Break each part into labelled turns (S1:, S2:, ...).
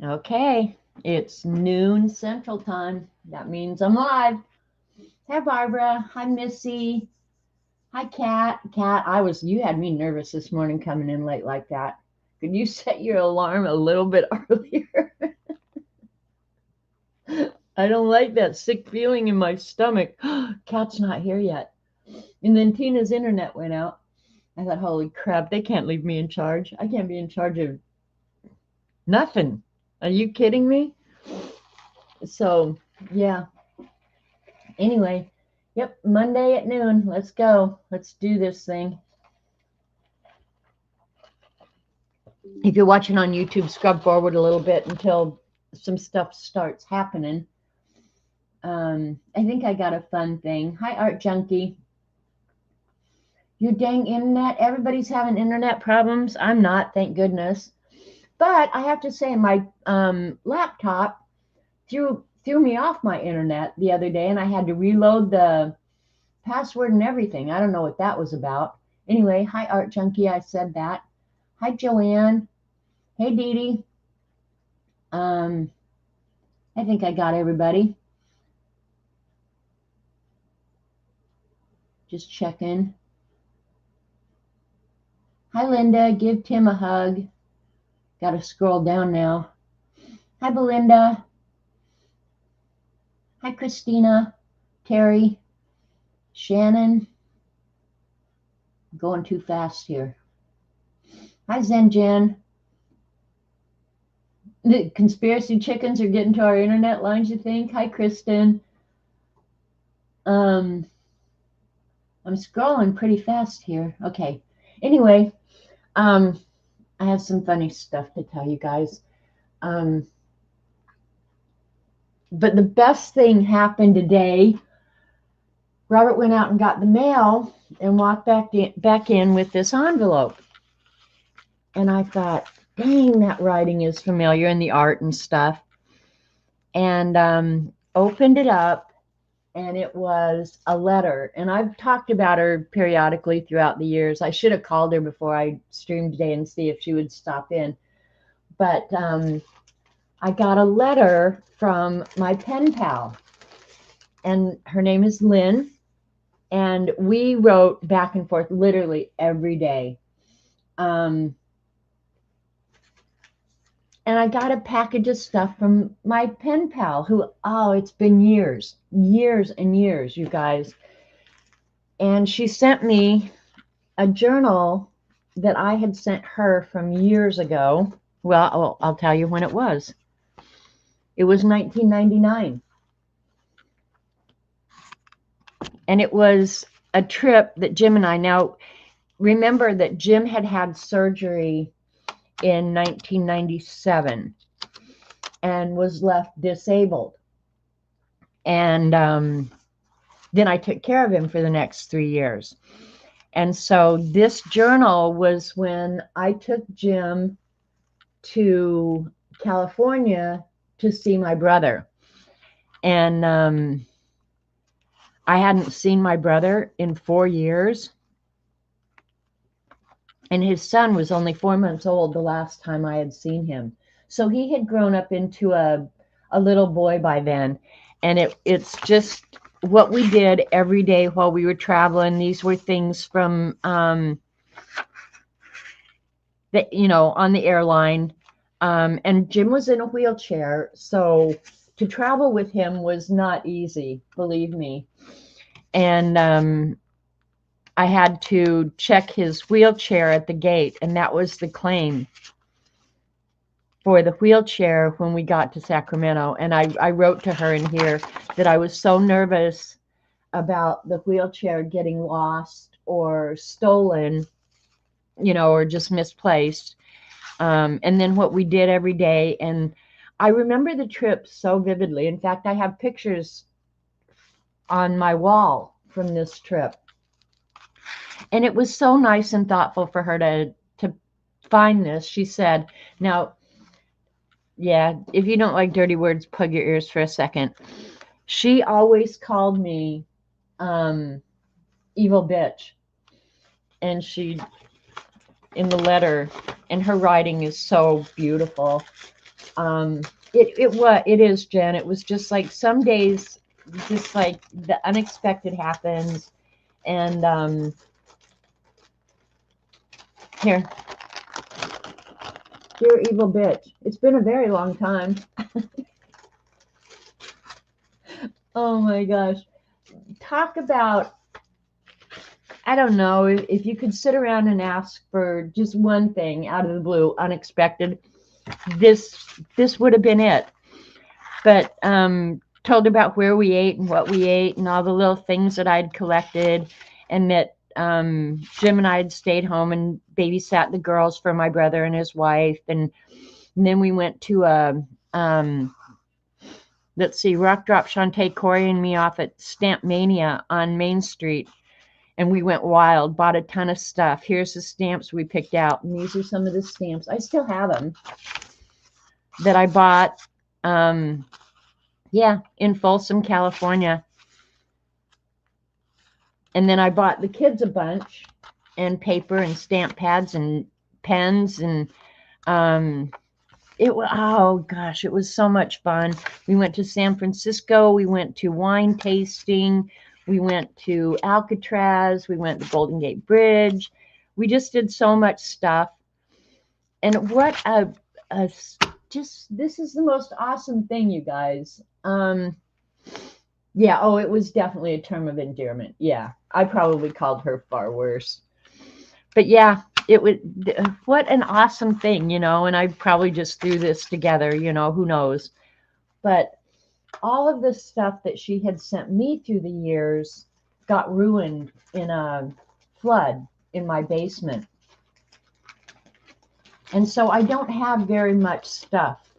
S1: Okay, it's noon Central Time. That means I'm live. Hi, Barbara. Hi, Missy. Hi, Kat. Kat, you had me nervous this morning coming in late like that. Could you set your alarm a little bit earlier? I don't like that sick feeling in my stomach. Kat's not here yet. And then Tina's internet went out. I thought, holy crap, they can't leave me in charge. I can't be in charge of nothing. Are you kidding me? So, yeah. Anyway, yep, Monday at noon. Let's go. Let's do this thing. If you're watching on YouTube, scrub forward a little bit until some stuff starts happening. I think I got a fun thing. Hi, Art Junkie. You dang internet. Everybody's having internet problems. I'm not, thank goodness. But I have to say, my laptop threw me off my internet the other day, and I had to reload the password and everything. I don't know what that was about. Anyway, hi, Art Junkie. I said that. Hi, Joanne. Hey, Dee Dee. I think I got everybody. Just checking. Hi, Linda. Give Tim a hug. Got to scroll down now. Hi, Belinda. Hi, Christina. Terry. Shannon. Going too fast here. Hi, Zenjen. The conspiracy chickens are getting to our internet lines, you think? Hi, Kristen. I'm scrolling pretty fast here. Okay. Anyway, I have some funny stuff to tell you guys. But the best thing happened today. Robert went out and got the mail and walked back in with this envelope. And I thought, dang, that writing is familiar and the art and stuff. And opened it up, and it was a letter. And I've talked about her periodically throughout the years. I should have called her before I streamed today and see if she would stop in. But I got a letter from my pen pal, and her name is Lynn. And we wrote back and forth literally every day. And I got a package of stuff from my pen pal who, it's been years and years, you guys. And she sent me a journal that I had sent her from years ago. Well, I'll tell you when it was. It was 1999. And it was a trip that Jim and I, now remember that Jim had surgery in 1997 and was left disabled. And then I took care of him for the next 3 years. And so this journal was when I took Jim to California to see my brother. And I hadn't seen my brother in 4 years. And his son was only 4 months old the last time I had seen him. So he had grown up into a little boy by then. And it's just what we did every day while we were traveling. These were things from, on the airline. And Jim was in a wheelchair. So to travel with him was not easy, believe me. And I had to check his wheelchair at the gate, and that was the claim for the wheelchair when we got to Sacramento. And I wrote to her in here that I was so nervous about the wheelchair getting lost or stolen, or just misplaced. And then what we did every day. And I remember the trip so vividly. In fact, I have pictures on my wall from this trip. And it was so nice and thoughtful for her to find this. She said, now, yeah, if you don't like dirty words, plug your ears for a second. She always called me evil bitch. And she, in the letter, and her writing is so beautiful. It is, Jen. It was just like some days, just like the unexpected happens. And here, dear evil bitch. It's been a very long time. Oh my gosh. Talk about, I don't know, if you could sit around and ask for just one thing out of the blue, unexpected, this would have been it. But told about where we ate and what we ate and all the little things that I'd collected, and that Jim and I had stayed home and babysat the girls for my brother and his wife, and then we went to a let's see, Rock Drop Shantae, Corey, and me off at Stamp Mania on Main Street. And we went wild, bought a ton of stuff. Here's the stamps we picked out. And these are some of the stamps. I still have them that I bought, yeah, in Folsom, California. And then I bought the kids a bunch, and paper and stamp pads and pens. And oh gosh, it was so much fun. We went to San Francisco. We went to wine tasting. We went to Alcatraz. We went to Golden Gate Bridge. We just did so much stuff. And what just, this is the most awesome thing, you guys. Yeah, oh, it was definitely a term of endearment. Yeah, I probably called her far worse. But yeah, it was, what an awesome thing, you know, and I probably just threw this together, you know, who knows. But all of the stuff that she had sent me through the years got ruined in a flood in my basement. And so I don't have very much stuff,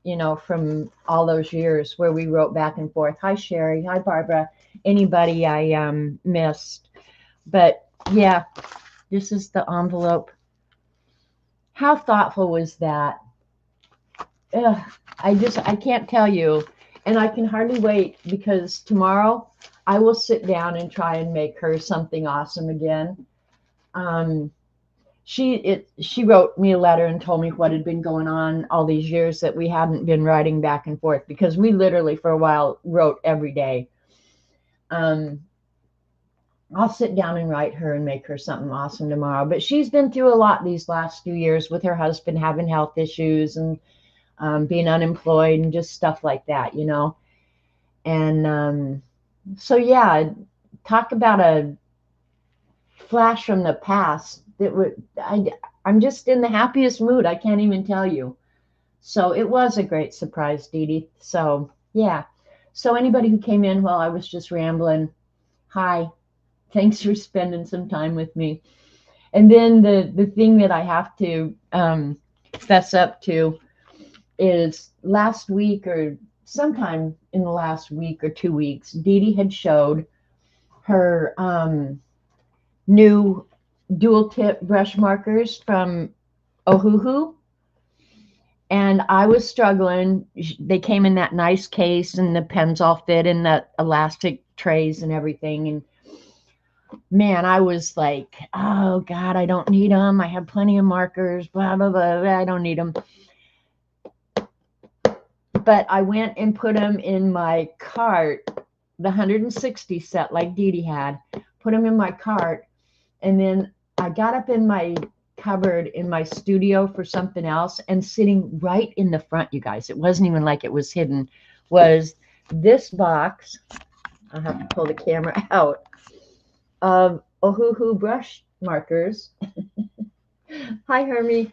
S1: you know, from all those years where we wrote back and forth. Hi, Sherry. Hi, Barbara. Anybody I missed. But yeah, this is the envelope. How thoughtful was that? Ugh, I can't tell you. And I can hardly wait, because tomorrow I will sit down and try and make her something awesome again. She wrote me a letter and told me what had been going on all these years that we hadn't been writing back and forth, because we literally for a while wrote every day. I'll sit down and write her and make her something awesome tomorrow. But she's been through a lot these last few years with her husband having health issues and being unemployed and just stuff like that, you know. And so yeah, talk about a flash from the past. I'm just in the happiest mood. I can't even tell you. So it was a great surprise, Dee Dee. So yeah. So anybody who came in while I was just rambling, hi. Thanks for spending some time with me. And then the thing that I have to fess up to is last week, or sometime in the last week or 2 weeks, Dee Dee had showed her new dual tip brush markers from Ohuhu. And I was struggling. They came in that nice case, and the pens all fit in the elastic trays and everything. And man, I was like, oh God, I don't need them. I have plenty of markers, blah, blah, blah. I don't need them. But I went and put them in my cart, the 160 set like Dee Dee had, put them in my cart. And then I got up in my cupboard in my studio for something else, and sitting right in the front, you guys, it wasn't even like it was hidden, was this box. I'll have to pull the camera out, of Ohuhu brush markers. Hi, Hermie.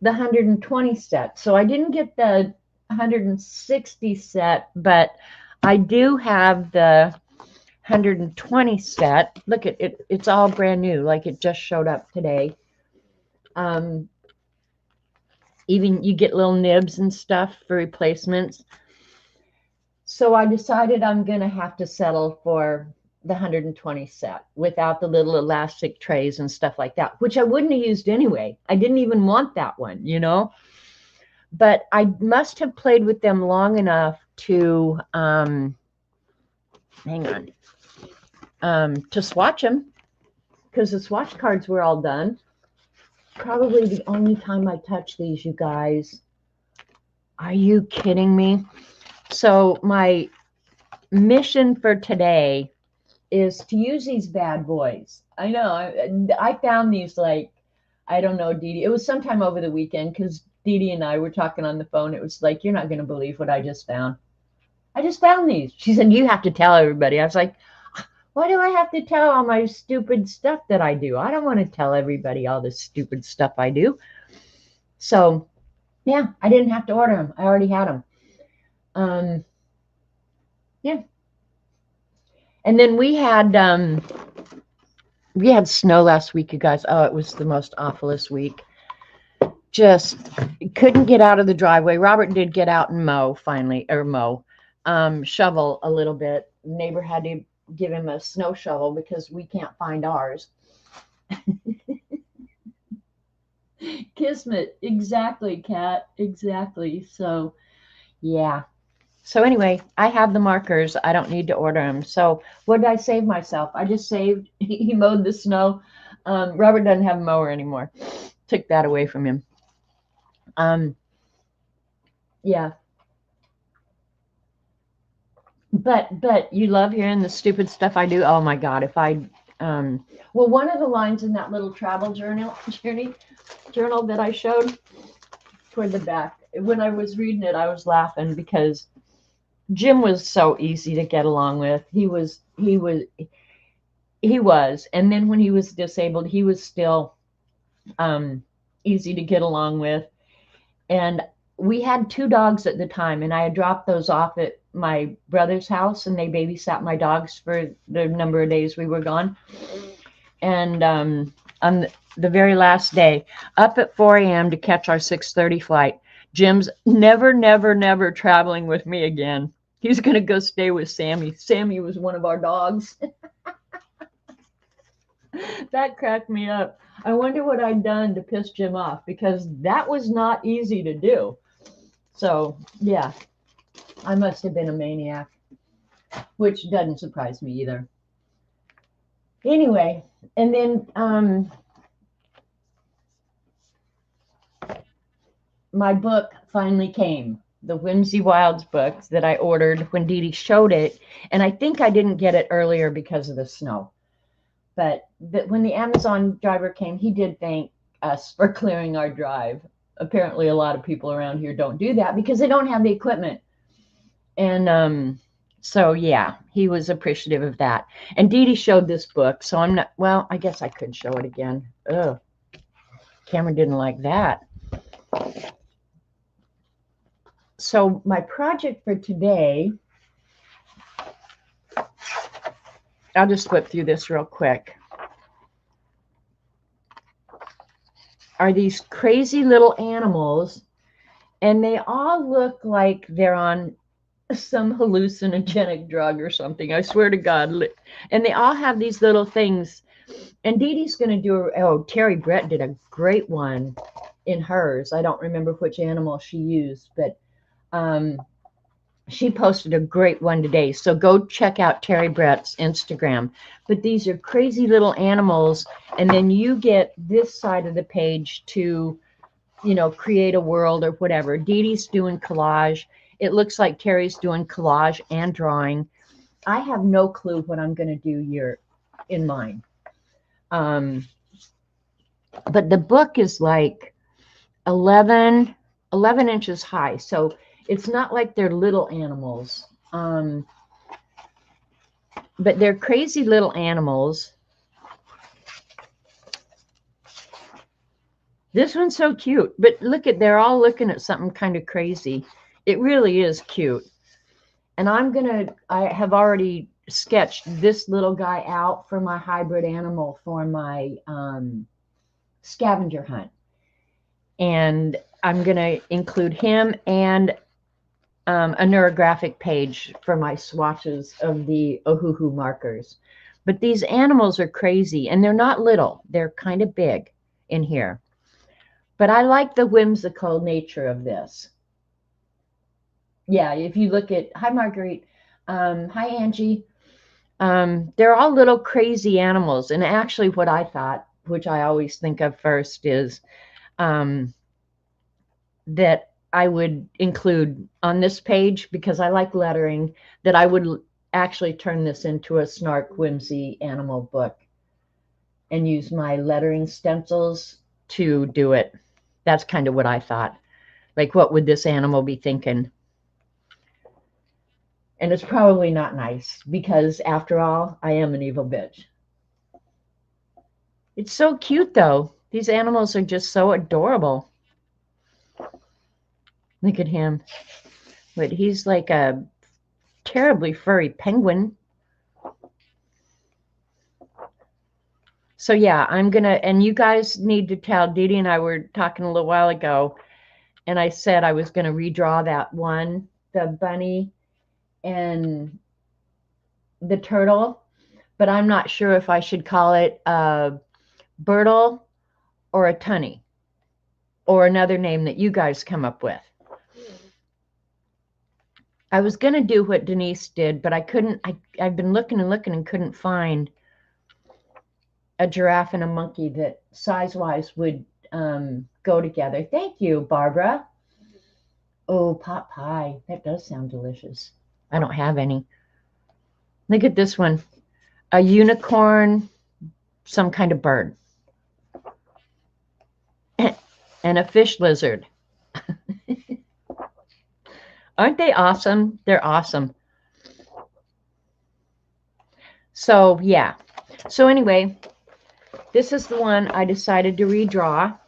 S1: The 120 set. So I didn't get the 160 set, but I do have the 120 set. Look at it. It's all brand new. Like it just showed up today. Even you get little nibs and stuff for replacements. So I decided I'm going to have to settle for the 120 set without the little elastic trays and stuff like that, which I wouldn't have used anyway. I didn't even want that one, you know. But I must have played with them long enough to hang on, to swatch them, because the swatch cards were all done. Probably the only time I touch these, you guys, Are you kidding me? So my mission for today is to use these bad boys. I know. I found these, like, I don't know, Dee Dee. It was sometime over the weekend because Dee Dee and I were talking on the phone. It was like, you're not going to believe what I just found. I just found these. She said, you have to tell everybody. I was like, why do I have to tell all my stupid stuff that I do? I don't want to tell everybody all the stupid stuff I do. So, yeah, I didn't have to order them. I already had them. Yeah. And then we had snow last week, you guys. Oh, it was the most awfulest week. Just couldn't get out of the driveway. Robert did get out and shovel a little bit. Neighbor had to give him a snow shovel because we can't find ours. Kismet, exactly, Kat, exactly. So, yeah. So anyway, I have the markers. I don't need to order them. So what did I save myself? I just saved. He mowed the snow. Robert doesn't have a mower anymore. Took that away from him. Yeah. But you love hearing the stupid stuff I do. Oh my God! If I well, one of the lines in that little travel journal that I showed toward the back. When I was reading it, I was laughing because Jim was so easy to get along with. He was, and then when he was disabled, he was still easy to get along with. And we had 2 dogs at the time, and I had dropped those off at my brother's house, and they babysat my dogs for the number of days we were gone. And on the very last day, up at 4 a.m. to catch our 6:30 flight, Jim's never traveling with me again. He's going to go stay with Sammy. Sammy was one of our dogs. That cracked me up. I wonder what I'd done to piss Jim off, because that was not easy to do. So, yeah, I must have been a maniac, which doesn't surprise me either. Anyway, and then my book finally came. The Whimsy Wilds book that I ordered when Dee Dee showed it. And I think I didn't get it earlier because of the snow. But when the Amazon driver came, he did thank us for clearing our drive. Apparently, a lot of people around here don't do that because they don't have the equipment. And so, yeah, he was appreciative of that. And Dee Dee showed this book, so I'm not, well, I guess I could show it again. Ugh, Cameron didn't like that. So my project for today, I'll just flip through this real quick, are these crazy little animals, and they all look like they're on some hallucinogenic drug or something. I swear to God. And they all have these little things. And Dee Dee's going to do, Terry Brett did a great one in hers. I don't remember which animal she used, but she posted a great one today. So go check out Terry Brett's Instagram. But these are crazy little animals. And then you get this side of the page to, create a world or whatever. Dee Dee's doing collage. It looks like Terry's doing collage and drawing. I have no clue what I'm going to do here in mine. But the book is like 11 inches high. So it's not like they're little animals. But they're crazy little animals. This one's so cute. But look at, they're all looking at something kind of crazy. It really is cute. And I have already sketched this little guy out for my hybrid animal for my scavenger hunt. And I'm going to include him and a neurographic page for my swatches of the Ohuhu markers. But these animals are crazy, and they're not little. They're kind of big in here. But I like the whimsical nature of this. Yeah, if you look at, hi, Marguerite. Hi, Angie. They're all little crazy animals. And actually what I thought, which I always think of first, is that I would include on this page, because I like lettering, that I would actually turn this into a snark whimsy animal book and use my lettering stencils to do it. That's kind of what I thought. Like, what would this animal be thinking? And it's probably not nice, because after all, I am an evil bitch. It's so cute, though. These animals are just so adorable. Look at him. But he's like a terribly furry penguin. So yeah, I'm gonna, and you guys need to tell, Dee Dee and I were talking a little while ago, and I said I was gonna redraw that one, the bunny and the turtle, but I'm not sure if I should call it a Bertle or a Tunny, or another name that you guys come up with. I was gonna do what Denise did, but I couldn't. I've been looking and looking and couldn't find a giraffe and a monkey that size-wise would go together. Thank you, Barbara. Oh, pot pie. That does sound delicious. I don't have any. Look at this one. A unicorn, some kind of bird. And a fish lizard. Aren't they awesome? They're awesome. So, yeah. So anyway, this is the one I decided to redraw.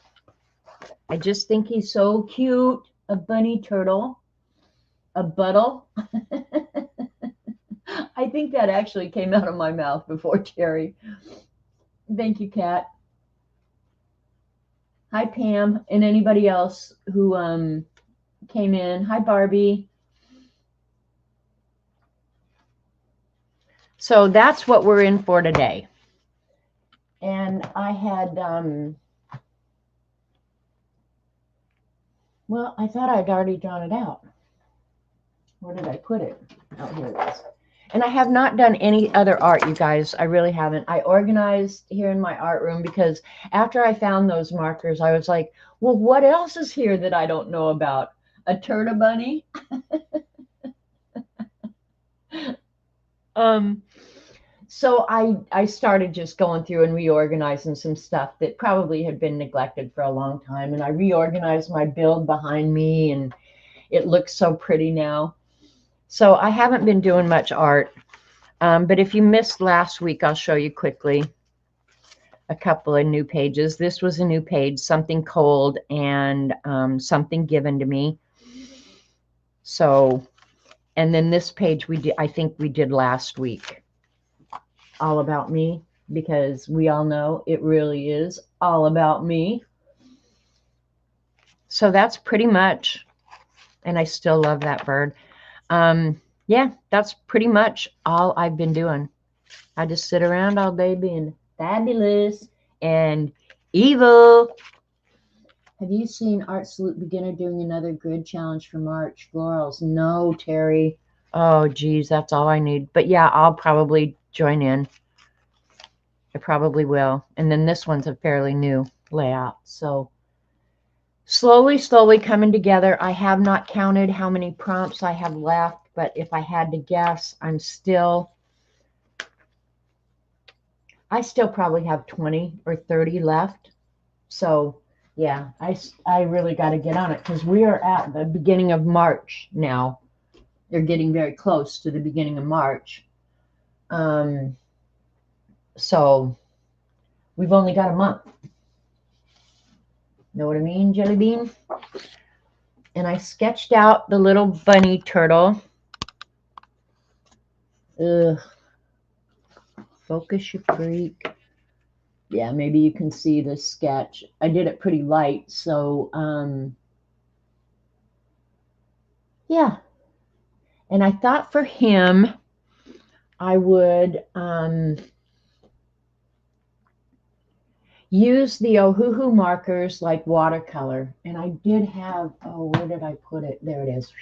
S1: I just think he's so cute. A bunny turtle. A buttle. I think that actually came out of my mouth before, Terry. Thank you, Kat. Hi, Pam, and anybody else who came in. Hi, Barbie. So that's what we're in for today. And I had, well, I thought I'd already drawn it out. Where did I put it? Oh, here it is. And I have not done any other art, you guys. I really haven't. I organized here in my art room because after I found those markers, I was like, well, what else is here that I don't know about? A turtle bunny? So I started just going through and reorganizing some stuff that probably had been neglected for a long time. And I reorganized my build behind me, and it looks so pretty now. So I haven't been doing much art. But if you missed last week, I'll show you quickly a couple of new pages. This was a new page, something cold and something given to me. So, and then this page we did, I think we did last week, all about me, because we all know it really is all about me. So that's pretty much, and I still love that bird. Yeah, that's pretty much all I've been doing. I just sit around all day being fabulous and evil. Have you seen Art Salute Beginner doing another grid challenge for March? Florals? No, Terry. Oh, geez, that's all I need. But yeah, I'll probably join in. I probably will. And then this one's a fairly new layout. So slowly coming together. I have not counted how many prompts I have left, but if I had to guess, I still probably have 20 or 30 left. So yeah, I really got to get on it, because we are at the beginning of March now. They're getting very close to the beginning of March. So we've only got a month. Know what I mean, Jelly Bean? And I sketched out the little bunny turtle. Ugh. Focus, you freak. Yeah, maybe you can see the sketch. I did it pretty light, so yeah. And I thought for him, I would use the Ohuhu markers like watercolor. And I did have, oh, where did I put it? There it is.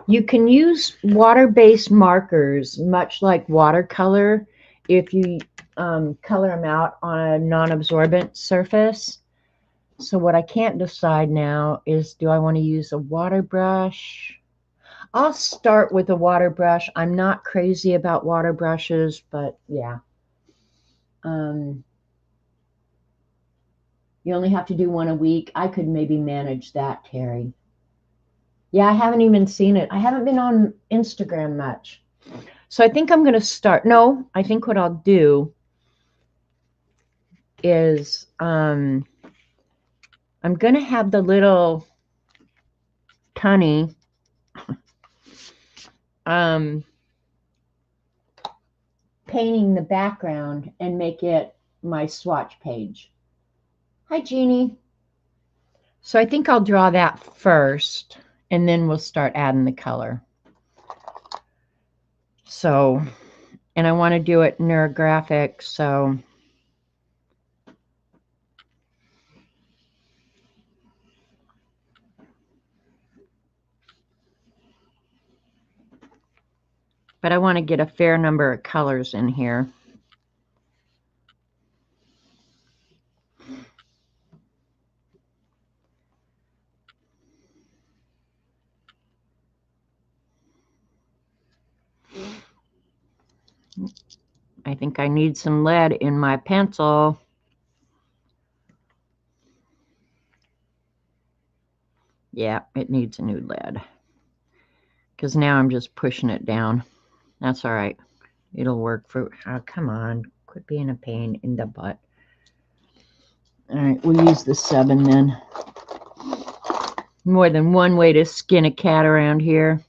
S1: You can use water-based markers, much like watercolor, if you color them out on a non-absorbent surface. So what I can't decide now is, do I want to use a water brush? I'll start with a water brush. I'm not crazy about water brushes, but yeah. You only have to do one a week. I could maybe manage that, Terry. Yeah, I haven't even seen it. I haven't been on Instagram much. So I think I'm going to start. No, I think what I'll do is I'm going to have the little tunny painting the background and make it my swatch page. Hi, Jeannie. So I think I'll draw that first, and then we'll start adding the color. So, and I want to do it neurographic, so but I want to get a fair number of colors in here. I think I need some lead in my pencil. Yeah, it needs a new lead. Because now I'm just pushing it down. That's all right. It'll work for... Oh, come on. Quit being a pain in the butt. All right, we'll use the 7 then. More than one way to skin a cat around here.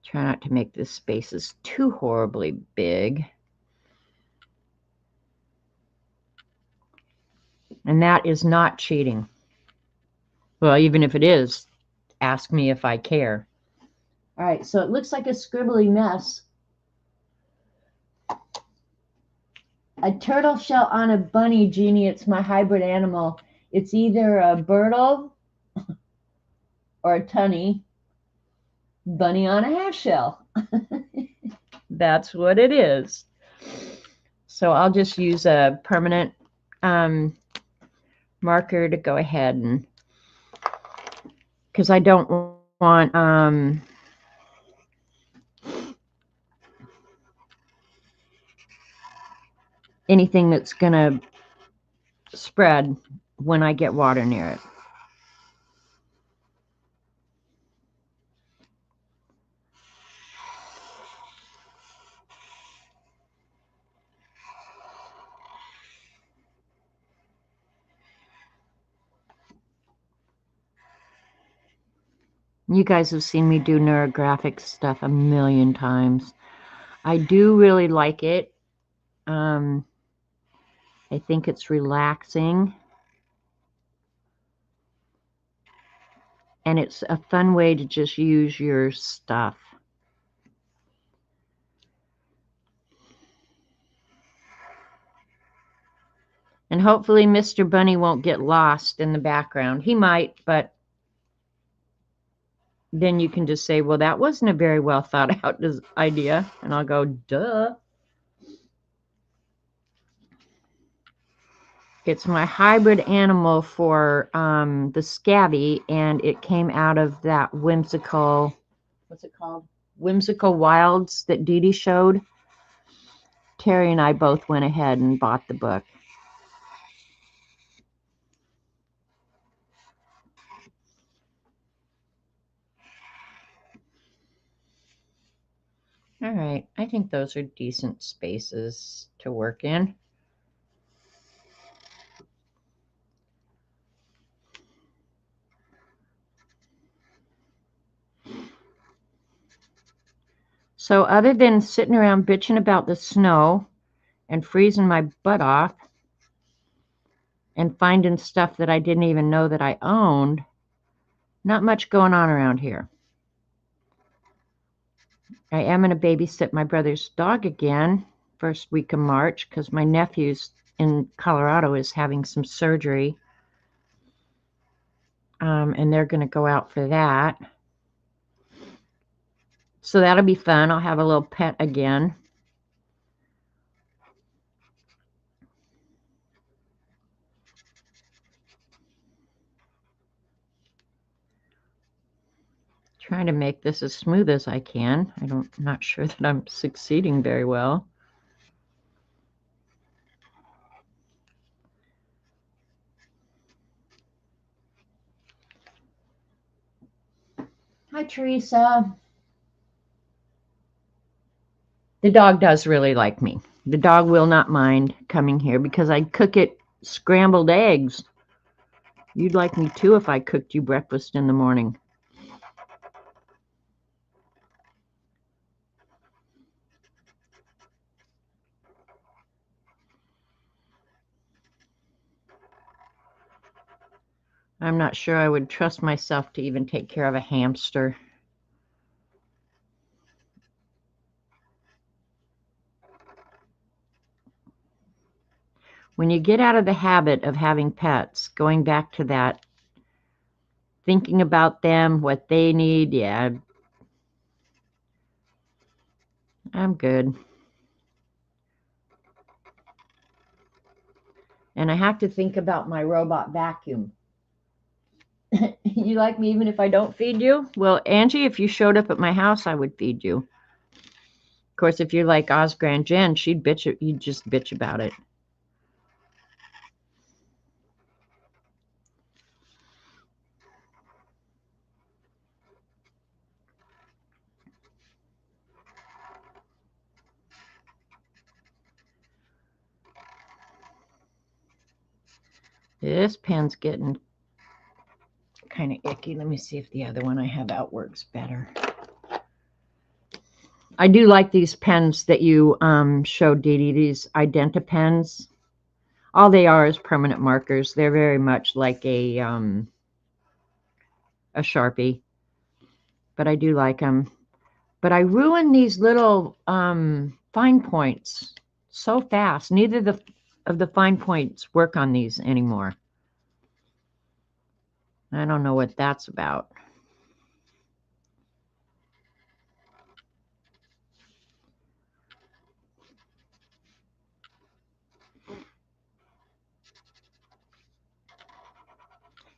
S1: Try not to make the spaces too horribly big. And that is not cheating. Well, even if it is, ask me if I care. All right, so it looks like a scribbly mess. A turtle shell on a bunny, Jeannie. It's my hybrid animal. It's either a birdle or a tunny. Bunny on a half shell. That's what it is. So I'll just use a permanent marker to go ahead and, because I don't want anything that's going to spread when I get water near it. You guys have seen me do neurographic stuff a million times. I do really like it. I think it's relaxing. And it's a fun way to just use your stuff. And hopefully Mr. Bunny won't get lost in the background. He might, but then you can just say, well, that wasn't a very well thought out idea. And I'll go, duh. It's my hybrid animal for the Scavvy, and it came out of that whimsical, what's it called? Whimsical Wilds that Dee Dee showed. Terry and I both went ahead and bought the book. All right, I think those are decent spaces to work in. So other than sitting around bitching about the snow and freezing my butt off and finding stuff that I didn't even know that I owned, not much going on around here. I am going to babysit my brother's dog again, first week of March, because my nephew's in Colorado is having some surgery. And they're going to go out for that. So that'll be fun. I'll have a little pet again. Trying to make this as smooth as I can. I'm not sure that I'm succeeding very well. Hi, Teresa. The dog does really like me. The dog will not mind coming here because I cook it scrambled eggs. You'd like me too if I cooked you breakfast in the morning. I'm not sure I would trust myself to even take care of a hamster. When you get out of the habit of having pets, going back to that, thinking about them, what they need, yeah, I'm good. And I have to think about my robot vacuum. You like me even if I don't feed you? Well, Angie, if you showed up at my house, I would feed you. Of course, if you're like Osgrand Jen, you'd just bitch about it. This pen's getting kind of icky. Let me see if the other one I have out works better. I do like these pens that you showed, Dee Dee, these Identa pens. All they are is permanent markers. They're very much like a Sharpie, but I do like them. But I ruin these little fine points so fast. Neither of the fine points work on these anymore. I don't know what that's about.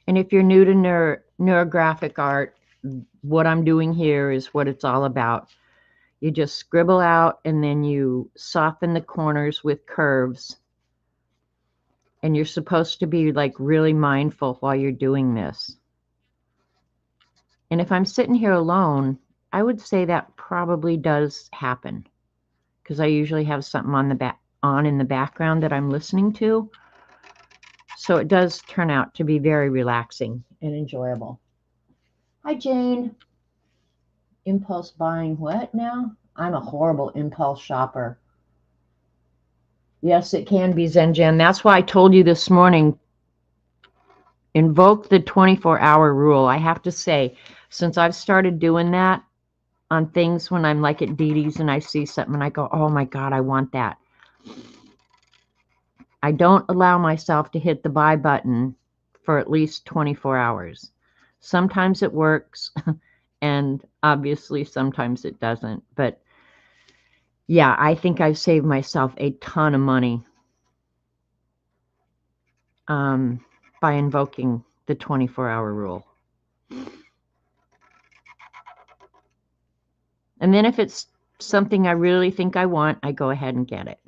S1: And if you're new to neurographic art, what I'm doing here is what it's all about. You just scribble out and then you soften the corners with curves. And you're supposed to be like really mindful while you're doing this. And if I'm sitting here alone, I would say that probably does happen because I usually have something on in the background that I'm listening to. So it does turn out to be very relaxing and enjoyable. Hi, Jane. Impulse buying what now? I'm a horrible impulse shopper. Yes, it can be, Zen Jen. That's why I told you this morning, invoke the 24-hour rule. I have to say, since I've started doing that on things when I'm like at Dee Dee's and I see something and I go, oh my God, I want that. I don't allow myself to hit the buy button for at least 24 hours. Sometimes it works, and obviously sometimes it doesn't. But yeah, I think I've saved myself a ton of money by invoking the 24-hour rule. And then if it's something I really think I want, I go ahead and get it.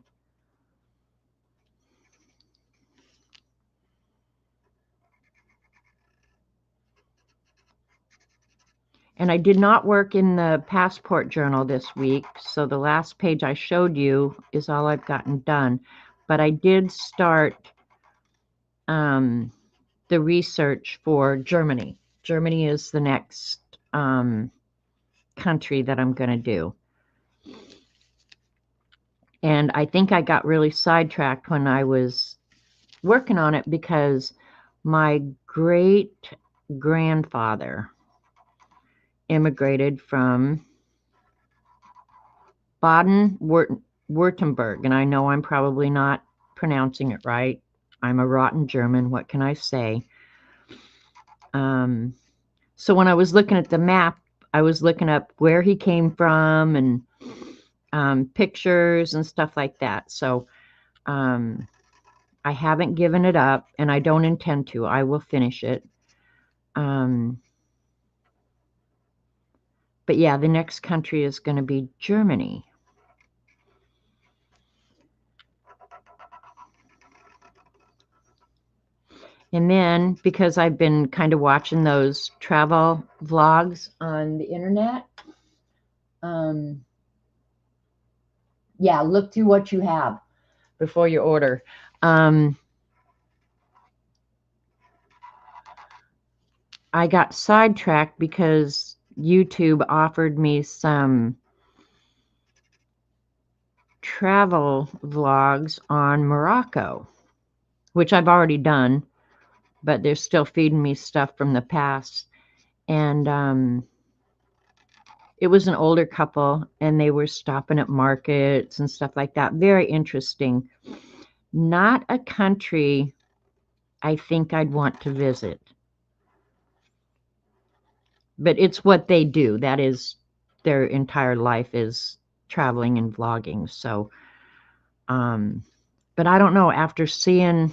S1: And I did not work in the passport journal this week, so the last page I showed you is all I've gotten done. But I did start the research for Germany. Germany is the next country that I'm going to do. And I think I got really sidetracked when I was working on it because my great-grandfather immigrated from Baden-Württemberg, and I know I'm probably not pronouncing it right. I'm a rotten German. What can I say? So when I was looking at the map, I was looking up where he came from and pictures and stuff like that. So I haven't given it up, and I don't intend to. I will finish it. But yeah, the next country is going to be Germany. And then, because I've been kind of watching those travel vlogs on the internet, yeah, look through what you have before you order. I got sidetracked because YouTube offered me some travel vlogs on Morocco, which I've already done, but they're still feeding me stuff from the past. And it was an older couple, and they were stopping at markets and stuff like that. Very interesting. Not a country I think I'd want to visit, but it's what they do. That is, their entire life is traveling and vlogging. So, but I don't know, after seeing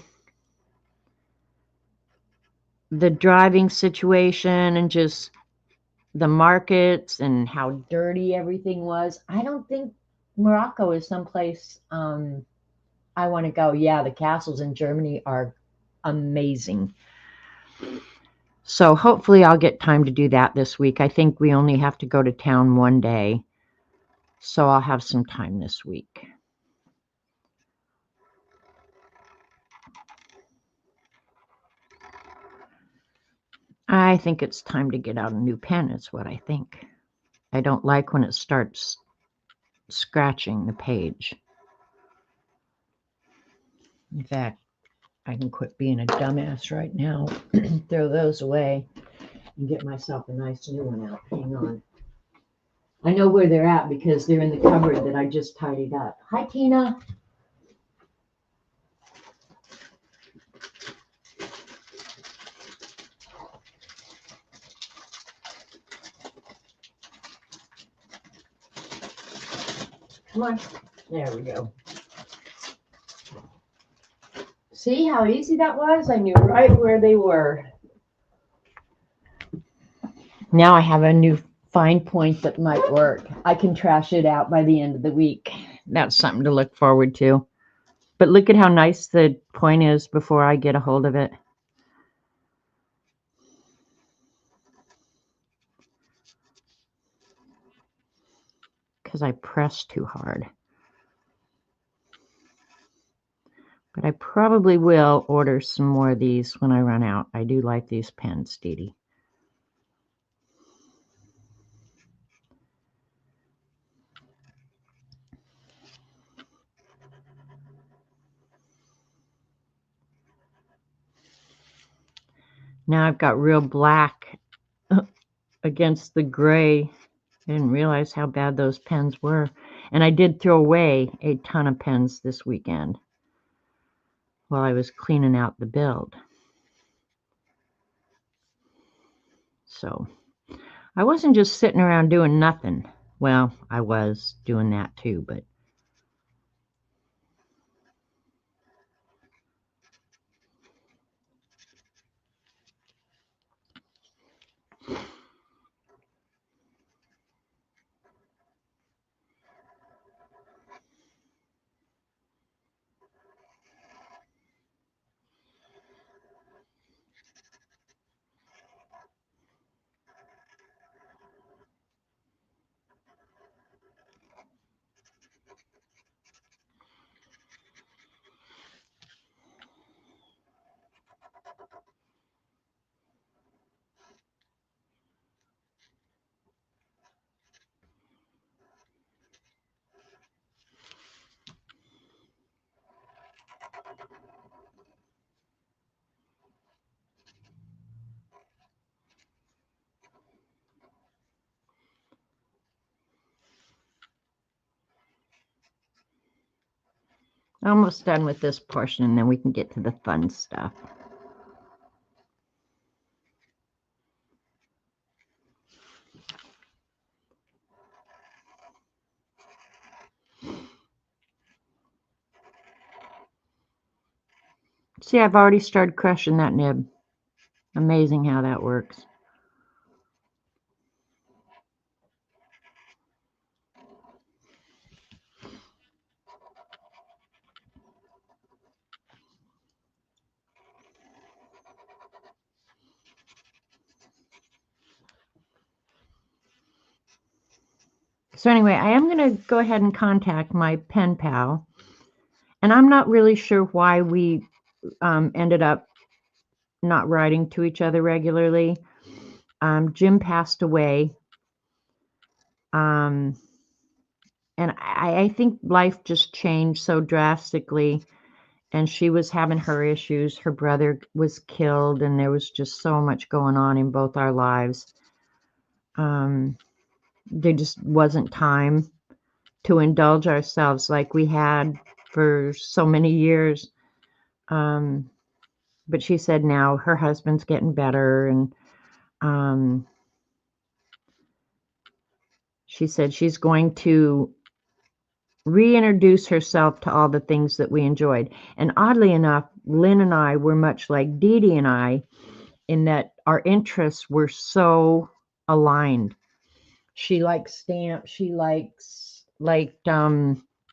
S1: the driving situation and just the markets and how dirty everything was, I don't think Morocco is someplace I want to go. Yeah, the castles in Germany are amazing. So hopefully I'll get time to do that this week. I think we only have to go to town one day, so I'll have some time this week. I think it's time to get out a new pen, is what I think. I don't like when it starts scratching the page. In fact, I can quit being a dumbass right now, throw those away, and get myself a nice new one out. Hang on. I know where they're at because they're in the cupboard that I just tidied up. Hi, Tina. Come on. There we go. See how easy that was? I knew right where they were. Now I have a new fine point that might work. I can trash it out by the end of the week. That's something to look forward to. But look at how nice the point is before I get a hold of it. Because I pressed too hard. But I probably will order some more of these when I run out. I do like these pens, Dee Dee. Now I've got real black against the gray. I didn't realize how bad those pens were. And I did throw away a ton of pens this weekend while I was cleaning out the build. So I wasn't just sitting around doing nothing. Well, I was doing that too, but almost done with this portion, and then we can get to the fun stuff. See, I've already started crushing that nib. Amazing how that works. So anyway, I am going to go ahead and contact my pen pal. And I'm not really sure why we ended up not writing to each other regularly. Jim passed away. And I think life just changed so drastically. And she was having her issues. Her brother was killed, and there was just so much going on in both our lives. There just wasn't time to indulge ourselves like we had for so many years. But she said now her husband's getting better, and she said she's going to reintroduce herself to all the things that we enjoyed. And oddly enough, Lynn and I were much like Dee Dee and I in that our interests were so aligned. She likes stamps. She likes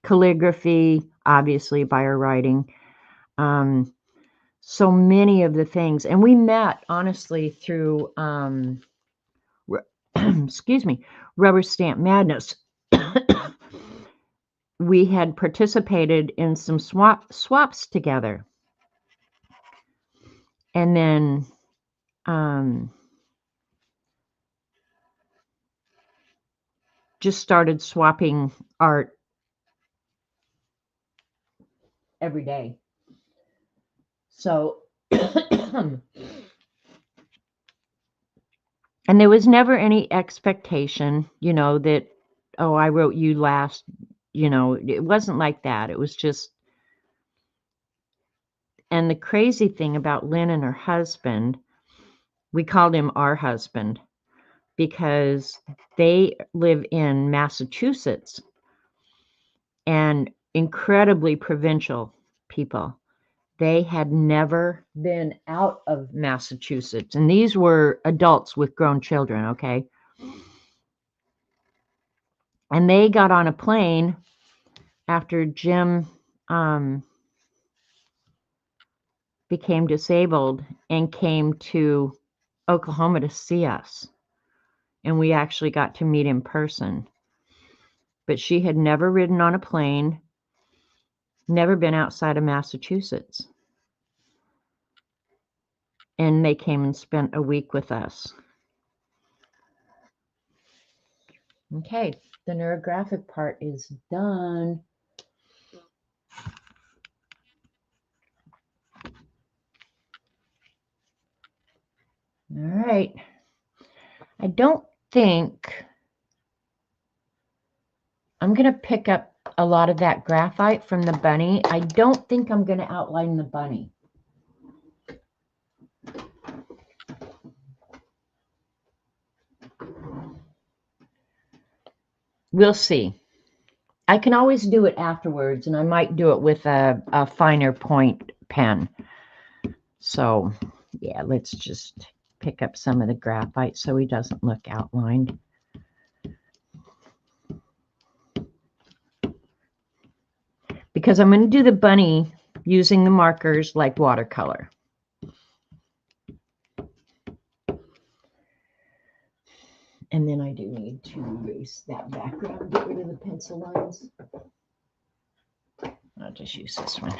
S1: calligraphy, obviously by her writing. So many of the things, and we met honestly through excuse me, Rubber Stamp Madness. We had participated in some swaps together, and then just started swapping art every day. So, and there was never any expectation, that, oh, I wrote you last, it wasn't like that. It was just, and the crazy thing about Lynn and her husband, we called him our husband because they live in Massachusetts and incredibly provincial people. They had never been out of Massachusetts. And these were adults with grown children, okay? And they got on a plane after Jim became disabled and came to Oklahoma to see us. And we actually got to meet in person. But she had never ridden on a plane, never been outside of Massachusetts. And they came and spent a week with us. Okay, the neurographic part is done. All right. I don't think I'm going to pick up a lot of that graphite from the bunny. I don't think I'm going to outline the bunny. We'll see. I can always do it afterwards, and I might do it with a finer point pen. So, yeah, let's just pick up some of the graphite so he doesn't look outlined. Because I'm going to do the bunny using the markers like watercolor. And then I do need to erase that background, get rid of the pencil lines. I'll just use this one.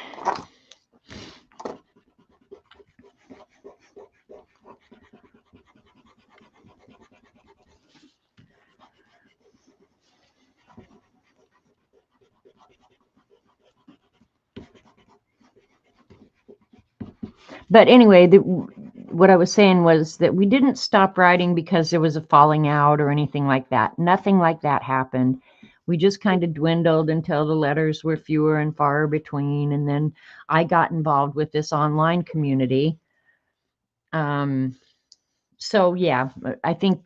S1: But anyway, what I was saying was that we didn't stop writing because there was a falling out or anything like that. Nothing like that happened. We just kind of dwindled until the letters were fewer and far between. And then I got involved with this online community. So, yeah, I think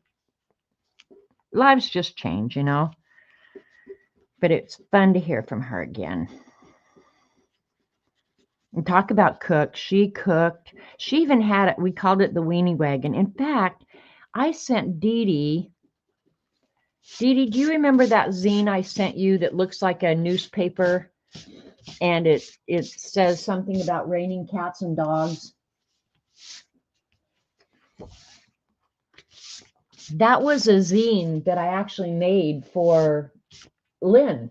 S1: lives just change, But it's fun to hear from her again. And talk about cook. She cooked. She even had it. We called it the weenie wagon. In fact, I sent Dee Dee. Dee Dee, do you remember that zine I sent you that looks like a newspaper? And it says something about raining cats and dogs. That was a zine that I actually made for Lynn.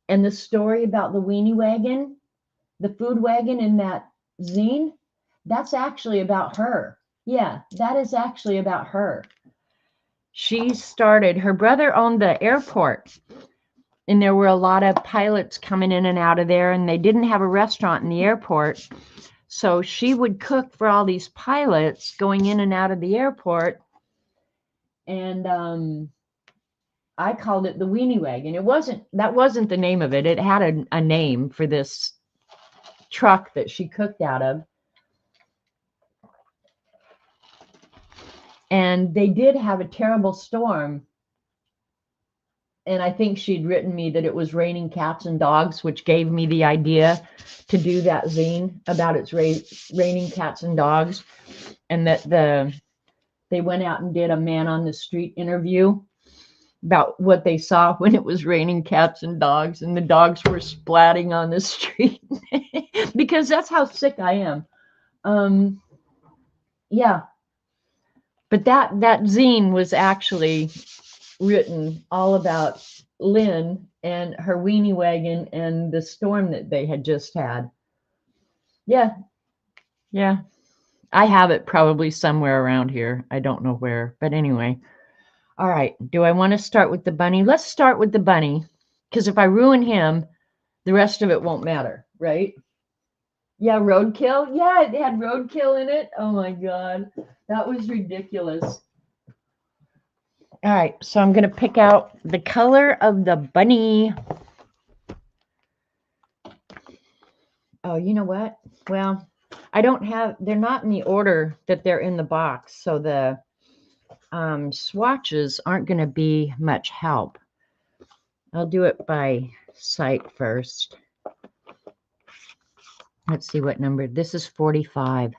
S1: And the story about the weenie wagon, the food wagon in that zine, that's actually about her. Yeah, that is actually about her. She started, her brother owned the airport, and there were a lot of pilots coming in and out of there, and they didn't have a restaurant in the airport. So she would cook for all these pilots going in and out of the airport. And I called it the weenie wagon. That wasn't the name of it. It had a name for this truck that she cooked out of. And they did have a terrible storm. And I think she'd written me that it was raining cats and dogs, which gave me the idea to do that zine about it's raining cats and dogs. And that they went out and did a man on the street interview about what they saw when it was raining cats and dogs, and the dogs were splatting on the street because that's how sick I am. Yeah, but that zine was actually written all about Lynn and her weenie wagon and the storm that they had just had. Yeah, yeah. I have it probably somewhere around here. I don't know where, but anyway. All right. Do I want to start with the bunny? Let's start with the bunny, because if I ruin him, the rest of it won't matter, right? Yeah, roadkill. Yeah, it had roadkill in it. Oh my God. That was ridiculous. All right. So I'm going to pick out the color of the bunny. Oh, you know what? Well, they're not in the order that they're in the box. So the swatches aren't going to be much help. I'll do it by sight first. Let's see what number. This is 45.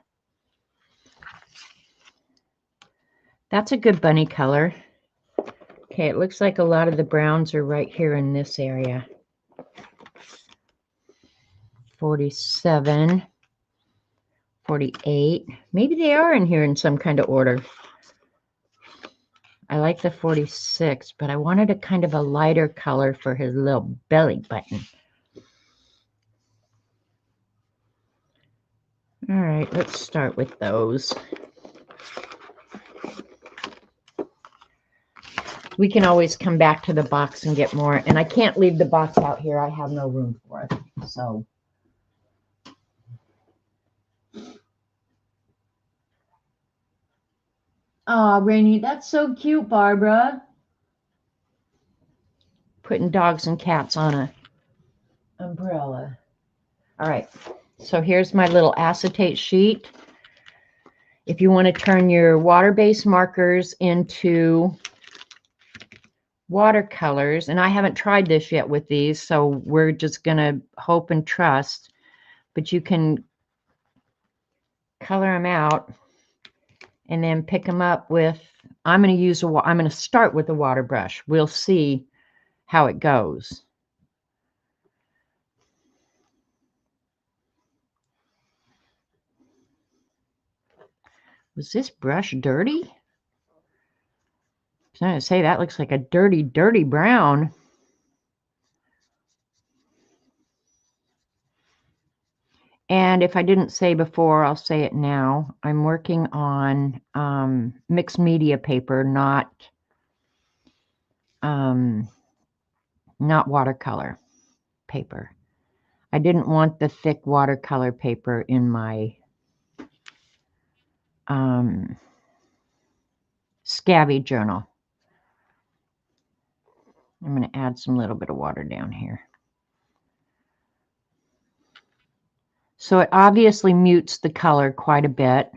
S1: That's a good bunny color. Okay, it looks like a lot of the browns are right here in this area. 47, 48. Maybe they are in here in some kind of order. I like the 46, but I wanted a kind of a lighter color for his little belly button. All right, let's start with those. We can always come back to the box and get more. And I can't leave the box out here. I have no room for it. So. Oh, Rainy, that's so cute, Barbara. Putting dogs and cats on a umbrella. All right. So here's my little acetate sheet. If you want to turn your water-based markers into watercolors, and I haven't tried this yet with these, so we're just going to hope and trust, but you can color them out and then pick them up with, I'm going to start with a water brush. We'll see how it goes. Was this brush dirty? I was going to say that looks like a dirty, dirty brown. And if I didn't say before, I'll say it now. I'm working on mixed media paper, not watercolor paper. I didn't want the thick watercolor paper in my Scavvy journal. I'm going to add some little bit of water down here. So it obviously mutes the color quite a bit.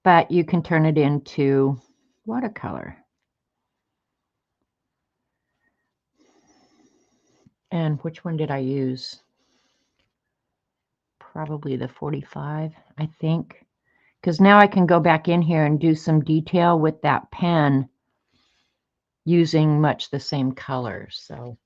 S1: But you can turn it into watercolor. And which one did I use? Probably the 45, I think. Because now I can go back in here and do some detail with that pen using much the same color. So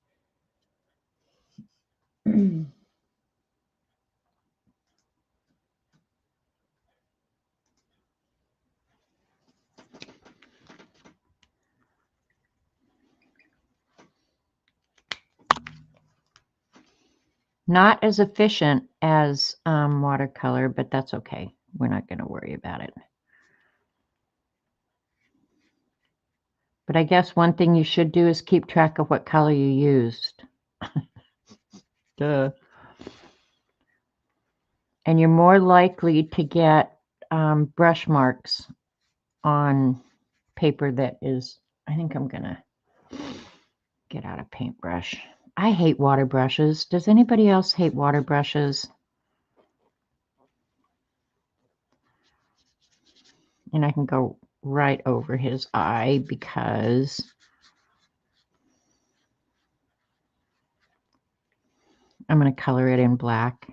S1: Not as efficient as watercolor, but that's okay. We're not going to worry about it. But I guess one thing you should do is keep track of what color you used. Duh. And you're more likely to get brush marks on paper that is, I think I'm going to get out a paintbrush. I hate water brushes. Does anybody else hate water brushes? And I can go right over his eye because I'm going to color it in black.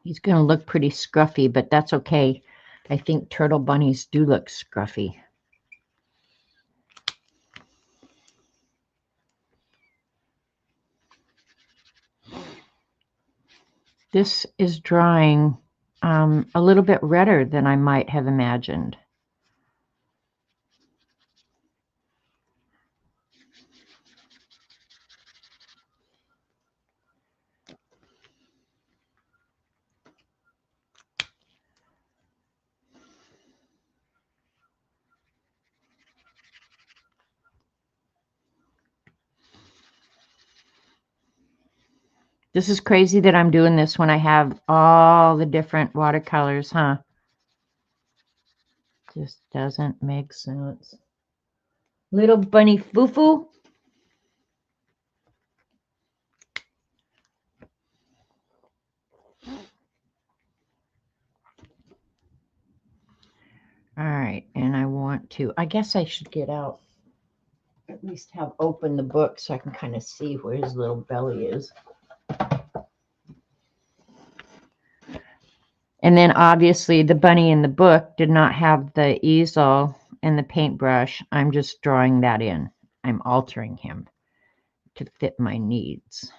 S1: He's going to look pretty scruffy, but that's okay. I think turtle bunnies do look scruffy. This is drawing a little bit redder than I might have imagined. This is crazy that I'm doing this when I have all the different watercolors, huh? Just doesn't make sense. Little bunny foo-foo. All right, and I want to, I guess I should get out, at least have open the book so I can kind of see where his little belly is. And then obviously the bunny in the book did not have the easel and the paintbrush. I'm just drawing that in. I'm altering him to fit my needs.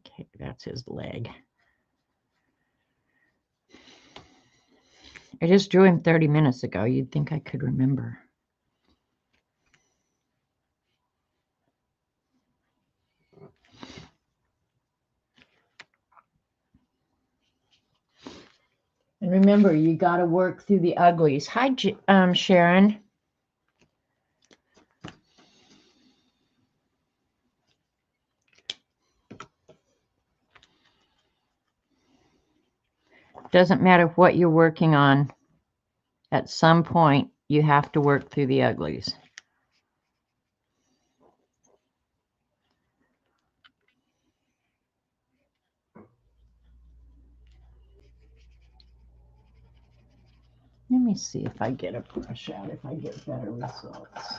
S1: Okay, that's his leg. I just drew him 30 minutes ago. You'd think I could remember. And remember, you got to work through the uglies. Hi, Sharon. Doesn't matter what you're working on. At some point, you have to work through the uglies. Let me see if I get a brush out, if I get better results.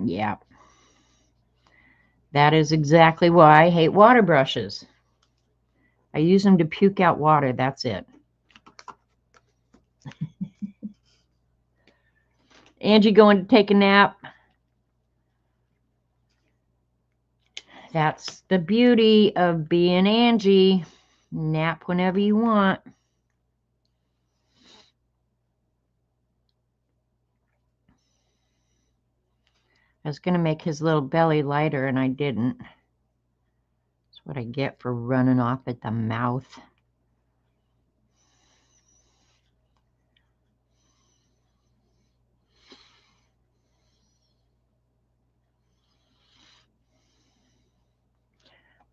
S1: Yeah. That is exactly why I hate water brushes. I use them to puke out water. That's it. Angie going to take a nap. That's the beauty of being Angie. Nap whenever you want. I was going to make his little belly lighter, and I didn't. That's what I get for running off at the mouth.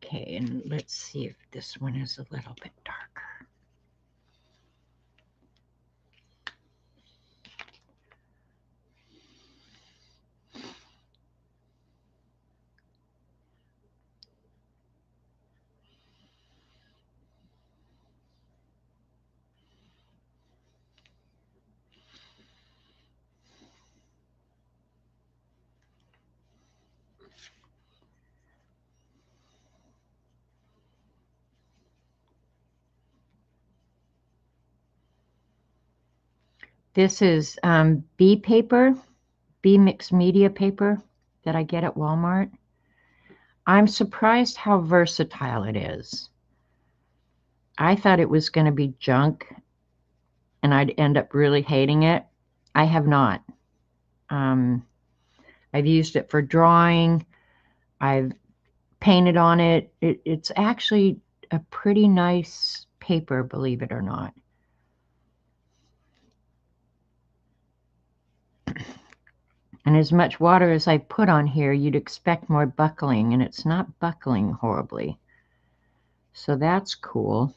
S1: Okay, and let's see if this one is a little bit darker. This is B paper, B mixed media paper that I get at Walmart. I'm surprised how versatile it is. I thought it was going to be junk and I'd end up really hating it. I have not. I've used it for drawing. I've painted on it. It's actually a pretty nice paper, believe it or not. And as much water as I put on here, you'd expect more buckling, and it's not buckling horribly. So that's cool.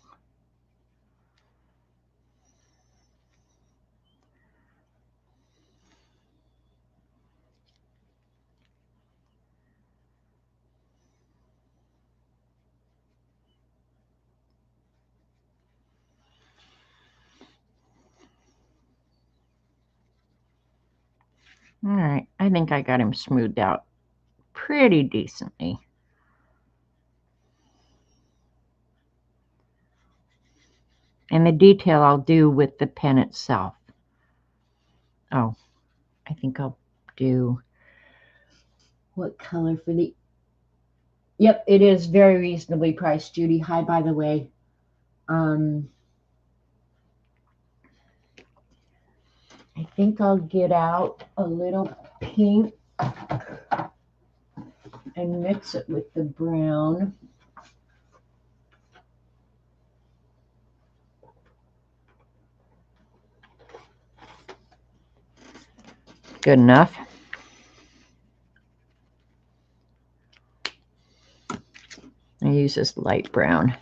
S1: All right, I think I got him smoothed out pretty decently. And the detail I'll do with the pen itself. Oh, I think I'll do what color for the... Yep, it is very reasonably priced, Judy. Hi, by the way. I think I'll get out a little pink and mix it with the brown. Good enough. I use this light brown.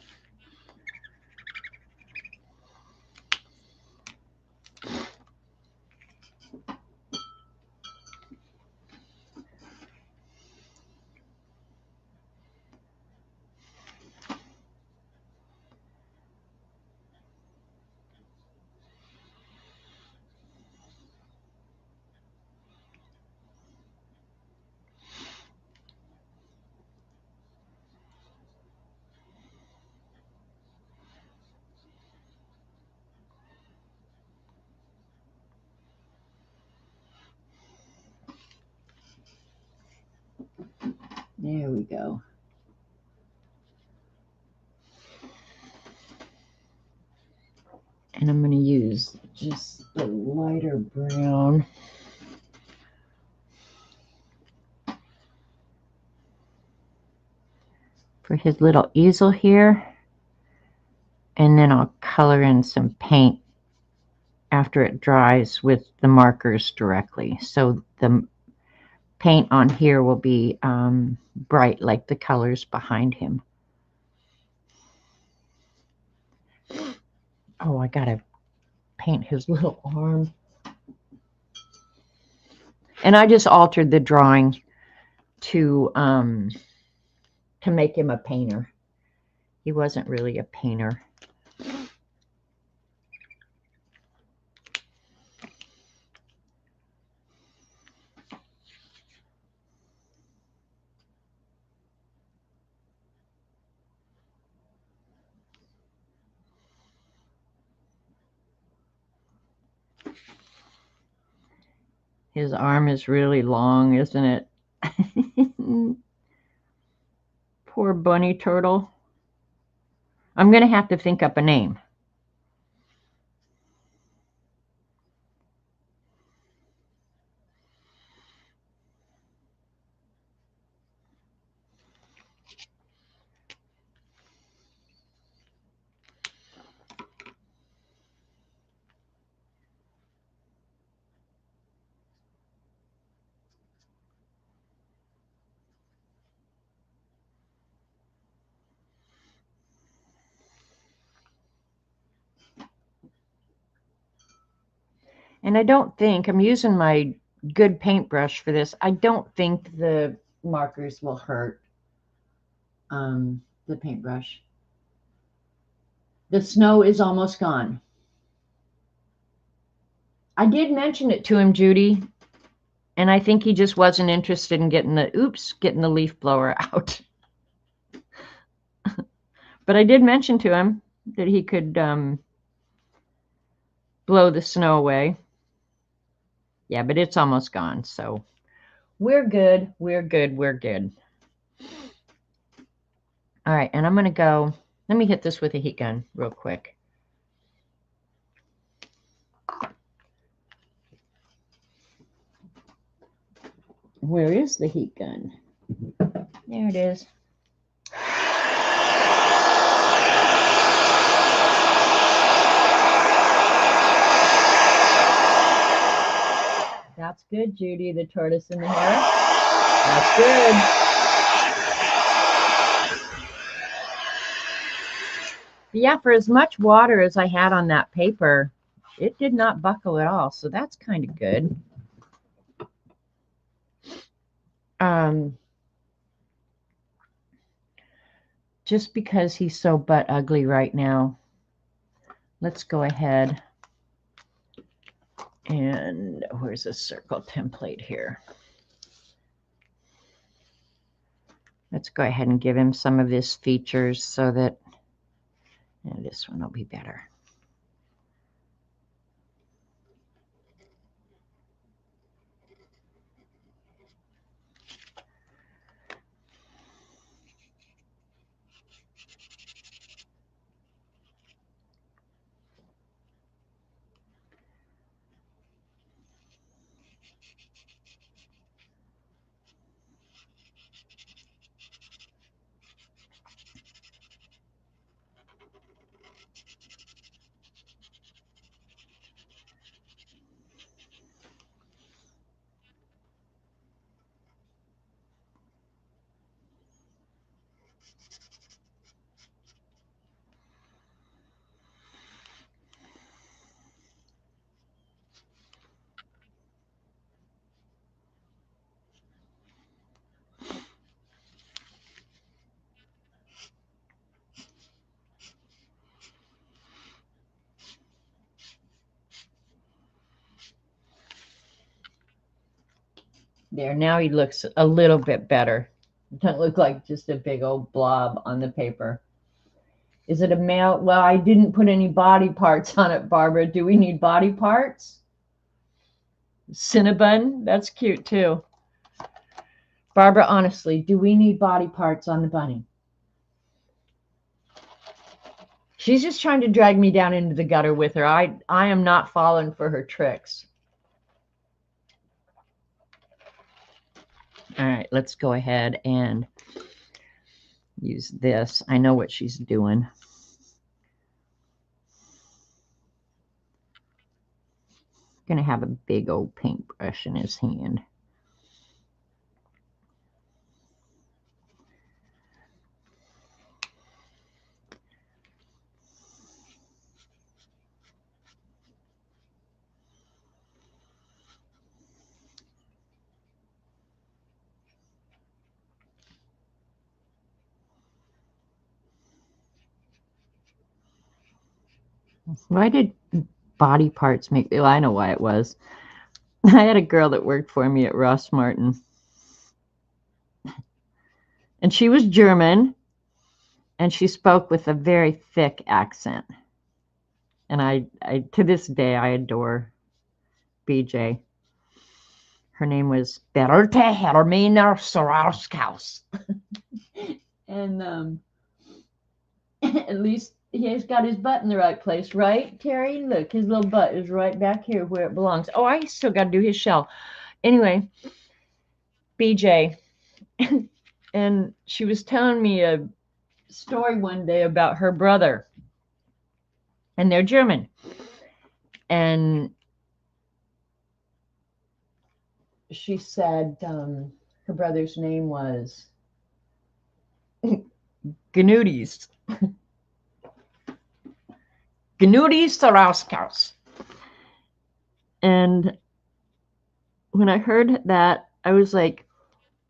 S1: There we go. And I'm going to use just the lighter brown. For his little easel here. And then I'll color in some paint after it dries with the markers directly. So the paint on here will be bright like the colors behind him. Oh, I gotta paint his little arm. And I just altered the drawing to make him a painter. He wasn't really a painter. His arm is really long, isn't it? Poor bunny turtle. I'm going to have to think up a name. And I don't think, I'm using my good paintbrush for this, I don't think the markers will hurt the paintbrush. The snow is almost gone. I did mention it to him, Judy, and I think he just wasn't interested in getting the leaf blower out. But I did mention to him that he could blow the snow away. Yeah, but it's almost gone. So we're good. We're good. We're good. All right. And I'm going to go, let me hit this with a heat gun real quick. Where is the heat gun? There it is. That's good, Judy, the tortoise in the hair. That's good. Yeah, for as much water as I had on that paper, it did not buckle at all. So that's kind of good. Just because he's so butt ugly right now, let's go ahead and where's a circle template here? Let's go ahead and give him some of his features so that this one will be better. There, now he looks a little bit better. Doesn't look like just a big old blob on the paper. Is it a male? Well, I didn't put any body parts on it, Barbara. Do we need body parts? Cinnabon, that's cute too. Barbara, honestly, do we need body parts on the bunny? She's just trying to drag me down into the gutter with her. I am not falling for her tricks. All right, let's go ahead and use this. I know what she's doing. Gonna have a big old paintbrush in his hand. Why did body parts make me? Well, I know why it was. I had a girl that worked for me at Ross Martin, and she was German, and she spoke with a very thick accent. And I to this day, I adore BJ. Her name was Berta Hermina Sorauskaus. And at least he's got his butt in the right place, right, Terry? Look, his little butt is right back here where it belongs. Oh, I still got to do his shell. Anyway, BJ. And she was telling me a story one day about her brother. And they're German. And she said her brother's name was Gnudis. Gnudis Sarauskaus. And when I heard that, I was like,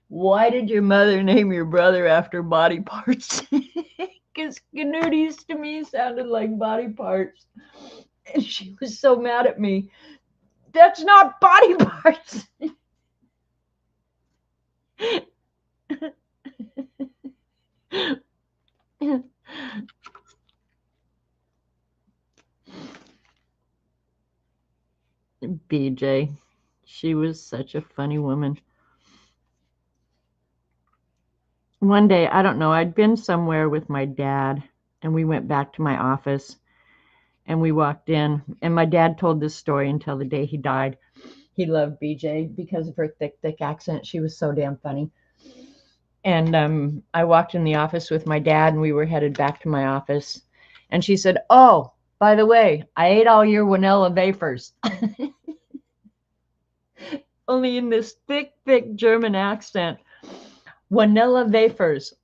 S1: why did your mother name your brother after body parts? Because Gnudis to me sounded like body parts. And she was so mad at me. That's not body parts. BJ. She was such a funny woman. One day, I don't know, I'd been somewhere with my dad, and we went back to my office, and we walked in, and my dad told this story until the day he died. He loved BJ because of her thick accent. She was so damn funny. And I walked in the office with my dad, and we were headed back to my office. And she said, "Oh, by the way, I ate all your vanilla wafers." Only in this thick German accent. Vanilla wafers.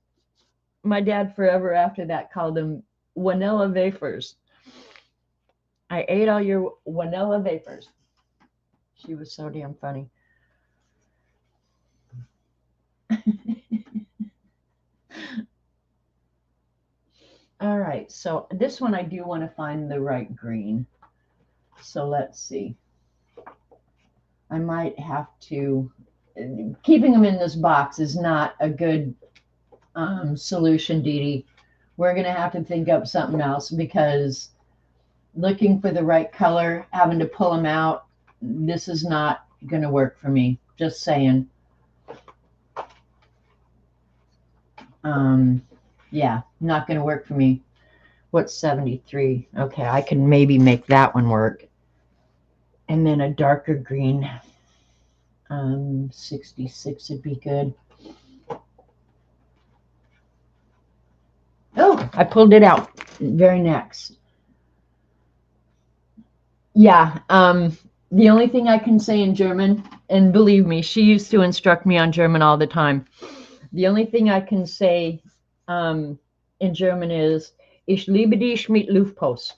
S1: My dad forever after that called them vanilla wafers. I ate all your vanilla wafers. She was so damn funny. All right, so this one I do want to find the right green. So let's see. I might have to, keeping them in this box is not a good solution, Dee Dee. We're going to have to think up something else because looking for the right color, having to pull them out, this is not going to work for me. Just saying. Yeah, not going to work for me. What's 73? Okay, I can maybe make that one work. And then a darker green. 66 would be good. Oh, I pulled it out. Very next. Yeah, the only thing I can say in German, and believe me, she used to instruct me on German all the time. The only thing I can say in German is, Ich liebe dich mit Luftpost.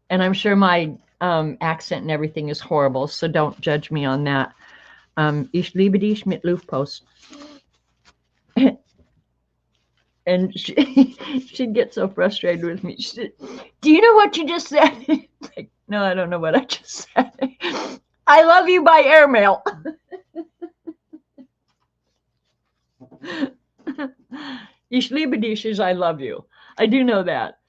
S1: And I'm sure my accent and everything is horrible, so don't judge me on that. Ich liebe dich mit Luftpost. And she'd get so frustrated with me. She said, "Do you know what you just said?" Like, no, I don't know what I just said. I love you by airmail. Ich liebe dich is I love you. I do know that.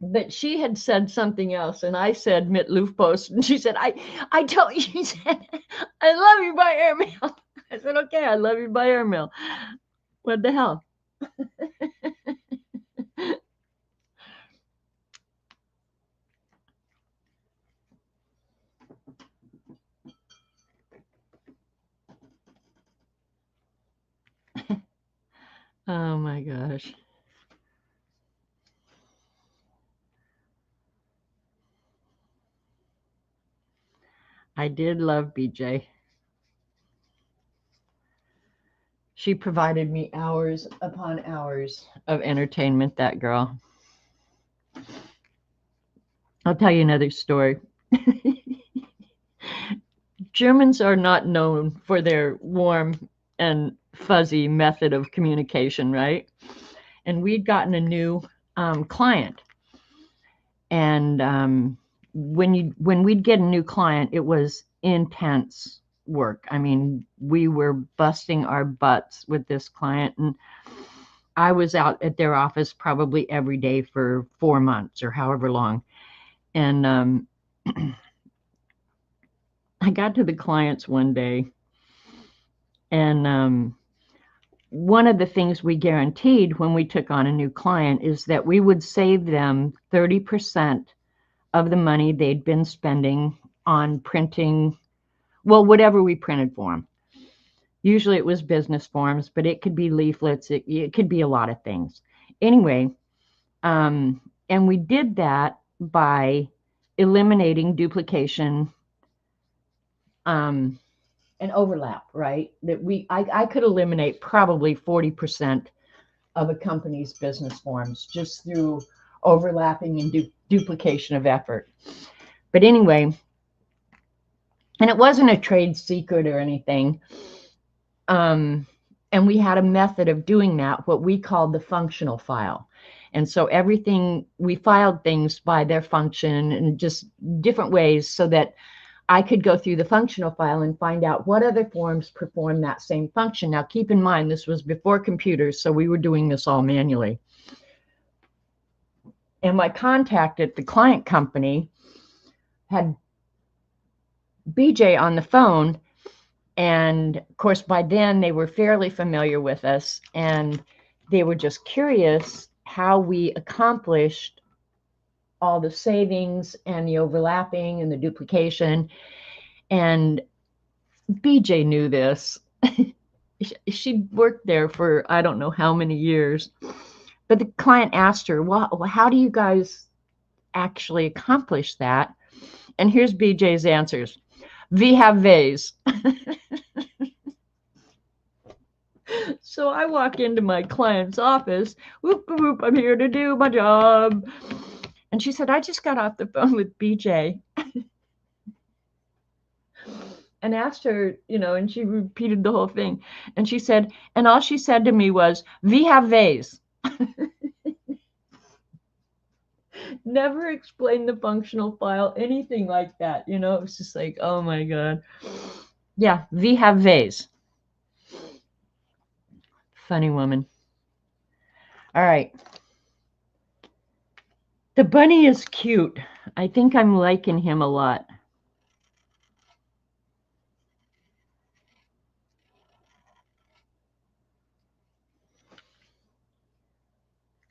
S1: But she had said something else, and I said mit Luftpost, and she said, I told you, she said, I love you by airmail. I said, okay, I love you by airmail. What the hell? Oh my gosh. I did love BJ. She provided me hours upon hours of entertainment, that girl. I'll tell you another story. Germans are not known for their warm and fuzzy method of communication, right? And we'd gotten a new client. And when we'd get a new client, it was intense work. I mean, we were busting our butts with this client, and I was out at their office probably every day for 4 months or however long. And I got to the clients one day, and one of the things we guaranteed when we took on a new client is that we would save them 30% of the money they'd been spending on printing, well, whatever we printed for them. Usually it was business forms, but it could be leaflets. It could be a lot of things. Anyway, and we did that by eliminating duplication and overlap, right? That I could eliminate probably 40% of a company's business forms just through overlapping and duplication of effort. But anyway, and it wasn't a trade secret or anything. And we had a method of doing that, what we called the functional file. And so everything, we filed things by their function and just different ways so that I could go through the functional file and find out what other forms perform that same function. Now, keep in mind, this was before computers, so we were doing this all manually. And my contact at the client company had BJ on the phone. And of course, by then they were fairly familiar with us, and they were just curious how we accomplished all the savings and the overlapping and the duplication. And BJ knew this. She worked there for I don't know how many years. But the client asked her, well, how do you guys actually accomplish that? And here's BJ's answers. We have ways. So I walk into my client's office. Whoop, whoop, I'm here to do my job. And she said, I just got off the phone with BJ and asked her, and she repeated the whole thing. And she said, and all she said to me was, we have ways. Never explained the functional file, anything like that. It was just like, oh my God. Yeah, we have ways. Funny woman. All right. The bunny is cute. I think I'm liking him a lot.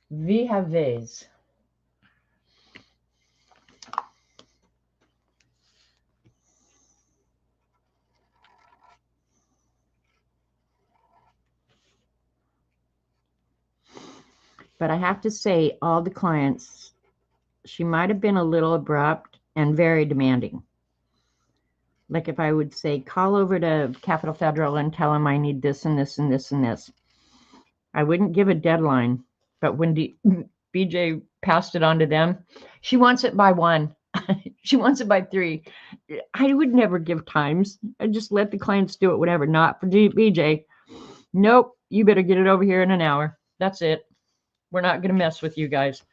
S1: We have ways. But I have to say, all the clients, she might have been a little abrupt and very demanding. Like if I would say, call over to Capital Federal and tell them I need this and this and this and this. I wouldn't give a deadline, but when BJ passed it on to them, she wants it by 1. She wants it by 3. I would never give times. I just let the clients do it, whatever. Not for BJ. Nope, you better get it over here in an hour. That's it. We're not going to mess with you guys.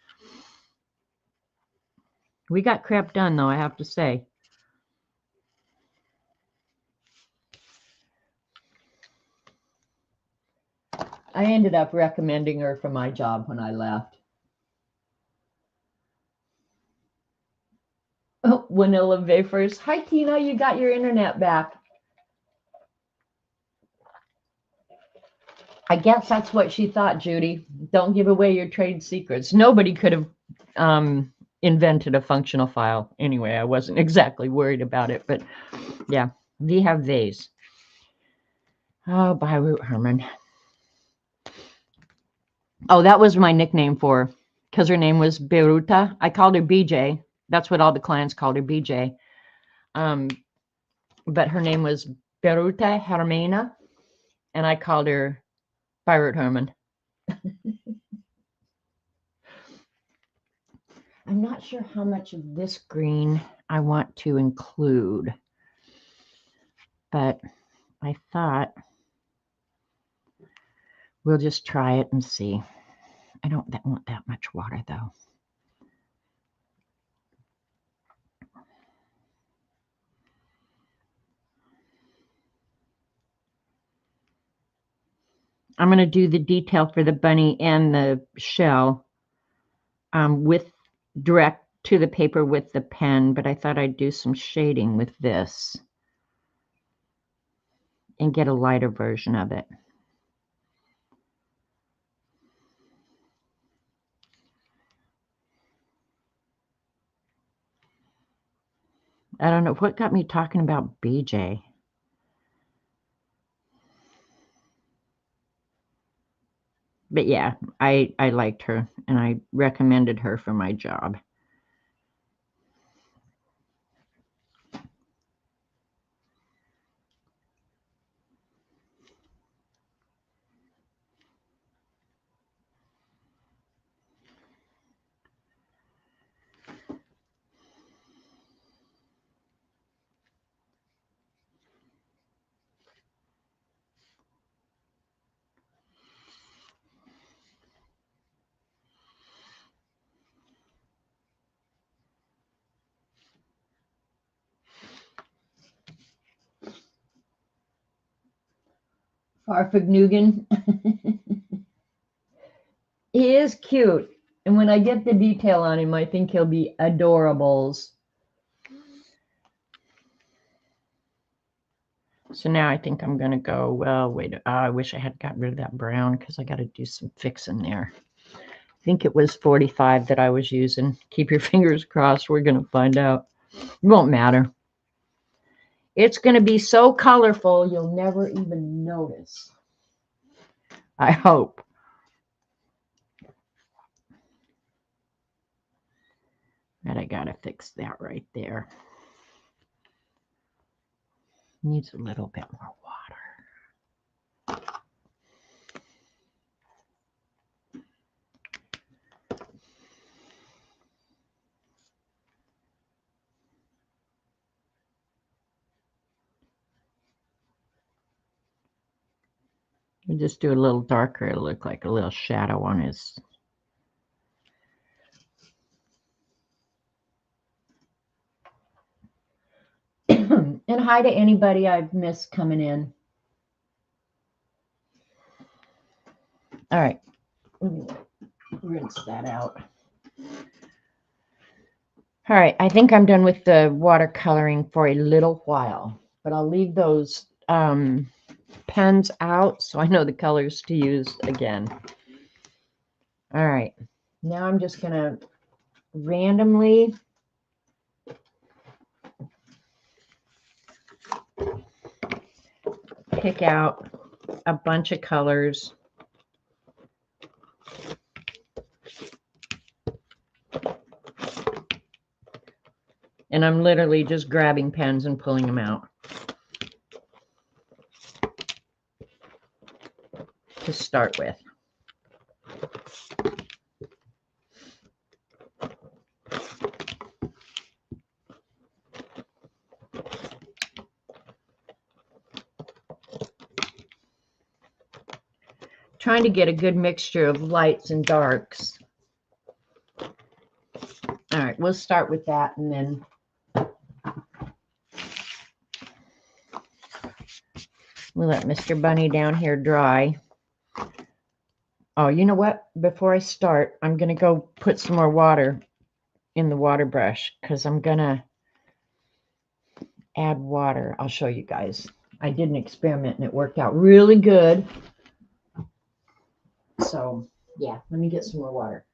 S1: We got crap done, though, I have to say. I ended up recommending her for my job when I left. Oh, vanilla wafers. Hi, Tina. You got your internet back. I guess that's what she thought, Judy. Don't give away your trade secrets. Nobody could have invented a functional file. Anyway, I wasn't exactly worried about it, but yeah, we have these. Oh, Beirut Herman. Oh, that was my nickname for her because her name was Beiruta. I called her BJ. That's what all the clients called her, BJ. But her name was Beiruta Hermina, and I called her Beirut Herman. I'm not sure how much of this green I want to include, but I thought we'll just try it and see. I don't want that much water, though. I'm going to do the detail for the bunny and the shell with direct to the paper with the pen, but I thought I'd do some shading with this and get a lighter version of it. I don't know what got me talking about BJ. But yeah, I liked her and I recommended her for my job. Farfignugan. He is cute. And when I get the detail on him, I think he'll be adorables. So now I think I'm going to go, well, wait, I wish I had got rid of that brown because I got to do some fixing there. I think it was 45 that I was using. Keep your fingers crossed. We're going to find out. It won't matter. It's going to be so colorful, you'll never even notice. I hope. But I got to fix that right there. Needs a little bit more water. You just do a little darker, it'll look like a little shadow on his. And hi to anybody I've missed coming in. All right, rinse that out. All right, I think I'm done with the watercoloring for a little while, but I'll leave those pens out so I know the colors to use again. All right, now I'm just going to randomly pick out a bunch of colors. And I'm literally just grabbing pens and pulling them out to start with. Trying to get a good mixture of lights and darks. All right, we'll start with that and then we'll let Mr. Bunny down here dry. Oh, you know what? Before I start, I'm going to go put some more water in the water brush because I'm going to add water. I'll show you guys. I did an experiment and it worked out really good. So, yeah, let me get some more water.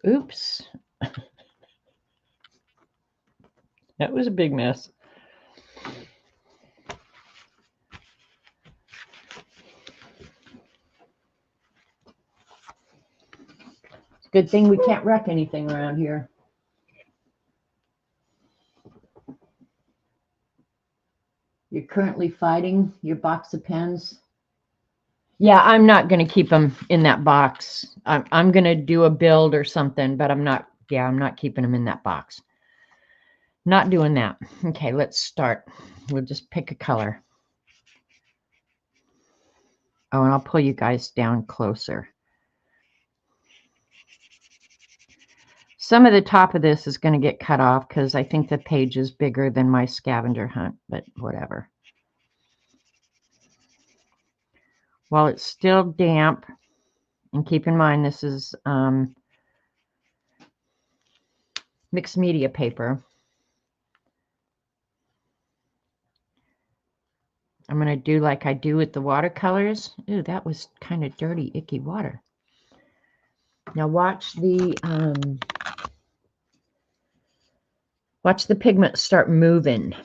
S1: Oops. That was a big mess. It's a good thing we can't wreck anything around here. You're currently fighting your box of pens. Yeah, I'm not going to keep them in that box. I'm going to do a build or something, but I'm not keeping them in that box. Not doing that. Okay, let's start. We'll just pick a color. Oh, and I'll pull you guys down closer. Some of the top of this is going to get cut off because I think the page is bigger than my scavenger hunt, but whatever. While it's still damp, and keep in mind this is mixed media paper, I'm going to do like I do with the watercolors. Ooh, that was kind of dirty, icky water. Now watch the pigment start moving.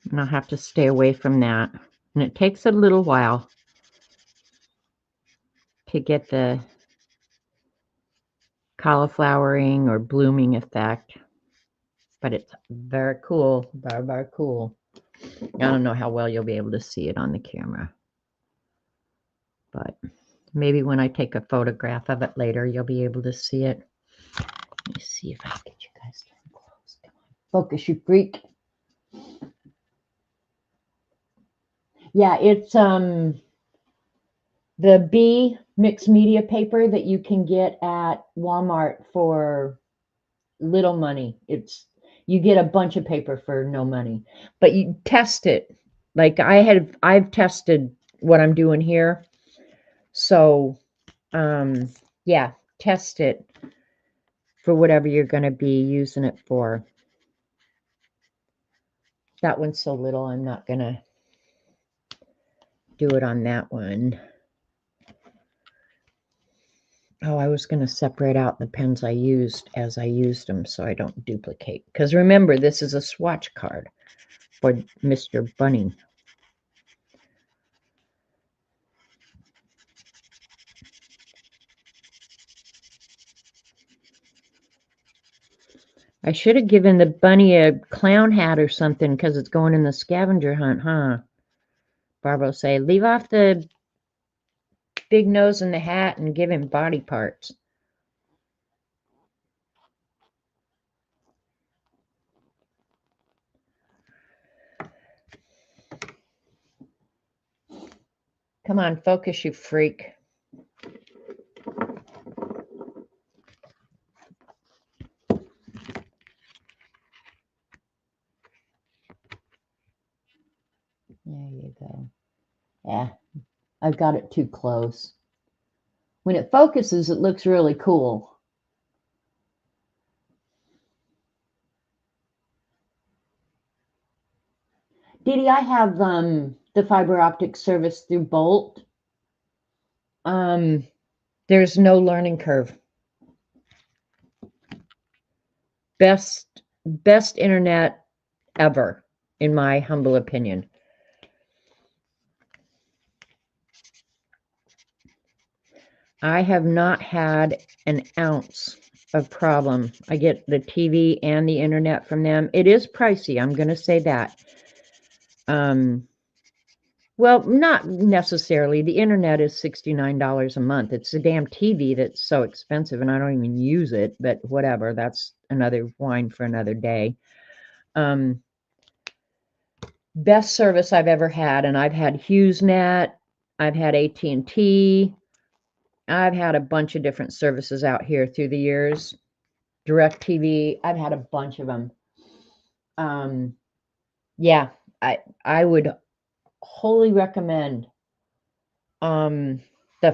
S1: And I'll have to stay away from that. And it takes a little while to get the cauliflowering or blooming effect. But it's very cool, very, very cool. I don't know how well you'll be able to see it on the camera. But maybe when I take a photograph of it later, you'll be able to see it. Let me see if I can get you guys to close. Come on. Focus, you freak. Yeah, it's the B mixed media paper that you can get at Walmart for little money. It's you get a bunch of paper for no money, but you test it. Like I've tested what I'm doing here. So, yeah, test it for whatever you're going to be using it for. That one's so little, I'm not going to do it on that one. Oh, I was going to separate out the pens I used as I used them so I don't duplicate. Because remember, this is a swatch card for Mr. Bunny. I should have given the bunny a clown hat or something because it's going in the scavenger hunt, huh? Barbara will say, leave off the big nose and the hat and give him body parts. Come on, focus, you freak. There you go. Yeah, I've got it too close. When it focuses, it looks really cool. Dee Dee, I have the fiber optic service through Bolt. There's no learning curve. Best internet ever, in my humble opinion. I have not had an ounce of problem. I get the TV and the internet from them. It is pricey, I'm going to say that. Well, not necessarily. The internet is $69 a month. It's the damn TV that's so expensive, and I don't even use it, but whatever. That's another wine for another day. Best service I've ever had, and I've had HughesNet, I've had AT&T, I've had a bunch of different services out here through the years. DirecTV, I've had a bunch of them. Yeah, I would wholly recommend the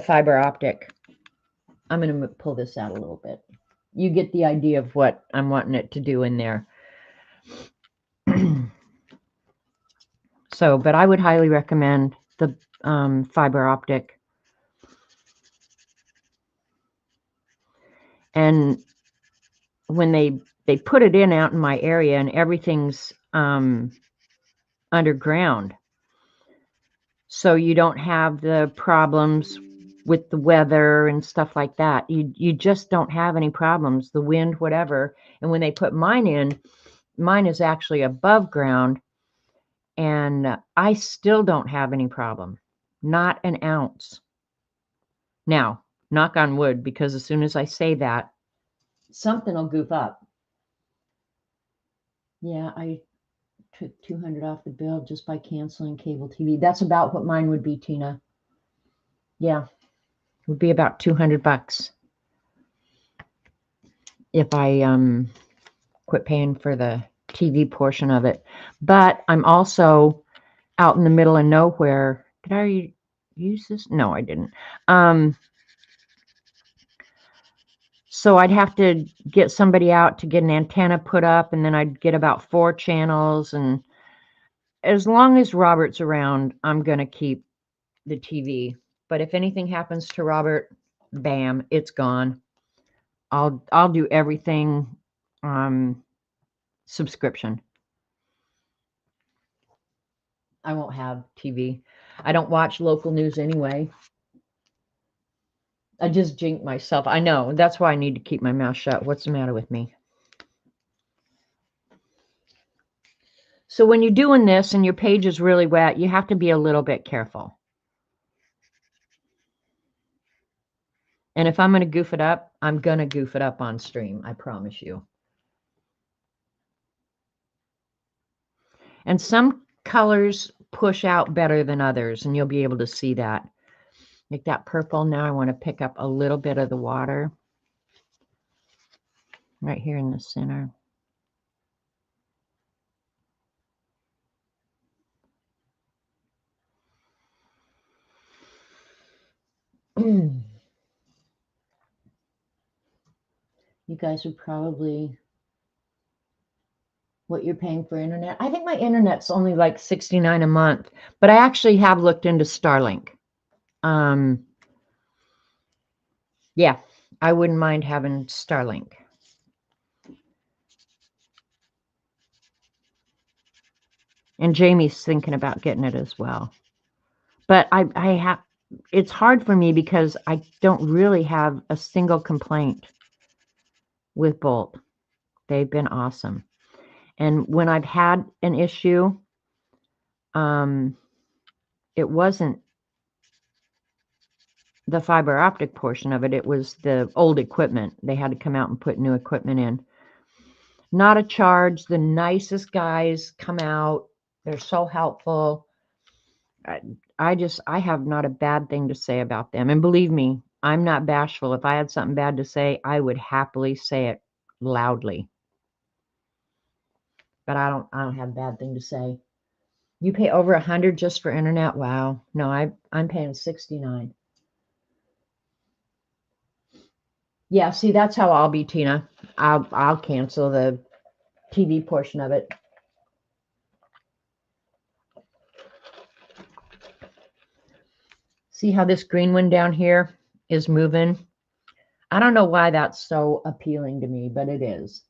S1: fiber optic. I'm going to pull this out a little bit. You get the idea of what I'm wanting it to do in there. So, but I would highly recommend the fiber optic. And when they put it in out in my area and everything's underground, so you don't have the problems with the weather and stuff like that. You just don't have any problems, the wind, whatever. And when they put mine in, mine is actually above ground, and I still don't have any problem. Not an ounce. Now, knock on wood, because as soon as I say that, something will goof up. Yeah, I took $200 off the bill just by canceling cable TV. That's about what mine would be, Tina. Yeah, it would be about $200 if I quit paying for the TV portion of it. But I'm also out in the middle of nowhere. Did I use this? No, I didn't. So I'd have to get somebody out to get an antenna put up, and then I'd get about 4 channels. And as long as Robert's around, I'm going to keep the TV. But if anything happens to Robert, bam, it's gone. I'll do everything subscription. I won't have TV. I don't watch local news anyway. I just jinx myself. I know. That's why I need to keep my mouth shut. What's the matter with me? So when you're doing this and your page is really wet, you have to be a little bit careful. And if I'm going to goof it up, I'm going to goof it up on stream. I promise you. And some colors push out better than others, and you'll be able to see that. Like that purple, now I want to pick up a little bit of the water right here in the center. You guys are probably what you're paying for internet. I think my internet's only like $69 a month, but I actually have looked into Starlink. Yeah, I wouldn't mind having Starlink. And Jamie's thinking about getting it as well. But I have, it's hard for me because I don't really have a single complaint with Bolt. They've been awesome. And when I've had an issue, it wasn't the fiber optic portion of it. It was the old equipment. They had to come out and put new equipment in. Not a charge. The nicest guys come out. They're so helpful. I have not a bad thing to say about them. And believe me, I'm not bashful. If I had something bad to say, I would happily say it loudly. But I don't have a bad thing to say. You pay over $100 just for internet? Wow. No, I'm paying $69. Yeah, see, that's how I'll be, Tina. I'll cancel the TV portion of it. See how this green one down here is moving? I don't know why that's so appealing to me, but it is.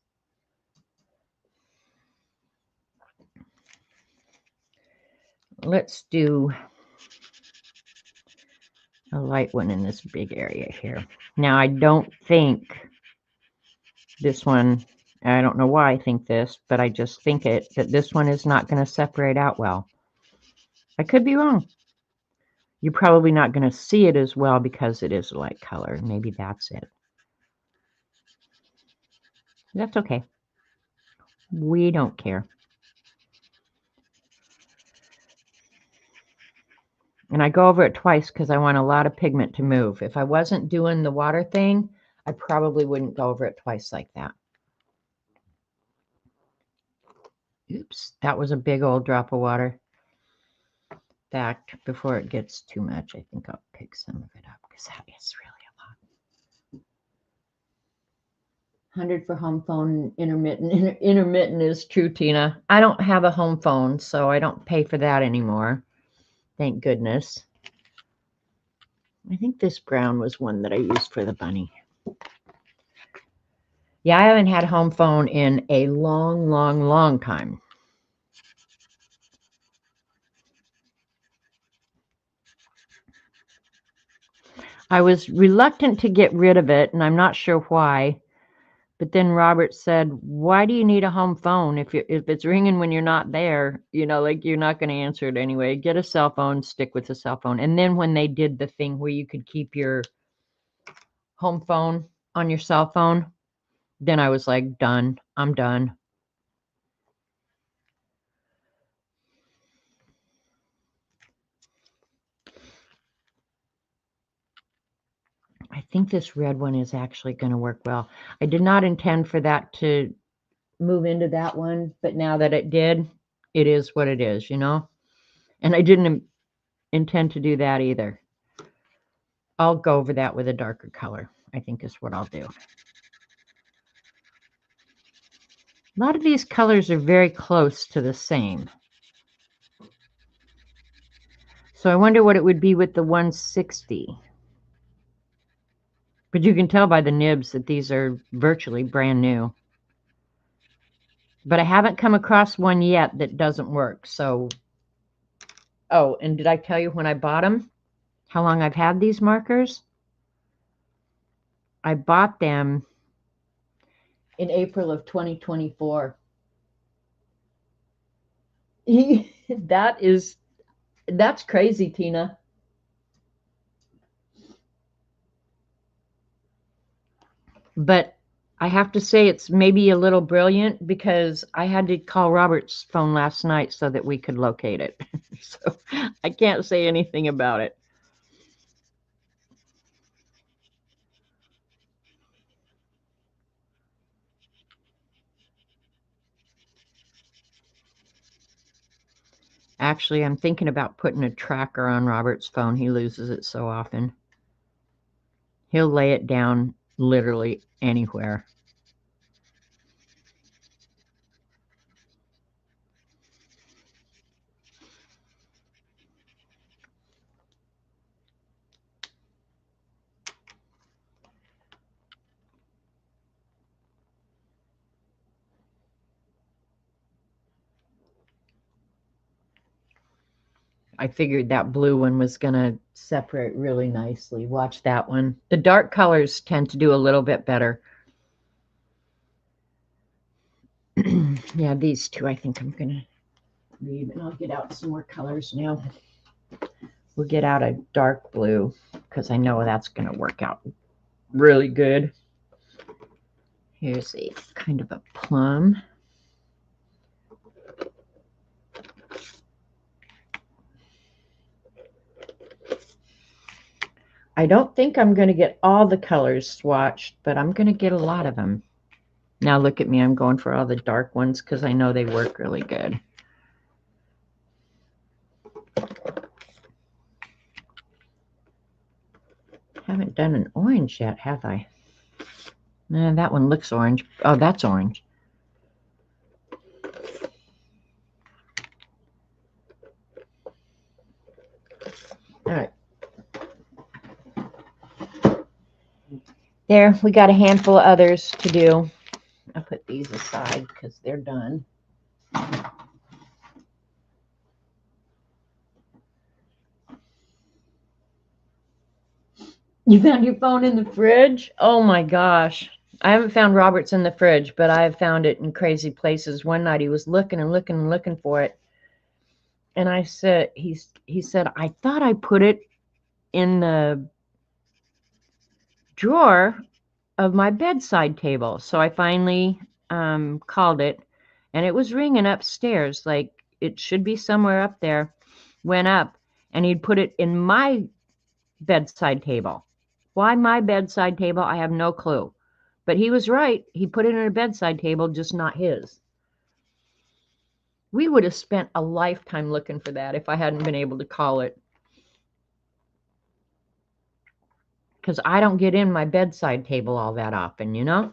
S1: Let's do a light one in this big area here. Now, I don't think this one, I don't know why I think this, but I just think that this one is not going to separate out well. I could be wrong. You're probably not going to see it as well because it is a light color. Maybe that's it. That's okay. We don't care. And I go over it twice because I want a lot of pigment to move. If I wasn't doing the water thing, I probably wouldn't go over it twice like that. Oops, that was a big old drop of water. Back before it gets too much, I think I'll pick some of it up because that is really a lot. 100 for home phone, intermittent. Intermittent is true, Tina. I don't have a home phone, so I don't pay for that anymore. Thank goodness. I think this brown was one that I used for the bunny. Yeah, I haven't had a home phone in a long, long, long time. I was reluctant to get rid of it, and I'm not sure why. But then Robert said, why do you need a home phone if it's ringing when you're not there? You know, like you're not going to answer it anyway. Get a cell phone, stick with the cell phone. And then when they did the thing where you could keep your home phone on your cell phone, then I was like, done. I'm done. I think this red one is actually going to work well. I did not intend for that to move into that one, but now that it did, it is what it is, you know? And I didn't intend to do that either. I'll go over that with a darker color, I think is what I'll do. A lot of these colors are very close to the same. So I wonder what it would be with the 160. But you can tell by the nibs that these are virtually brand new. But I haven't come across one yet that doesn't work. So, oh, and did I tell you when I bought them? How long I've had these markers? I bought them in April of 2024. That's crazy, Tina. But I have to say it's maybe a little brilliant because I had to call Robert's phone last night so that we could locate it. So I can't say anything about it. Actually, I'm thinking about putting a tracker on Robert's phone. He loses it so often. He'll lay it down literally anywhere. I figured that blue one was going to separate really nicely. Watch that one. The dark colors tend to do a little bit better. Yeah, these two I think I'm going to leave, and I'll get out some more colors now. We'll get out a dark blue because I know that's going to work out really good. Here's a kind of a plum. I don't think I'm going to get all the colors swatched, but I'm going to get a lot of them. Now look at me, I'm going for all the dark ones because I know they work really good. Haven't done an orange yet, have I? Nah, that one looks orange. Oh, that's orange. All right. There, we got a handful of others to do. I'll put these aside because they're done. You found your phone in the fridge? Oh my gosh. I haven't found Robert's in the fridge, but I've found it in crazy places. One night he was looking and looking and looking for it. And I said, he said, I thought I put it in the drawer of my bedside table. So I finally called it, and it was ringing upstairs. Like it should be somewhere up there. Went up, and he'd put it in my bedside table. Why my bedside table? I have no clue. But he was right. He put it in a bedside table, just not his. We would have spent a lifetime looking for that if I hadn't been able to call it. Because I don't get in my bedside table all that often, you know?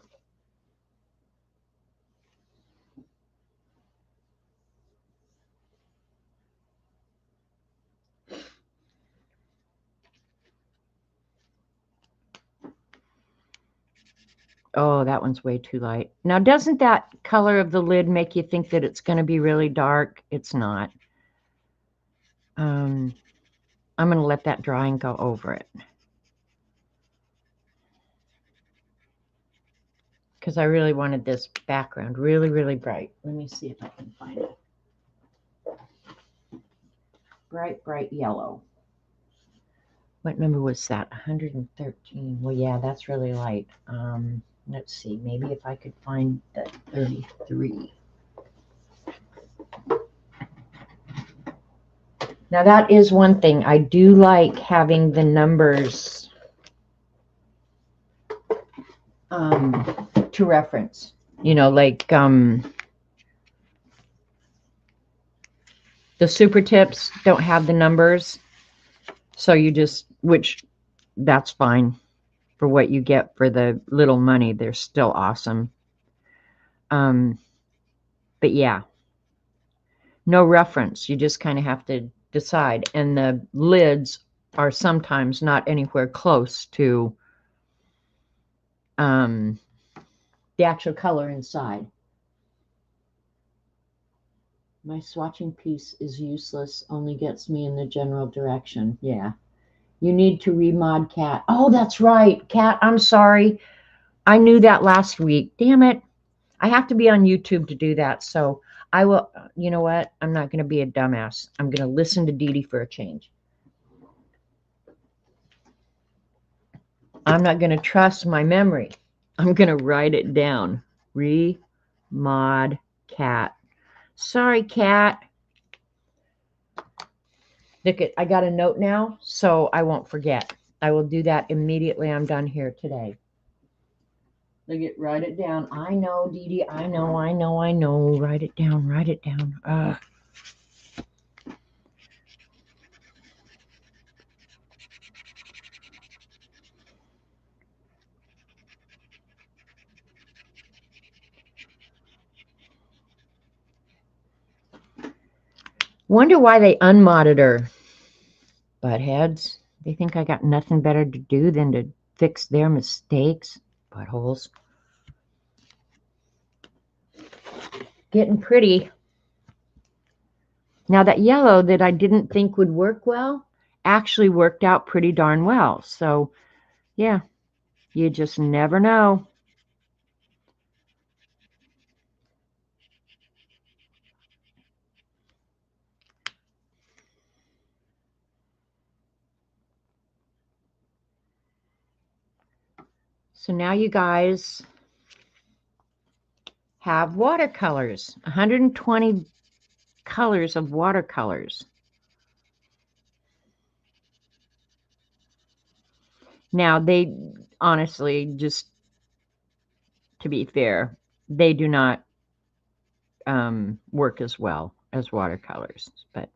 S1: Oh, that one's way too light. Now, doesn't that color of the lid make you think that it's going to be really dark? It's not. I'm going to let that dry and go over it. Because I really wanted this background really, really bright. Let me see if I can find it. Bright, bright yellow. What number was that? 113. Well, yeah, that's really light. Let's see. Maybe if I could find the 33. Now, that is one thing. I do like having the numbers to reference. You know, like the super tips don't have the numbers. So you just, which that's fine for what you get for the little money. They're still awesome. But yeah, no reference. You just kind of have to decide. And the lids are sometimes not anywhere close to the actual color inside. My swatching piece is useless, only gets me in the general direction. Yeah. You need to remod Cat. Oh, that's right. Cat, I'm sorry. I knew that last week. Damn it. I have to be on YouTube to do that. So I will, you know what? I'm not going to be a dumbass. I'm going to listen to Dee Dee for a change. I'm not going to trust my memory. I'm going to write it down. Remod cat. Sorry, cat. Look, I got a note now, so I won't forget. I will do that immediately I'm done here today. Look at, write it down. I know, Dee Dee. I know. Write it down. Write it down. Wonder why they unmodded her. Buttheads. They think I got nothing better to do than to fix their mistakes. Buttholes. Getting pretty. Now that yellow that I didn't think would work well actually worked out pretty darn well. So yeah, you just never know. So now you guys have watercolors, 120 colors of watercolors. Now they honestly, just to be fair, they do not work as well as watercolors, but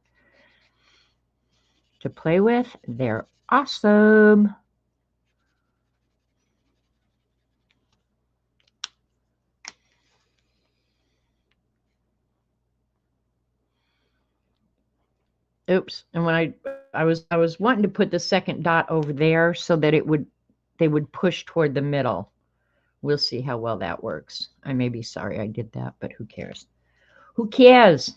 S1: to play with, they're awesome. Oops. And when I was wanting to put the second dot over there so that they would push toward the middle. We'll see how well that works. I may be sorry I did that, but who cares? Who cares?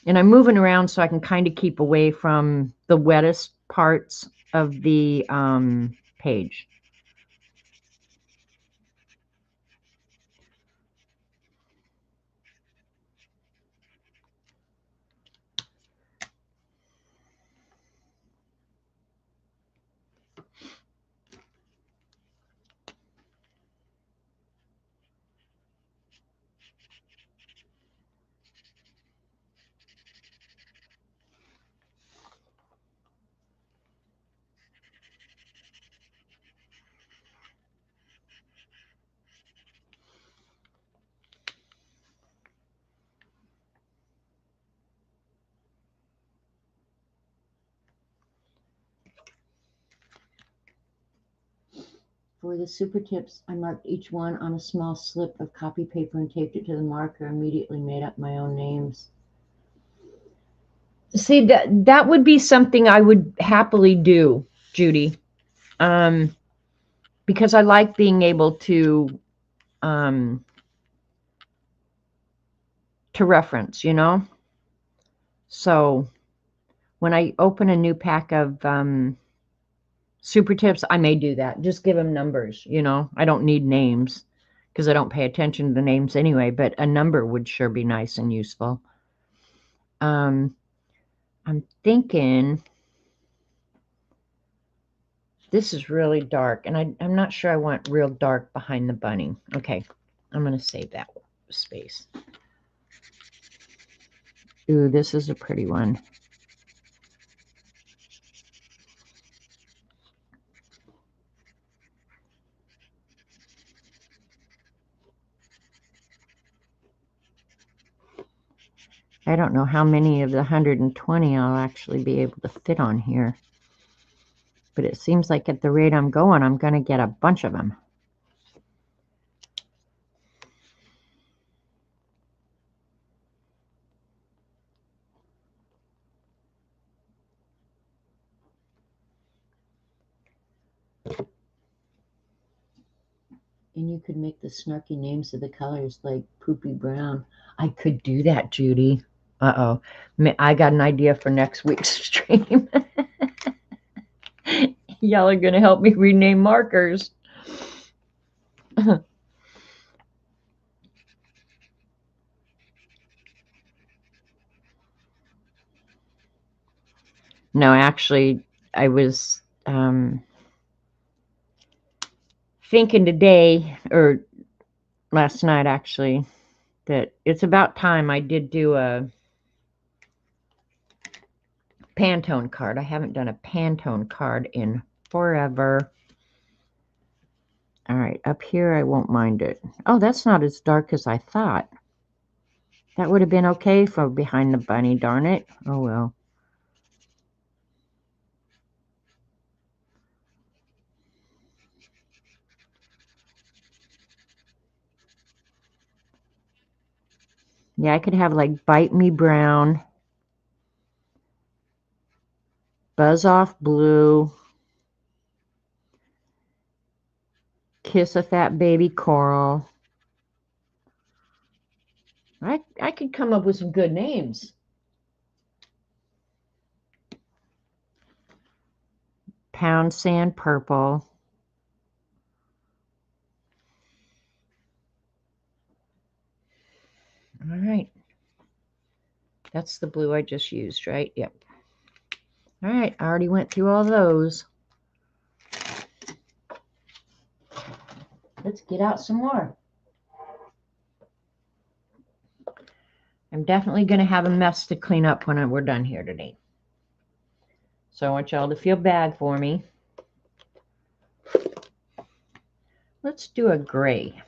S1: And I'm moving around so I can kind of keep away from the wettest parts of the page. For the super tips, I marked each one on a small slip of copy paper and taped it to the marker. Immediately made up my own names. See, that would be something I would happily do, Judy, because I like being able to reference, you know. So when I open a new pack of super tips, I may do that. Just give them numbers, you know. I don't need names because I don't pay attention to the names anyway, but a number would sure be nice and useful. I'm thinking this is really dark, and I'm not sure I want real dark behind the bunny. Okay, I'm going to save that space. Ooh, this is a pretty one. I don't know how many of the 120 I'll actually be able to fit on here. But it seems like at the rate I'm going, I'm going to get a bunch of them. And you could make the snarky names of the colors like Poopy Brown. I could do that, Judy. Uh-oh. I got an idea for next week's stream. Y'all are going to help me rename markers. No, actually, I was thinking today, or last night actually, that it's about time I did do a Pantone card. I haven't done a Pantone card in forever. All right, up here I won't mind it. Oh, that's not as dark as I thought. That would have been okay for behind the bunny, darn it. Oh well. Yeah, I could have like Bite Me Brown, Buzz Off Blue, Kiss a Fat Baby Coral. I could come up with some good names. Pound Sand Purple. All right. That's the blue I just used, right? Yep. All right, I already went through all those. Let's get out some more. I'm definitely going to have a mess to clean up when we're done here today. So I want y'all to feel bad for me. Let's do a gray.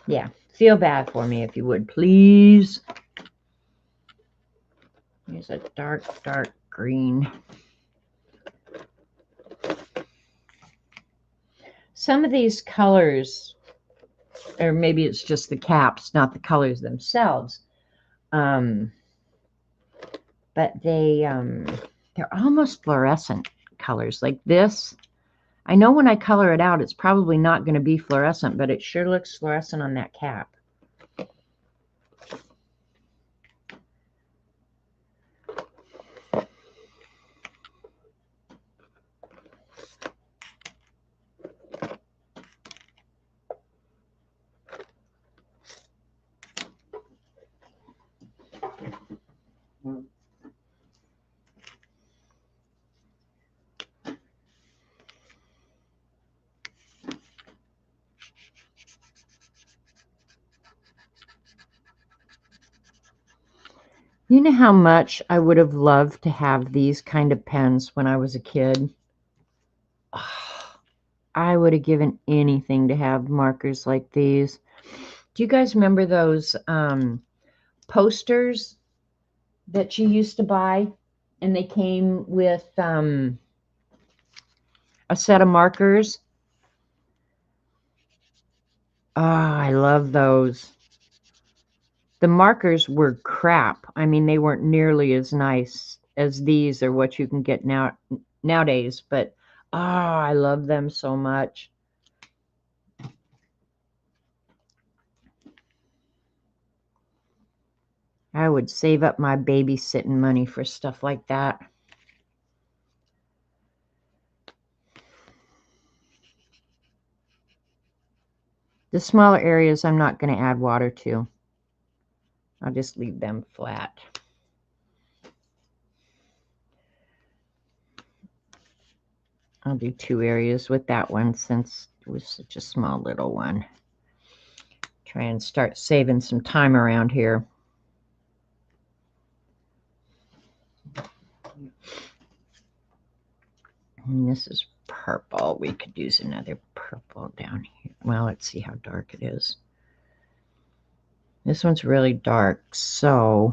S1: Yeah, feel bad for me if you would, please. Here's a dark, dark green. Some of these colors, or maybe it's just the caps, not the colors themselves. But they're almost fluorescent colors like this. I know when I color it out, it's probably not going to be fluorescent, but it sure looks fluorescent on that cap. You know how much I would have loved to have these kind of pens when I was a kid? Oh, I would have given anything to have markers like these. Do you guys remember those posters that you used to buy? And they came with a set of markers. Oh, I love those. The markers were crap. I mean, they weren't nearly as nice as these or what you can get nowadays, but oh, I love them so much. I would save up my babysitting money for stuff like that. The smaller areas I'm not going to add water to. I'll just leave them flat. I'll do 2 areas with that one since it was such a small little one. Try and start saving some time around here. And this is purple. We could use another purple down here. Well, let's see how dark it is. This one's really dark, so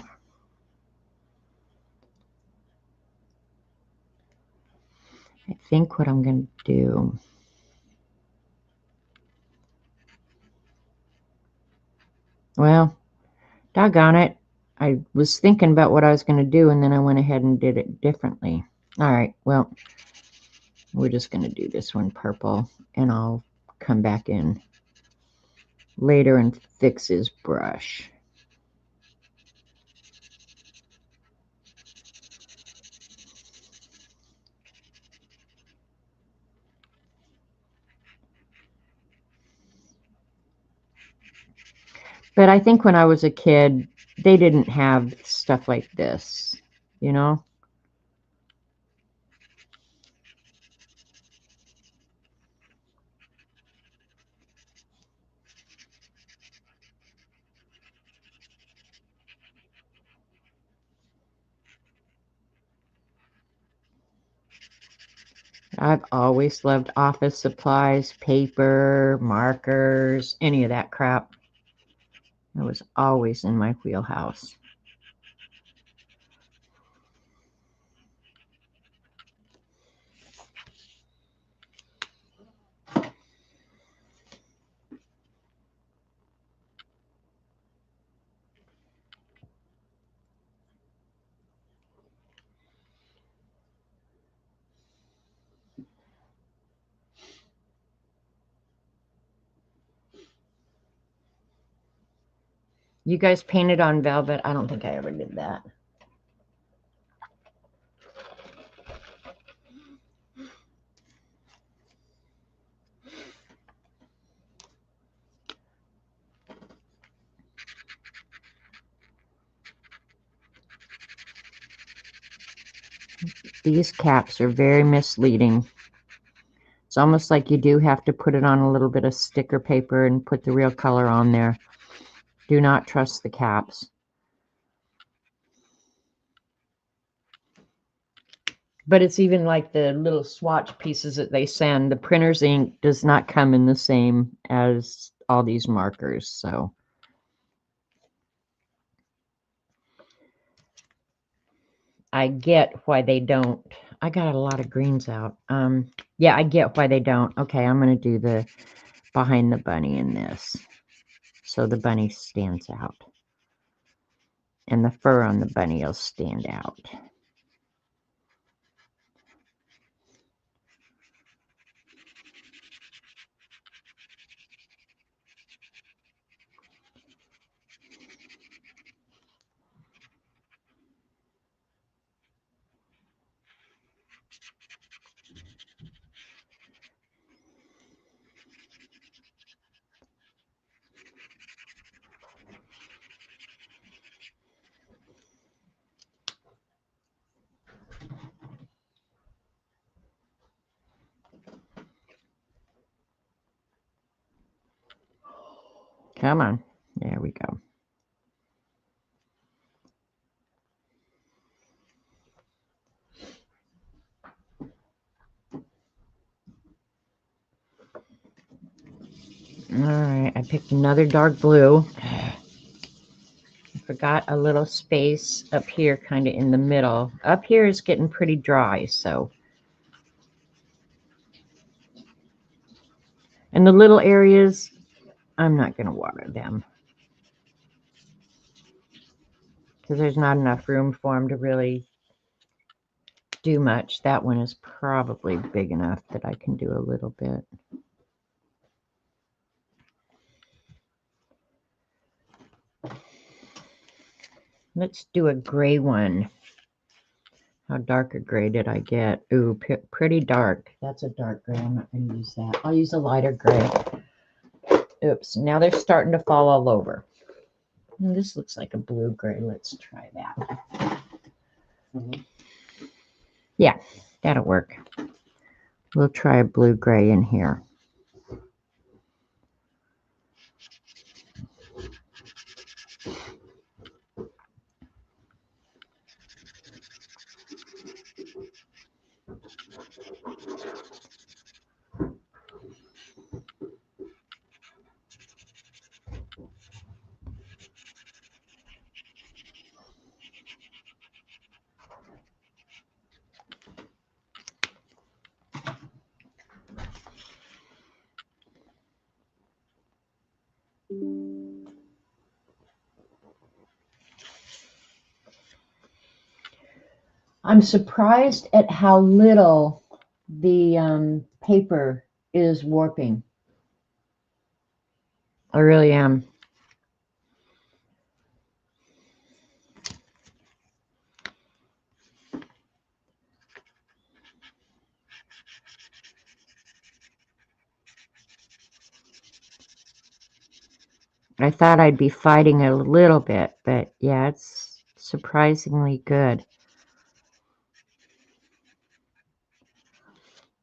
S1: I think what I'm going to do, well, doggone it. I was thinking about what I was going to do, and then I went ahead and did it differently. All right, well, we're just going to do this one purple, and I'll come back in later and fix his brush. But I think when I was a kid, they didn't have stuff like this, you know? I've always loved office supplies, paper, markers, any of that crap. It was always in my wheelhouse. You guys painted on velvet? I don't think I ever did that. These caps are very misleading. It's almost like you do have to put it on a little bit of sticker paper and put the real color on there. Do not trust the caps. But it's even like the little swatch pieces that they send. The printer's ink does not come in the same as all these markers. So I get why they don't. I got a lot of greens out. Yeah, I get why they don't. Okay, I'm going to do the behind the bunny in this. So the bunny stands out. And the fur on the bunny will stand out. Come on. There we go. All right, I picked another dark blue. I forgot a little space up here, kind of in the middle. Up here is getting pretty dry, so. And the little areas, I'm not going to water them. Because there's not enough room for them to really do much. That one is probably big enough that I can do a little bit. Let's do a gray one. How dark a gray did I get? Ooh, pretty dark. That's a dark gray. I'm not going to use that. I'll use a lighter gray. Oops, now they're starting to fall all over. And this looks like a blue gray. Let's try that. Yeah, that'll work. We'll try a blue gray in here. I'm surprised at how little the paper is warping. I really am. I thought I'd be fighting it a little bit, but yeah, it's surprisingly good.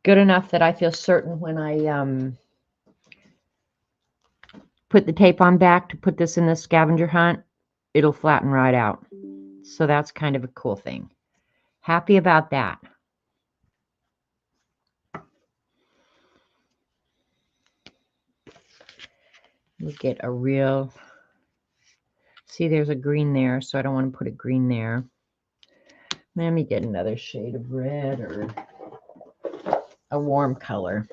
S1: Good enough that I feel certain when I put the tape on back to put this in the scavenger hunt, it'll flatten right out. So that's kind of a cool thing. Happy about that. We'll get a real, see there's a green there, so I don't want to put a green there. Let me get another shade of red or a warm color.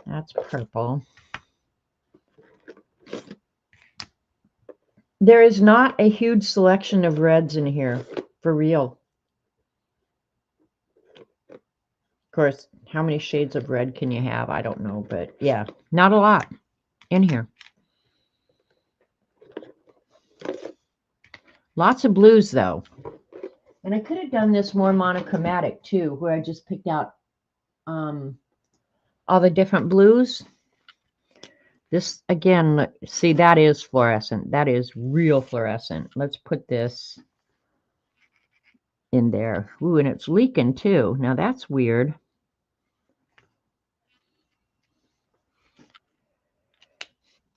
S1: That's purple. There is not a huge selection of reds in here, for real. Of course, how many shades of red can you have? I don't know, but yeah, not a lot in here. Lots of blues, though. And I could have done this more monochromatic, too, where I just picked out all the different blues. This, again, see, that is fluorescent. That is real fluorescent. Let's put this in there. Ooh, and it's leaking, too. Now, that's weird.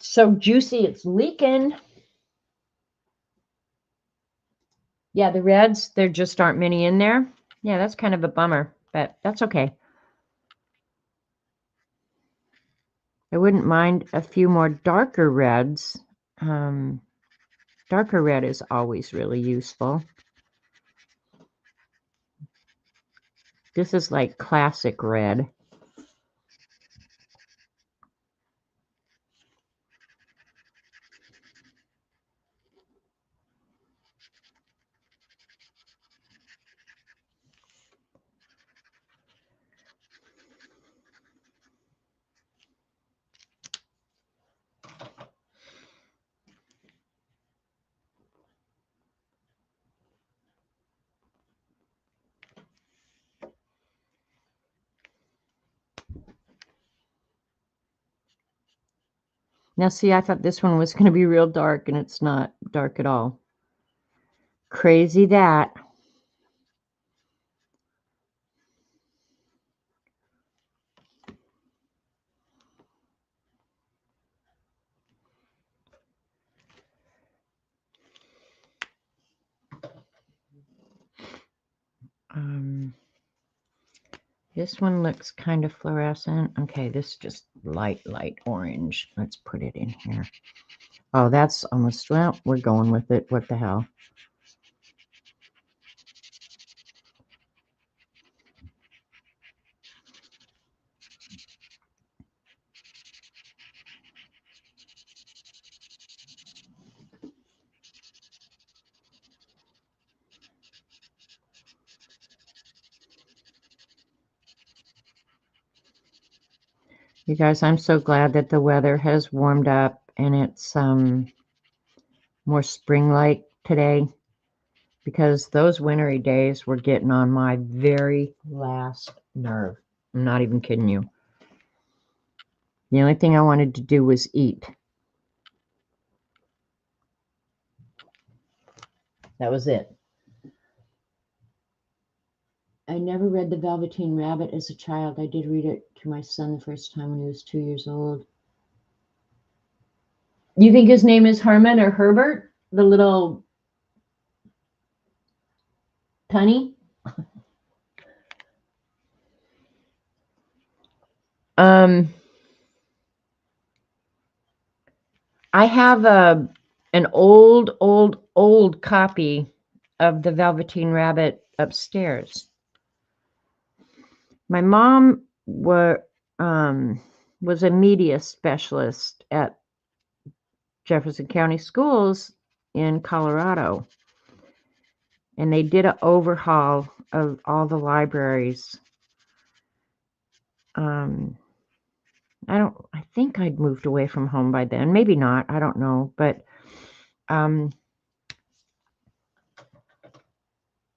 S1: So juicy, it's leaking. Yeah, the reds, there just aren't many in there. Yeah, that's kind of a bummer, but that's okay. I wouldn't mind a few more darker reds. Darker red is always really useful. This is like classic red. Now, see, I thought this one was going to be real dark, and it's not dark at all. Crazy that. This one looks kind of fluorescent. Okay, this is just light orange. Let's put it in here. Oh, that's almost, well, we're going with it. What the hell? You guys, I'm so glad that the weather has warmed up and it's more spring-like today, because those wintry days were getting on my very last nerve. I'm not even kidding you. The only thing I wanted to do was eat. That was it. I never read The Velveteen Rabbit as a child. I did read it to my son the first time when he was 2 years old. You think his name is Herman or Herbert? The little tunny? I have an old copy of The Velveteen Rabbit upstairs. My mom was a media specialist at Jefferson County Schools in Colorado, and they did an overhaul of all the libraries. I think I'd moved away from home by then. Maybe not. I don't know. But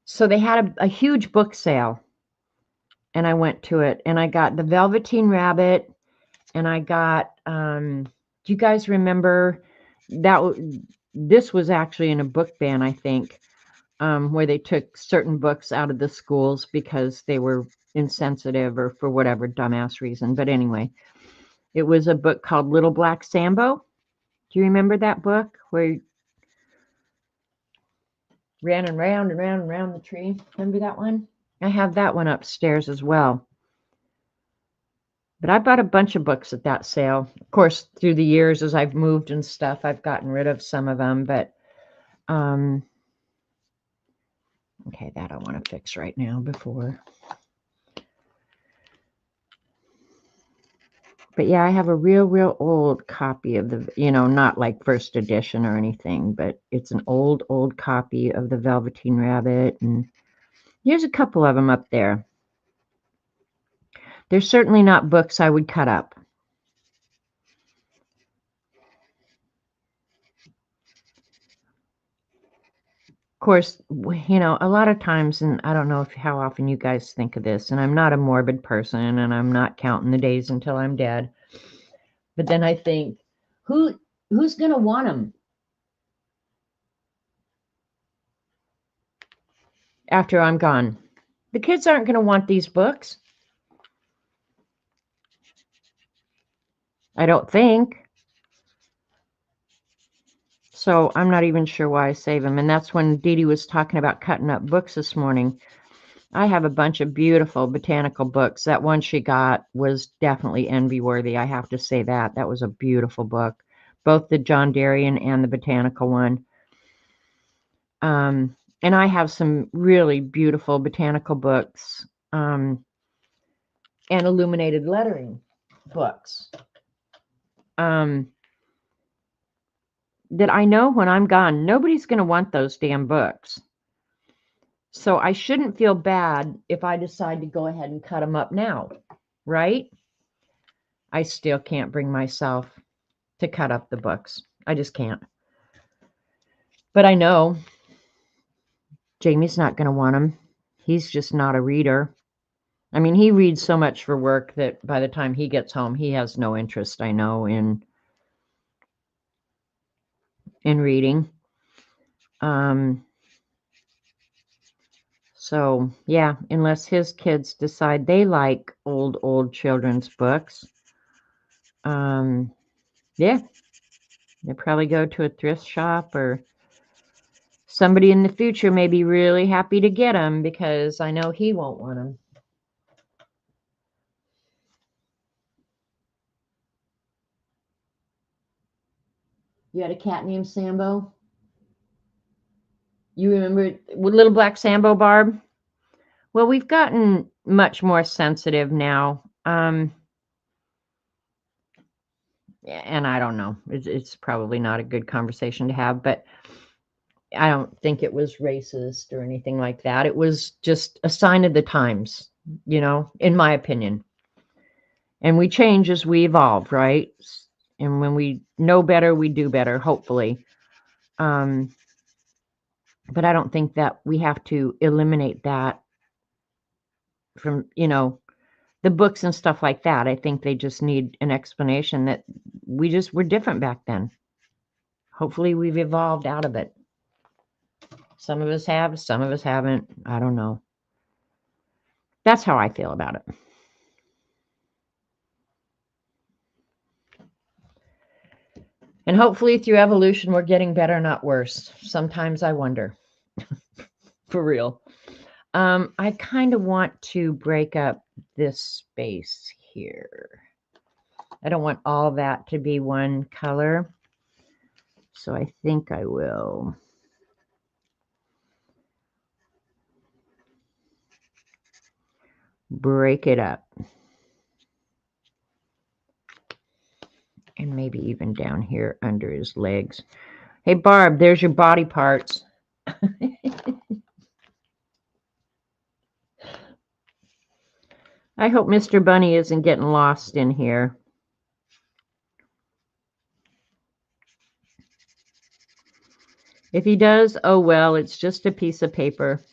S1: so they had a huge book sale, and I went to it, and I got The Velveteen Rabbit, and I got, do you guys remember that? This was actually in a book ban, I think, where they took certain books out of the schools because they were insensitive or for whatever dumbass reason. But anyway, it was a book called Little Black Sambo. Do you remember that book where you ran and round and round and round the tree? Remember that one? I have that one upstairs as well. But I bought a bunch of books at that sale. Of course, through the years as I've moved and stuff, I've gotten rid of some of them. But, okay, that I want to fix right now before. But yeah, I have a real old copy of the, not like first edition or anything, but it's an old copy of the Velveteen Rabbit. And here's a couple of them up there. They're certainly not books I would cut up. Of course, a lot of times, and I don't know how often you guys think of this, and I'm not a morbid person, and I'm not counting the days until I'm dead. But then I think, who's going to want them after I'm gone? The kids aren't going to want these books. I don't think. So I'm not even sure why I save them. And that's when Dee Dee was talking about cutting up books this morning. I have a bunch of beautiful botanical books. That one she got was definitely envy worthy. I have to say that. That was a beautiful book. Both the John Darien and the botanical one. And I have some really beautiful botanical books and illuminated lettering books that I know when I'm gone, nobody's going to want those damn books. So I shouldn't feel bad if I decide to go ahead and cut them up now, right? I still can't bring myself to cut up the books. I just can't. But I know Jamie's not going to want them. He's just not a reader. I mean, he reads so much for work that by the time he gets home, he has no interest, I know, in reading. So, yeah, unless his kids decide they like old children's books, yeah, they probably go to a thrift shop, or somebody in the future may be really happy to get them because I know he won't want them. You had a cat named Sambo? You remember with Little Black Sambo, Barb? Well, we've gotten much more sensitive now. And I don't know. It's probably not a good conversation to have, but I don't think it was racist or anything like that. It was just a sign of the times, in my opinion. And we change as we evolve, right? And when we know better, we do better, hopefully. But I don't think that we have to eliminate that from, the books and stuff like that. I think they just need an explanation that we're different back then. Hopefully we've evolved out of it. Some of us have, some of us haven't. I don't know. That's how I feel about it. And hopefully through evolution, we're getting better, not worse. Sometimes I wonder. For real. I kind of want to break up this space here. I don't want all that to be one color. So I think I will break it up. And maybe even down here under his legs. Hey, Barb, there's your body parts. I hope Mr. Bunny isn't getting lost in here. If he does, oh well, it's just a piece of paper.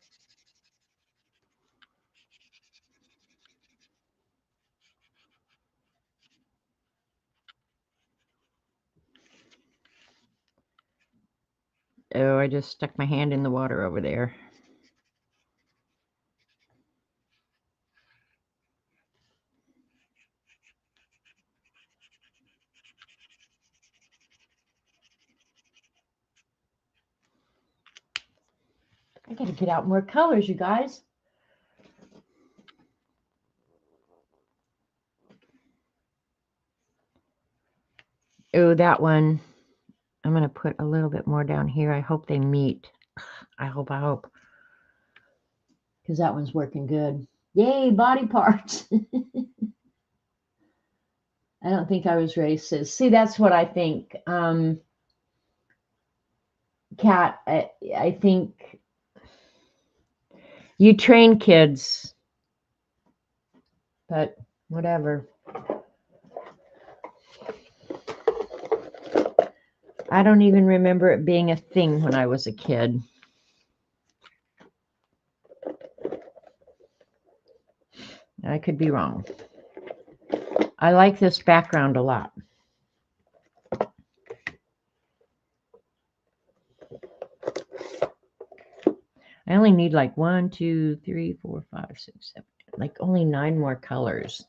S1: Oh, I just stuck my hand in the water over there. I gotta get out more colors, you guys. Oh, that one. I'm going to put a little bit more down here. I hope they meet. I hope. Because that one's working good. Yay, body parts. I don't think I was racist. See, that's what I think. Kat, I think you train kids, but whatever. I don't even remember it being a thing when I was a kid. I could be wrong. I like this background a lot. I only need like 1, 2, 3, 4, 5, 6, 7, like only 9 more colors.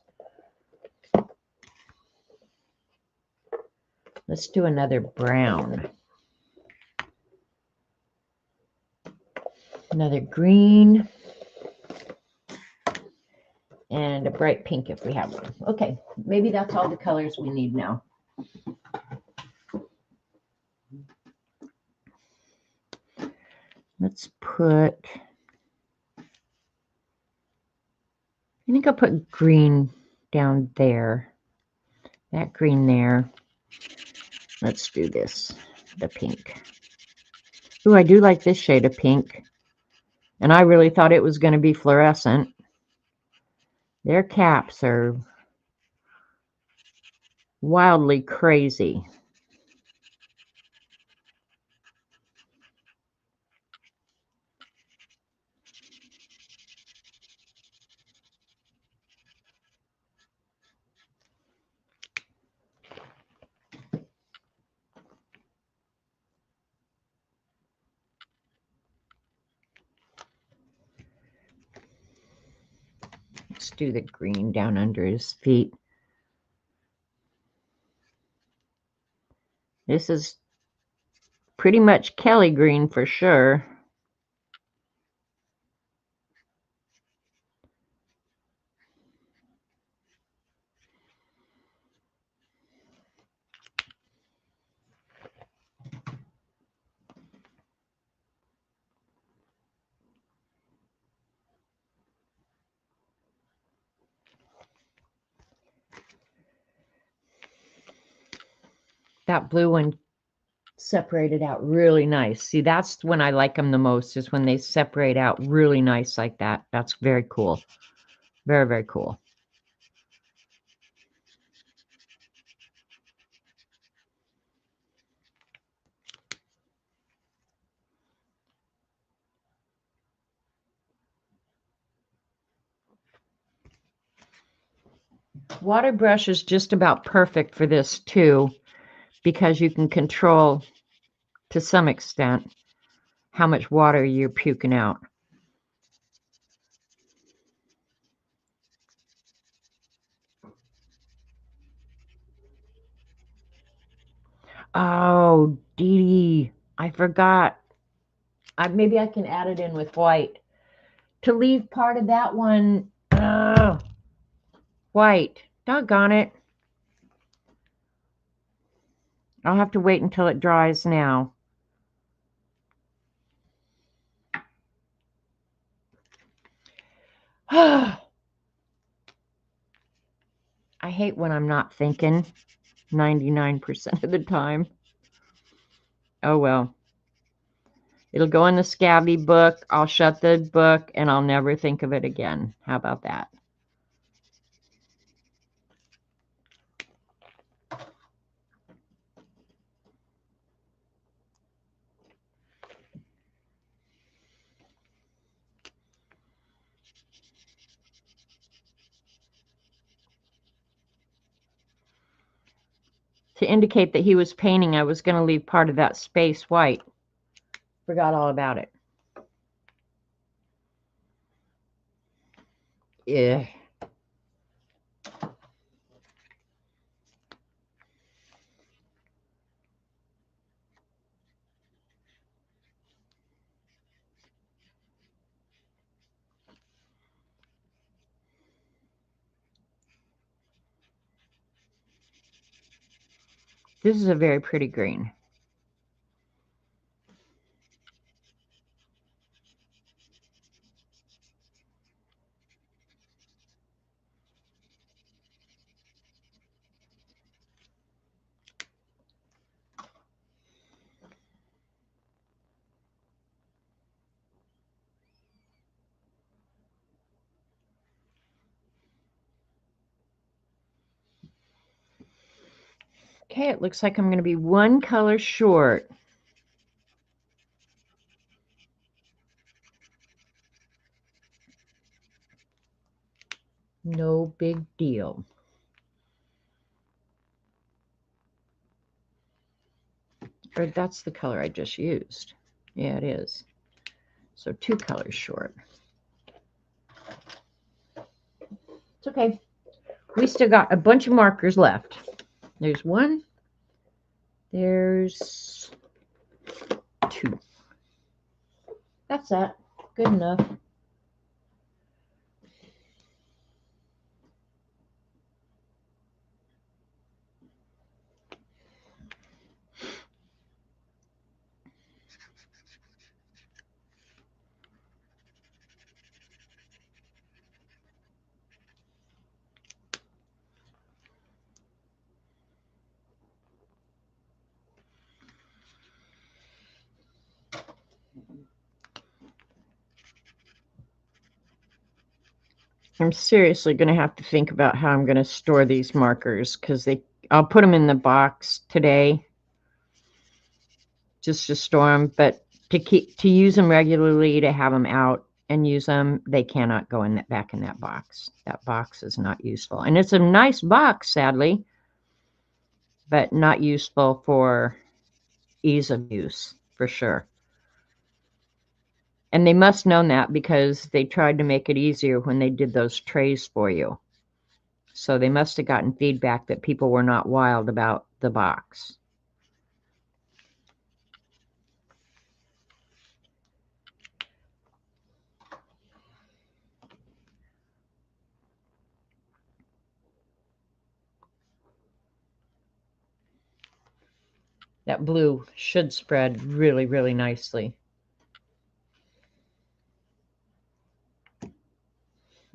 S1: Let's do another brown. Another green. And a bright pink if we have one. Okay, maybe that's all the colors we need now. Let's put, I think I'll put green down there. That green there. Let's do this, the pink. Ooh, I do like this shade of pink. And I really thought it was going to be fluorescent. Their caps are wildly crazy. Let's do the green down under his feet. This is pretty much Kelly green for sure. That blue one separated out really nice. See, that's when I like them the most, is when they separate out really nice like that. That's very cool. Very, very cool. Water brush is just about perfect for this too, because you can control to some extent how much water you're puking out. Oh, Dee Dee, I forgot. Maybe I can add it in with white. To leave part of that one, white. Doggone it. I'll have to wait until it dries now. I hate when I'm not thinking 99% of the time. Oh well. It'll go in the Scavvy book. I'll shut the book and I'll never think of it again. How about that? To indicate that he was painting, I was going to leave part of that space white. Forgot all about it. Yeah. This is a very pretty green. Okay, it looks like I'm going to be one color short. No big deal. Or that's the color I just used. Yeah, it is. So 2 colors short. It's okay. We still got a bunch of markers left. There's 1. There's 2. That's that. Good enough. I'm seriously going to have to think about how I'm going to store these markers because I'll put them in the box today just to store them, but to use them regularly, to have them out and use them, they cannot go in back in that box. That box is not useful. And it's a nice box, sadly, but not useful for ease of use, for sure. And they must know that because they tried to make it easier when they did those trays for you. So they must have gotten feedback that people were not wild about the box. That blue should spread really, really nicely.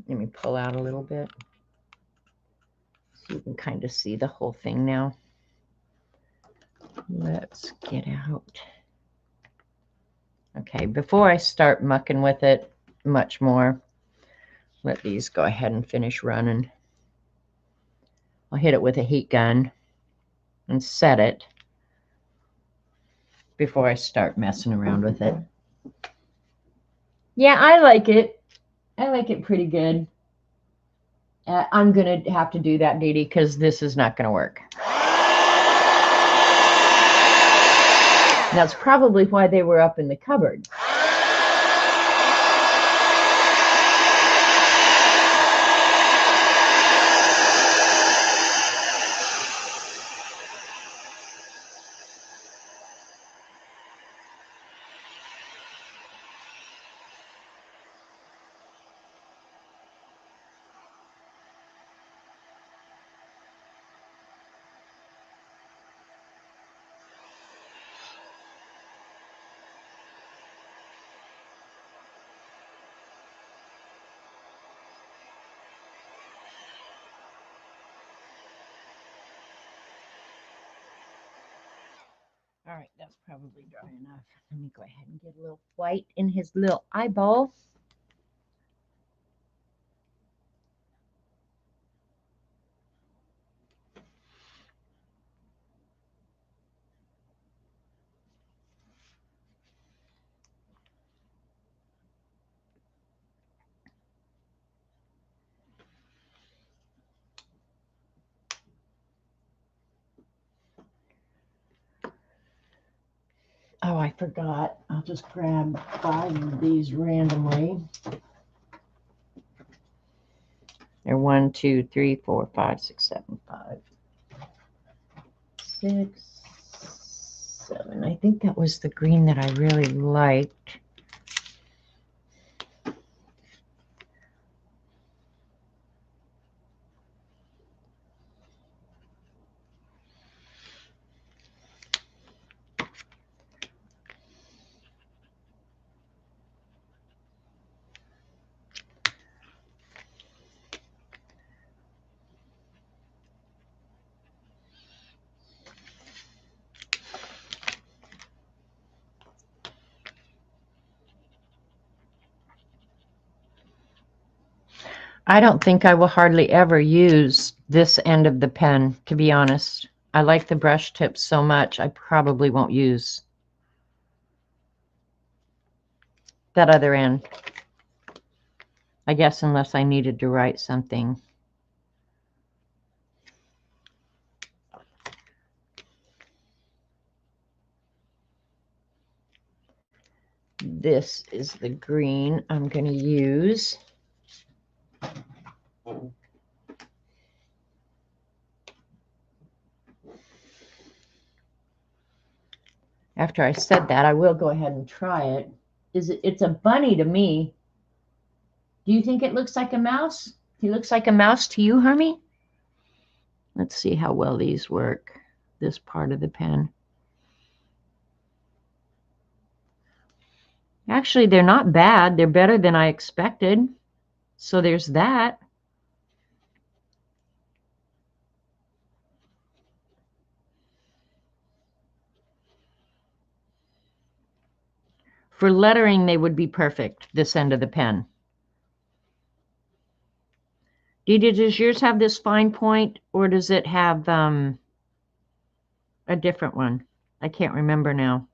S1: Let me pull out a little bit so you can kind of see the whole thing now. Let's get out. Okay, before I start mucking with it much more, let these go ahead and finish running. I'll hit it with a heat gun and set it before I start messing around with it. Yeah, I like it. I like it pretty good. I'm going to have to do that, Dee Dee, because this is not going to work. That's probably why they were up in the cupboard. All right, that's probably dry enough. Let me go ahead and get a little white in his little eyeball. Oh, I forgot. I'll just grab 5 of these randomly. They're 1, 2, 3, 4, 5, 6, 7, 5, 6, 7. I think that was the green that I really liked. I don't think I will hardly ever use this end of the pen, to be honest. I like the brush tips so much, I probably won't use that other end. I guess unless I needed to write something. This is the green I'm going to use. After I said that, I will go ahead and try it. It's a bunny to me. Do you think it looks like a mouse? He looks like a mouse to you, Hermie? Let's see how well these work, this part of the pen. Actually, they're not bad. They're better than I expected. So there's that. For lettering, they would be perfect, this end of the pen. Didi, does yours have this fine point, or does it have a different one? I can't remember now.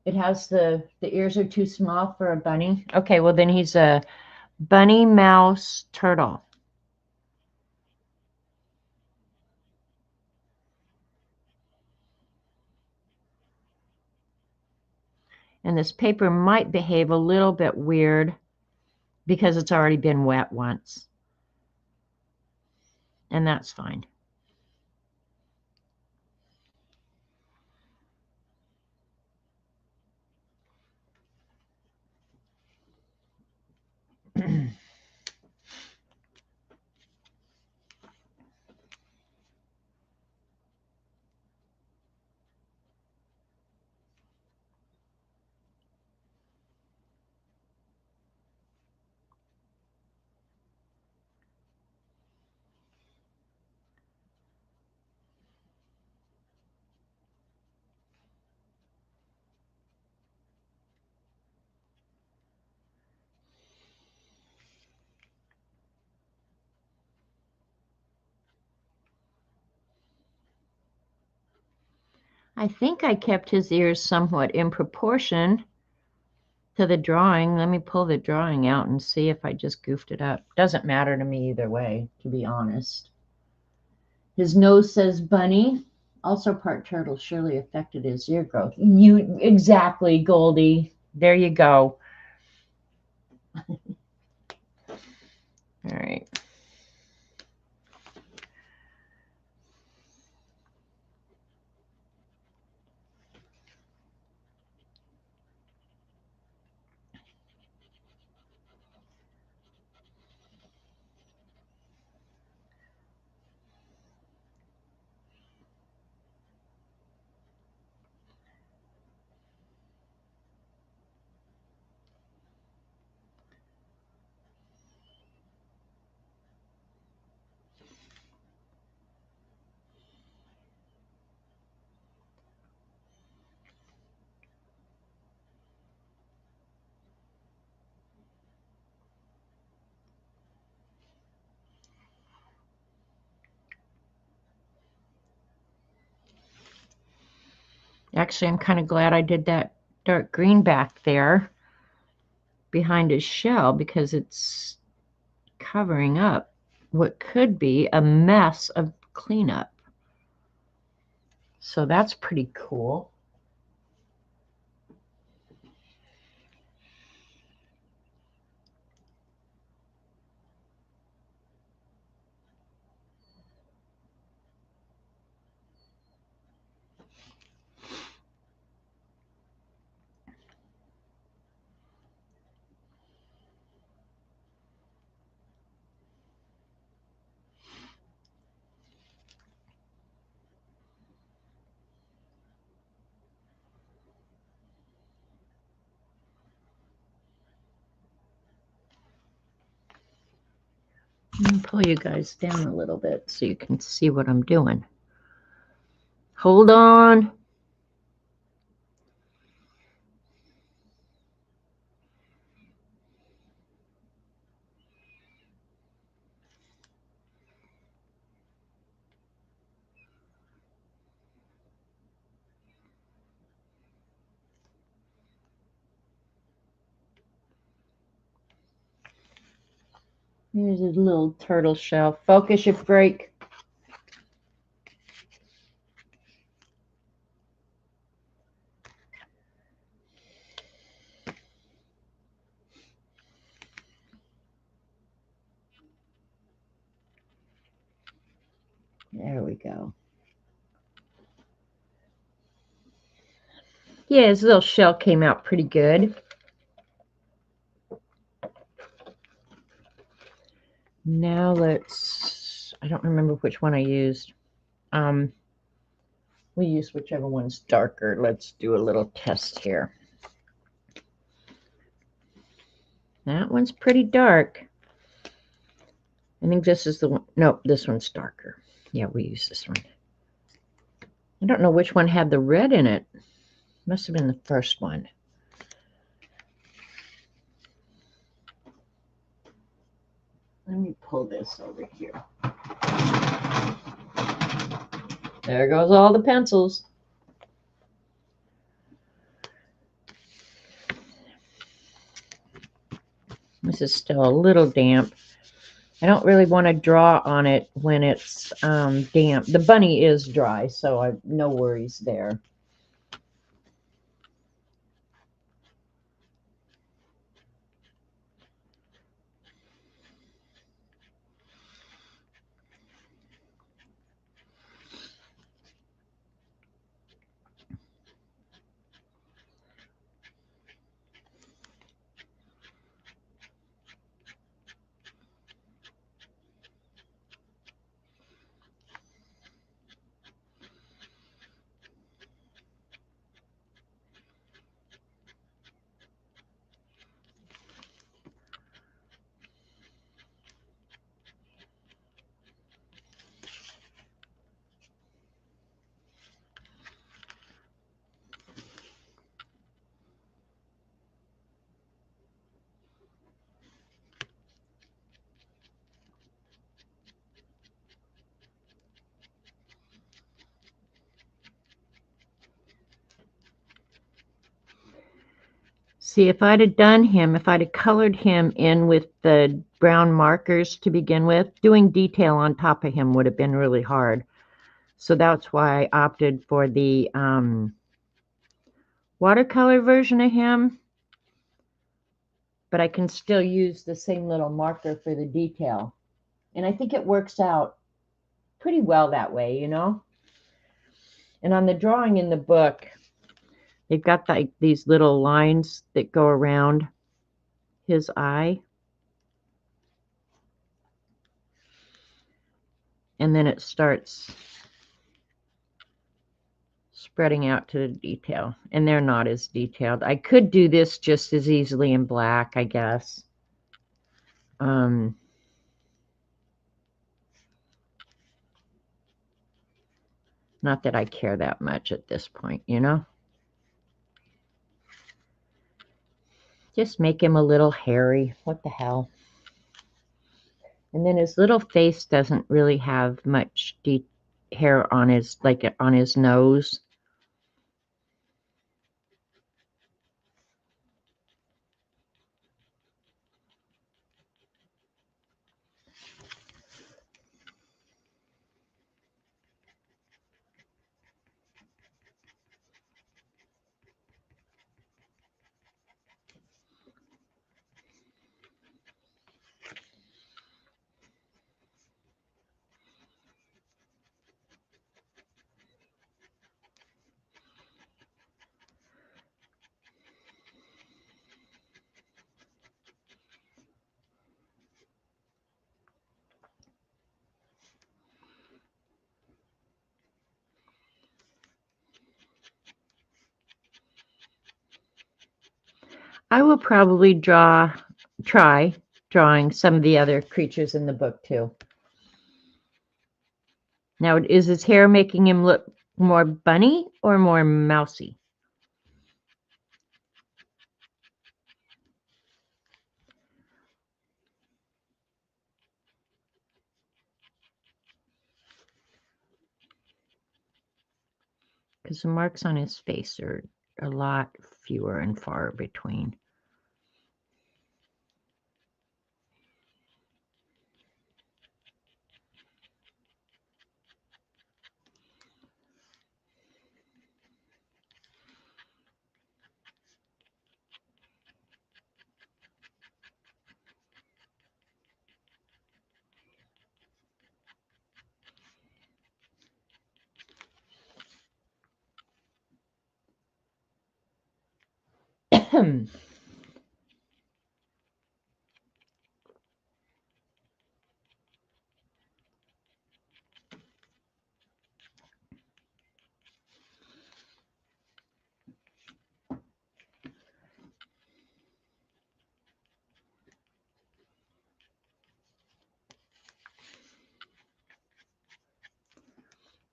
S1: It has the ears are too small for a bunny. Okay, well then he's a bunny, mouse, turtle. And this paper might behave a little bit weird because it's already been wet once. And that's fine. I think I kept his ears somewhat in proportion to the drawing. Let me pull the drawing out and see if I just goofed it up. Doesn't matter to me either way, to be honest. His nose says bunny. Also part turtle surely affected his ear growth. You exactly, Goldie. There you go. All right. Actually, I'm kind of glad I did that dark green back there behind his shell because it's covering up what could be a mess of cleanup. So that's pretty cool. I'm going to pull you guys down a little bit so you can see what I'm doing. Hold on. Here's a little turtle shell. Focus your break. There we go. Yeah, his little shell came out pretty good. Now let's, I don't remember which one I used. We use whichever one's darker. Let's do a little test here. That one's pretty dark. I think this is the one. No, this one's darker. Yeah, we use this one. I don't know which one had the red in it. Must have been the first one. Let me pull this over here. There goes all the pencils. This is still a little damp. I don't really want to draw on it when it's damp. The bunny is dry, so no worries there. See, if I'd have done him, if I'd have colored him in with the brown markers to begin with, doing detail on top of him would have been really hard. So that's why I opted for the watercolor version of him. But I can still use the same little marker for the detail. And I think it works out pretty well that way, you know? And on the drawing in the book, they've got these little lines that go around his eye. And then it starts spreading out to the detail. And they're not as detailed. I could do this just as easily in black, I guess. Not that I care that much at this point, you know? Just make him a little hairy. What the hell? And then his little face doesn't really have much hair on his, like on his nose. I will probably try drawing some of the other creatures in the book too. Now, is his hair making him look more bunny or more mousy? Because the marks on his face are a lot fewer and far between.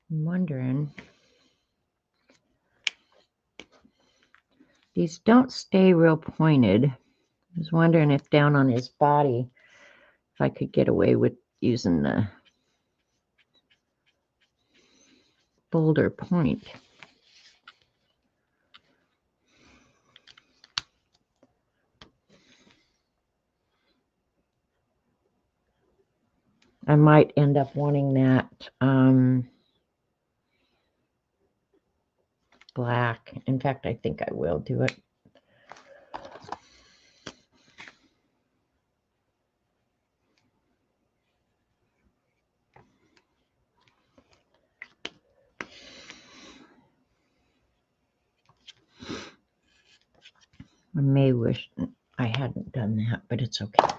S1: I'm wondering, these don't stay real pointed. I was wondering if down on his body, if I could get away with using the bolder point. I might end up wanting that black. In fact, I think I will do it. I may wish I hadn't done that, but it's okay.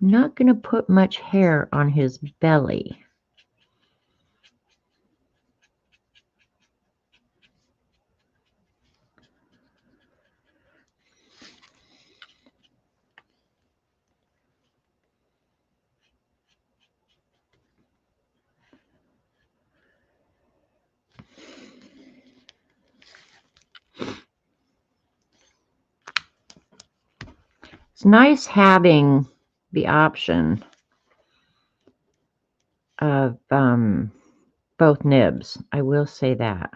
S1: I'm not going to put much hair on his belly. It's nice having the option of both nibs. I will say that.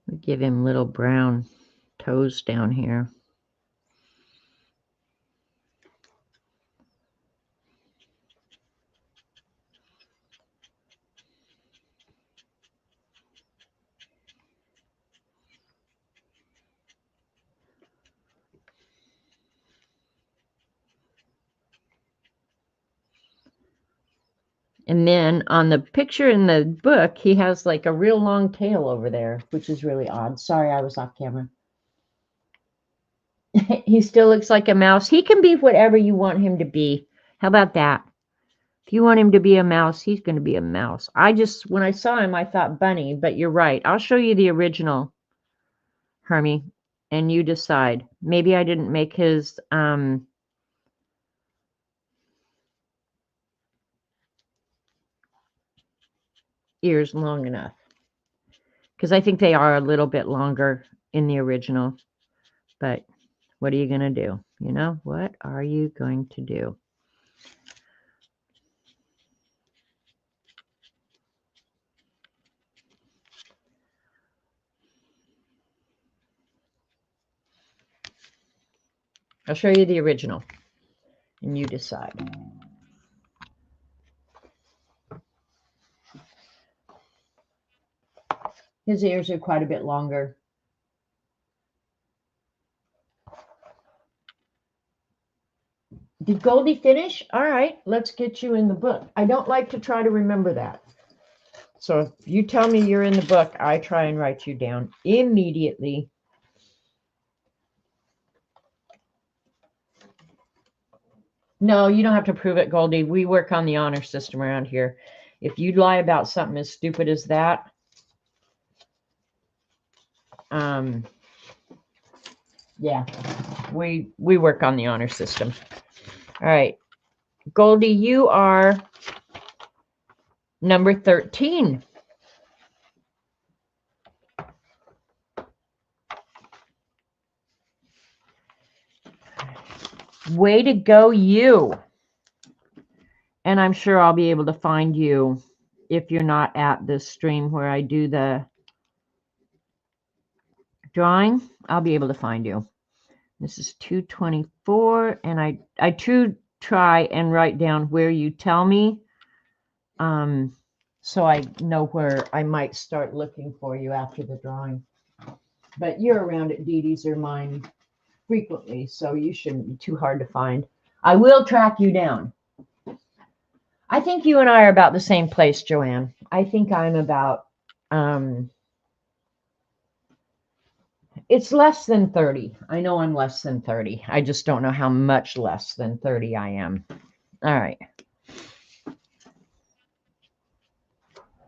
S1: We give him little brown toes down here. And then on the picture in the book, he has like a real long tail over there, which is really odd. Sorry, I was off camera. He still looks like a mouse. He can be whatever you want him to be. How about that? If you want him to be a mouse, he's going to be a mouse. When I saw him, I thought bunny, but you're right. I'll show you the original, Hermie, and you decide. Maybe I didn't make his ears long enough, because I think they are a little bit longer in the original, but what are you going to do? You know, what are you going to do? I'll show you the original, and you decide. His ears are quite a bit longer. Did Goldie finish? All right, let's get you in the book. I don't like to try to remember that. So if you tell me you're in the book, I try and write you down immediately. No, you don't have to prove it, Goldie. We work on the honor system around here. If you lie about something as stupid as that, yeah, we work on the honor system. All right, Goldie, you are number 13. Way to go, you. And I'm sure I'll be able to find you if you're not at this stream where I do the drawing. I'll be able to find you. This is 224, and I try and write down where you tell me, so I know where I might start looking for you after the drawing. But you're around at Dee Dee's or mine frequently, so you shouldn't be too hard to find. I will track you down. I think you and I are about the same place, Joanne. I think I'm about, it's less than 30. I know I'm less than 30. I just don't know how much less than 30 I am. All right.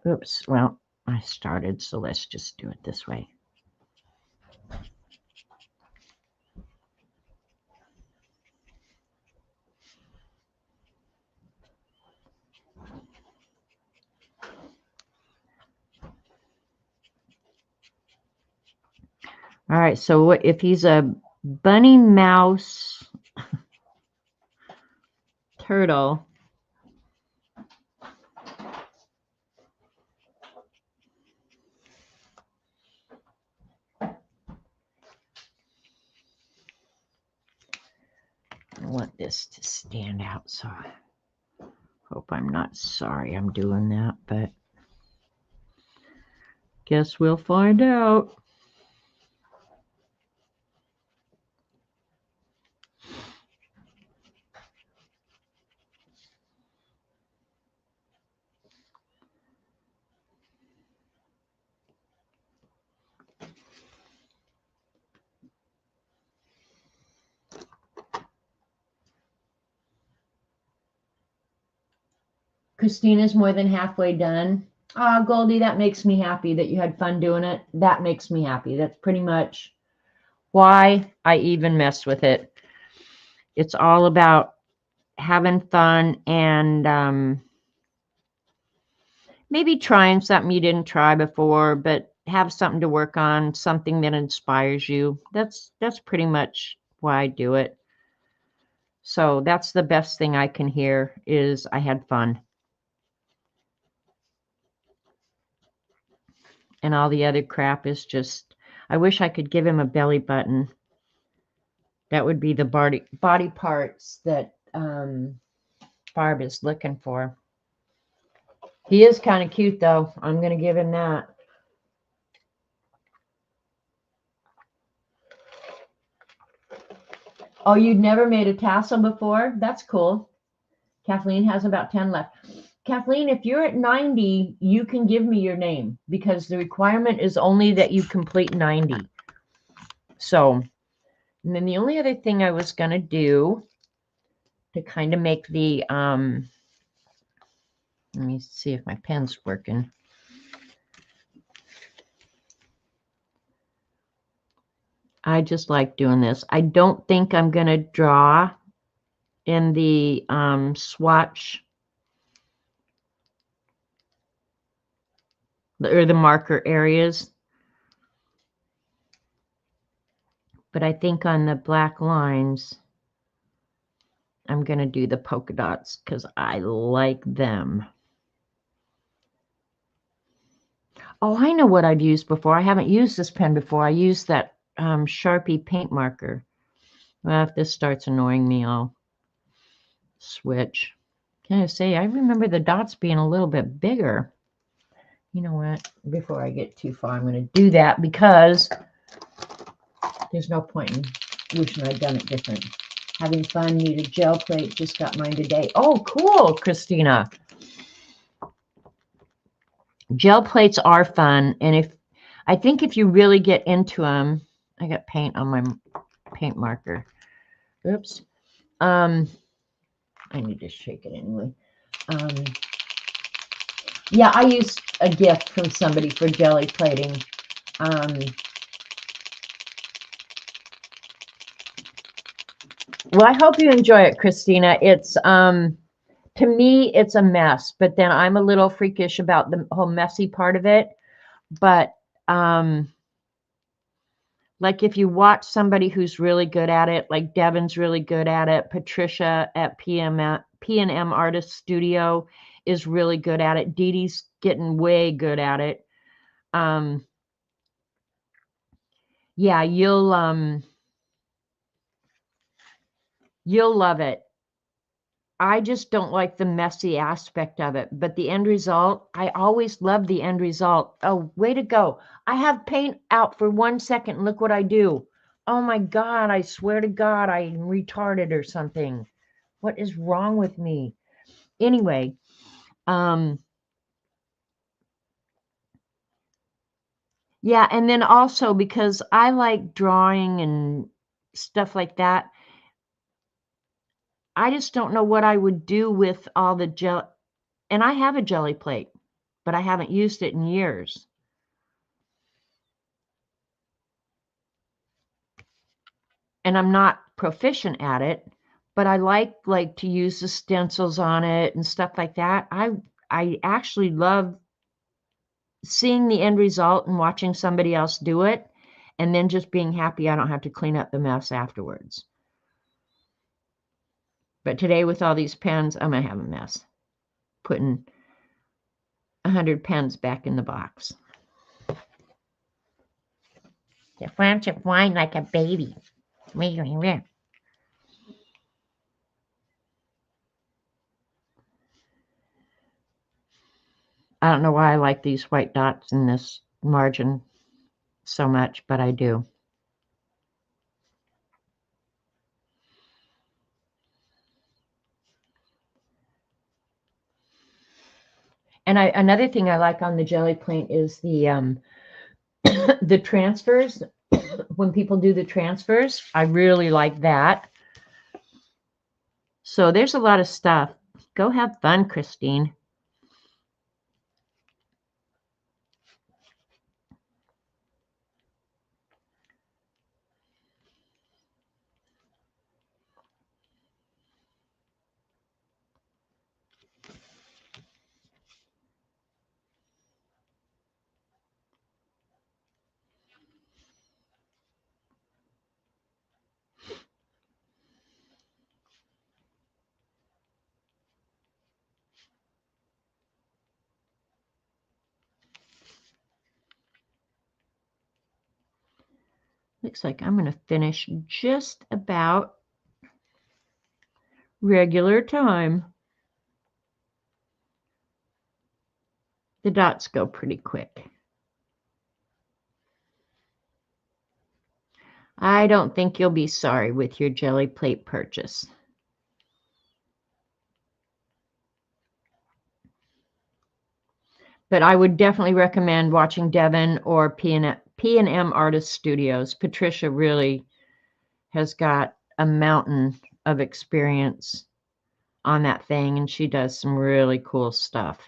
S1: Oops. Well, I started, so let's just do it this way. All right. So what if he's a bunny mouse turtle? I want this to stand out, so I hope I'm not sorry I'm doing that, but guess we'll find out. Christina's more than halfway done. Ah, Goldie, that makes me happy that you had fun doing it. That makes me happy. That's pretty much why I even mess with it. It's all about having fun and maybe trying something you didn't try before, but have something to work on, something that inspires you. That's pretty much why I do it. So that's the best thing I can hear is I had fun. And all the other crap is just, I wish I could give him a belly button. That would be the body parts that Barb is looking for. He is kind of cute, though. I'm going to give him that. Oh, you'd never made a tassel before? That's cool. Kathleen has about 10 left. Kathleen, if you're at 90, you can give me your name because the requirement is only that you complete 90. So, and then the only other thing I was going to do to kind of make the, let me see if my pen's working. I just like doing this. I don't think I'm going to draw in the swatch or the marker areas. But I think on the black lines, I'm going to do the polka dots because I like them. Oh, I know what I've used before. I haven't used this pen before. I used that Sharpie paint marker. Well, if this starts annoying me, I'll switch. Can I say, I remember the dots being a little bit bigger. You know what? Before I get too far, I'm going to do that because there's no point in wishing I'd done it different. Having fun, need a gel plate. Just got mine today. Oh, cool, Christina. Gel plates are fun. And I think if you really get into them, I got paint on my paint marker. Oops. I need to shake it anyway. Yeah, I used a gift from somebody for jelly plating. Well, I hope you enjoy it, Christina. It's to me, it's a mess, but then I'm a little freakish about the whole messy part of it. But like if you watch somebody who's really good at it, like Devin's really good at it, Patricia at P&M Artist Studio is really good at it. Dee Dee's getting way good at it. Yeah, you'll love it. I just don't like the messy aspect of it, but the end result, I always love the end result. Oh, way to go. I have paint out for 1 second. Look what I do. Oh my God, I swear to God, I'm retarded or something. What is wrong with me? Anyway, yeah, and then also because I like drawing and stuff like that, I just don't know what I would do with all the gel. And I have a jelly plate, but I haven't used it in years. And I'm not proficient at it, but I like to use the stencils on it and stuff like that. I actually love seeing the end result and watching somebody else do it, and then just being happy I don't have to clean up the mess afterwards. But today with all these pens, I'm gonna have a mess putting 100 pens back in the box. The French of wine like a baby. I don't know why I like these white dots in this margin so much, but I do. And another thing I like on the jelly plate is the the transfers. When people do the transfers, I really like that. So there's a lot of stuff. Go have fun, Christine. Looks like I'm going to finish just about regular time. The dots go pretty quick. I don't think you'll be sorry with your jelly plate purchase. But I would definitely recommend watching Devin or P&M Artist Studios. Patricia really has got a mountain of experience on that thing, and she does some really cool stuff.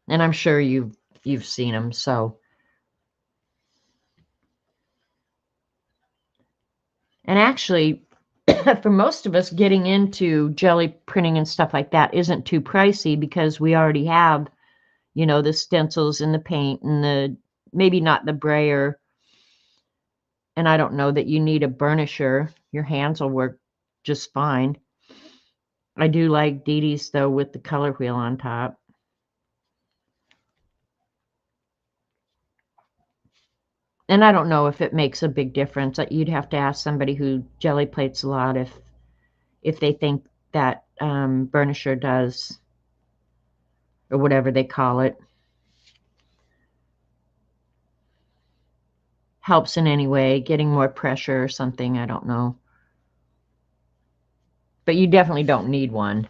S1: And I'm sure you've seen them. So, and actually, for most of us, getting into jelly printing and stuff like that isn't too pricey because we already have, you know, the stencils and the paint and the maybe not the brayer. And I don't know that you need a burnisher. Your hands will work just fine. I do like Dee Dee's though with the color wheel on top. And I don't know if it makes a big difference. You'd have to ask somebody who jelly plates a lot if they think that burnisher does or whatever they call it. Helps in any way, getting more pressure or something, I don't know. But you definitely don't need one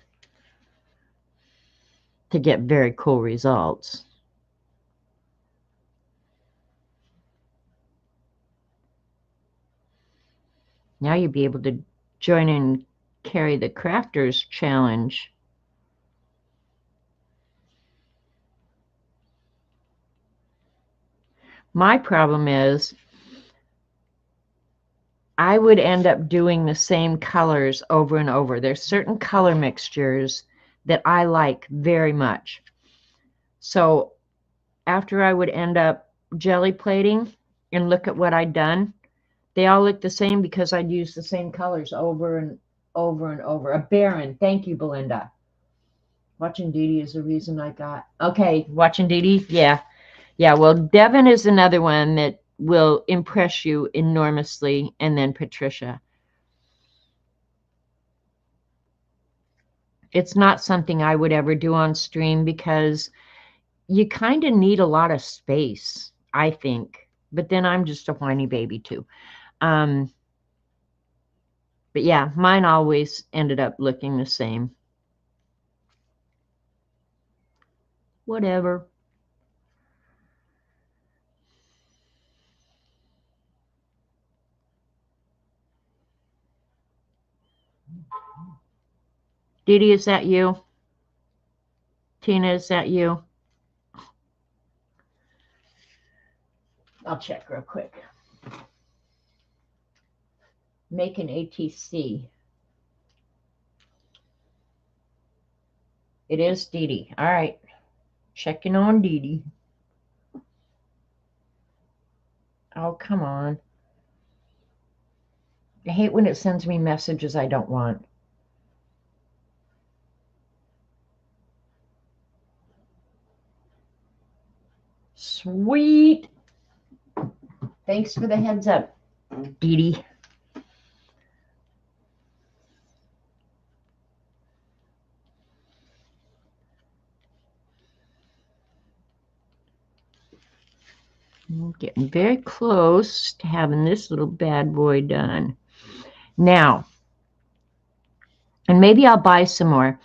S1: to get very cool results. Now you'll be able to join and carry the Crafters Challenge. My problem is I would end up doing the same colors over and over. There's certain color mixtures that I like very much. So after I would end up jelly plating and look at what I'd done, they all look the same because I'd use the same colors over and over and over. A Baron. Thank you, Belinda. Watching Dee Dee is the reason I got. Okay, watching Dee Dee? Yeah. Yeah, well, Devin is another one that will impress you enormously, and then Patricia. It's not something I would ever do on stream because you kind of need a lot of space, I think. But then I'm just a whiny baby too. But yeah, mine always ended up looking the same. Whatever. Dee Dee, is that you? Tina, is that you? I'll check real quick. Make an ATC. It is Dee Dee. All right. Checking on Dee Dee. Oh, come on. I hate when it sends me messages I don't want. Sweet. Thanks for the heads up, Dee Dee. I'm getting very close to having this little bad boy done. Now, and maybe I'll buy some more.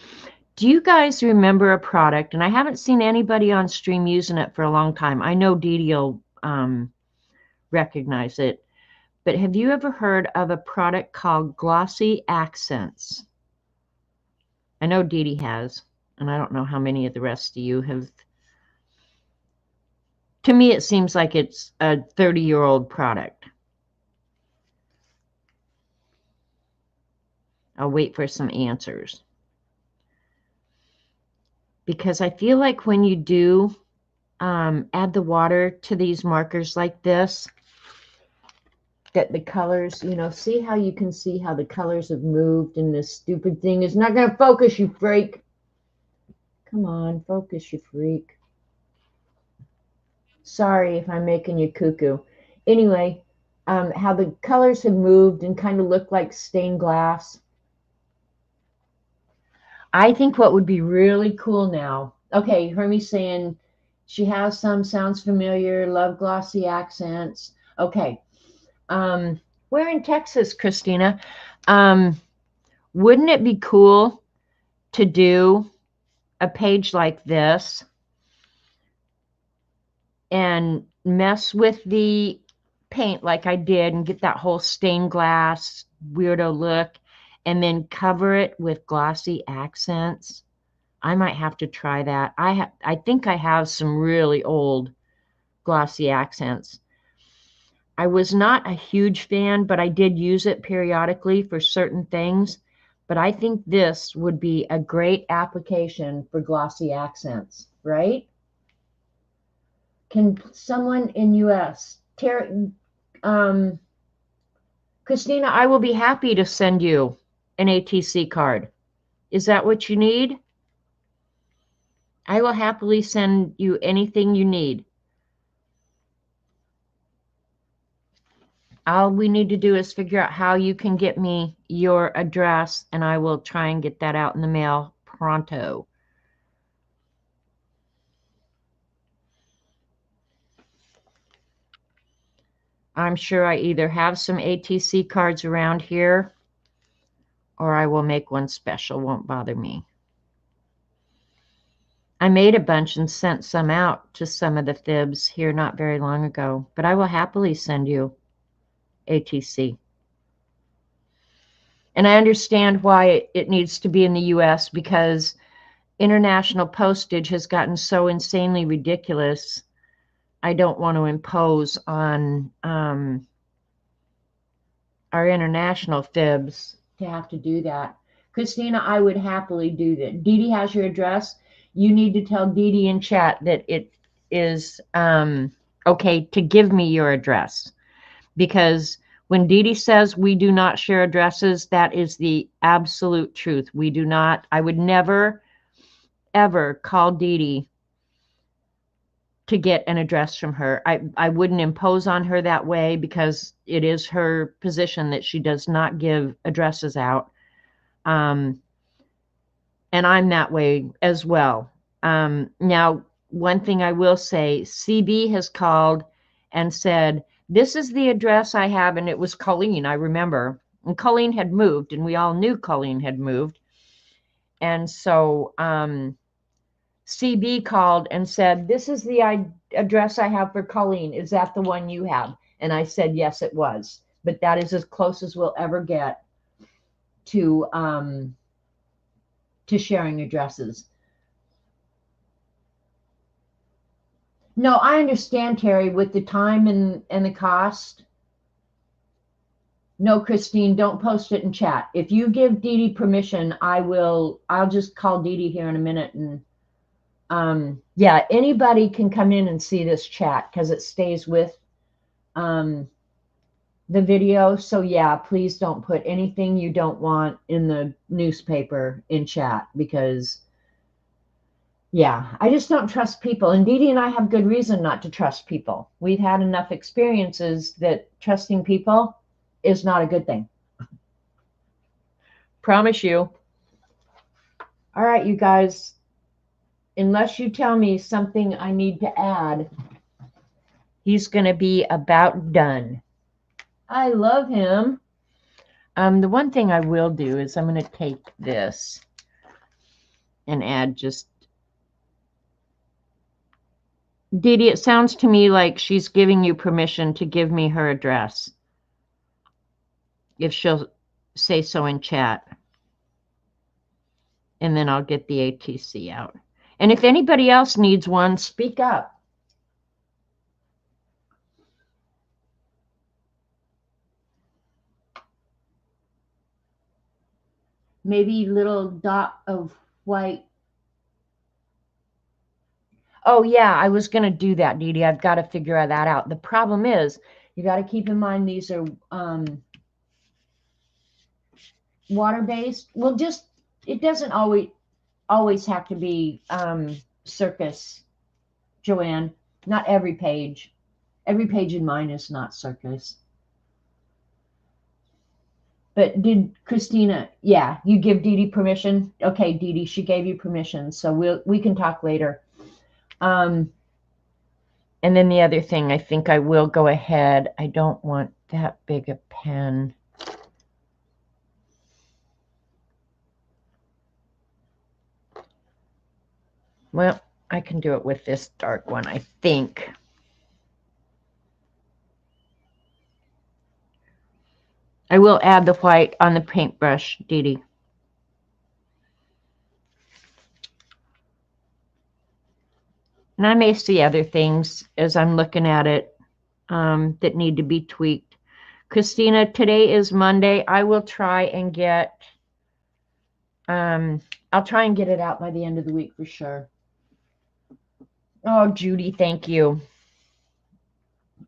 S1: Do you guys remember a product? And I haven't seen anybody on stream using it for a long time. I know Dee Dee will recognize it. But have you ever heard of a product called Glossy Accents? I know Dee Dee has, and I don't know how many of the rest of you have. To me, it seems like it's a 30-year-old product. I'll wait for some answers. Because I feel like when you do add the water to these markers like this, that the colors, you know, see how you can see how the colors have moved, and this stupid thing is not going to focus, you freak. Come on, focus, you freak. Sorry if I'm making you cuckoo. Anyway, how the colors have moved and kind of look like stained glass. I think what would be really cool now. Okay, you heard me saying she has some, sounds familiar, love glossy accents. Okay. We're in Texas, Christina. Wouldn't it be cool to do a page like this and mess with the paint like I did and get that whole stained glass weirdo look and then cover it with glossy accents? I might have to try that. I think I have some really old glossy accents. I was not a huge fan, but I did use it periodically for certain things. But I think this would be a great application for glossy accents, right? Can someone in US, Christina, I will be happy to send you an ATC card. Is that what you need? I will happily send you anything you need. All we need to do is figure out how you can get me your address, and I will try and get that out in the mail pronto. I'm sure I either have some ATC cards around here or I will make one special. Won't bother me. I made a bunch and sent some out to some of the fibs here not very long ago, but I will happily send you ATC. And I understand why it needs to be in the US, because international postage has gotten so insanely ridiculous. I don't want to impose on our international fibs to have to do that. Christina, I would happily do that. Dee Dee has your address. You need to tell Dee Dee in chat that it is okay to give me your address, because when Dee Dee says we do not share addresses, that is the absolute truth. We do not. I would never, ever call Dee Dee to get an address from her. I wouldn't impose on her that way, because it is her position that she does not give addresses out. And I'm that way as well. Now, one thing I will say, CB has called and said, this is the address I have, and it was Colleen, I remember. And Colleen had moved, and we all knew Colleen had moved. And so CB called and said, this is the address I have for Colleen. Is that the one you have? And I said, yes, it was. But that is as close as we'll ever get to sharing addresses. No, I understand, Terry, with the time and the cost. No, Christine, don't post it in chat. If you give Dee Dee permission, I'll just call Dee Dee here in a minute. And yeah, anybody can come in and see this chat because it stays with the video. So yeah, please don't put anything you don't want in the newspaper in chat, because yeah, I just don't trust people. And Dee Dee and I have good reason not to trust people. We've had enough experiences that trusting people is not a good thing. Promise you. All right, you guys, unless you tell me something I need to add, he's going to be about done. I love him. The one thing I will do is I'm going to take this and add just... Dee Dee, it sounds to me like she's giving you permission to give me her address, if she'll say so in chat. And then I'll get the ATC out. And if anybody else needs one, speak up. Maybe little dot of white. Oh, yeah, I was going to do that, Dee Dee. I've got to figure that out. The problem is, you got to keep in mind these are water-based. Well, just, it doesn't always have to be circus, Joanne. Not every page. Every page in mine is not circus. But did Christina, yeah, you give Dee Dee permission? Okay, Dee Dee, she gave you permission, so we can talk later. And then the other thing, I think I will go ahead. I don't want that big a pen. Well, I can do it with this dark one, I think. I will add the white on the paintbrush, Dee Dee. And I may see other things as I'm looking at it that need to be tweaked. Christina, today is Monday. I will try and get, I'll try and get it out by the end of the week for sure. Oh, Judy, thank you.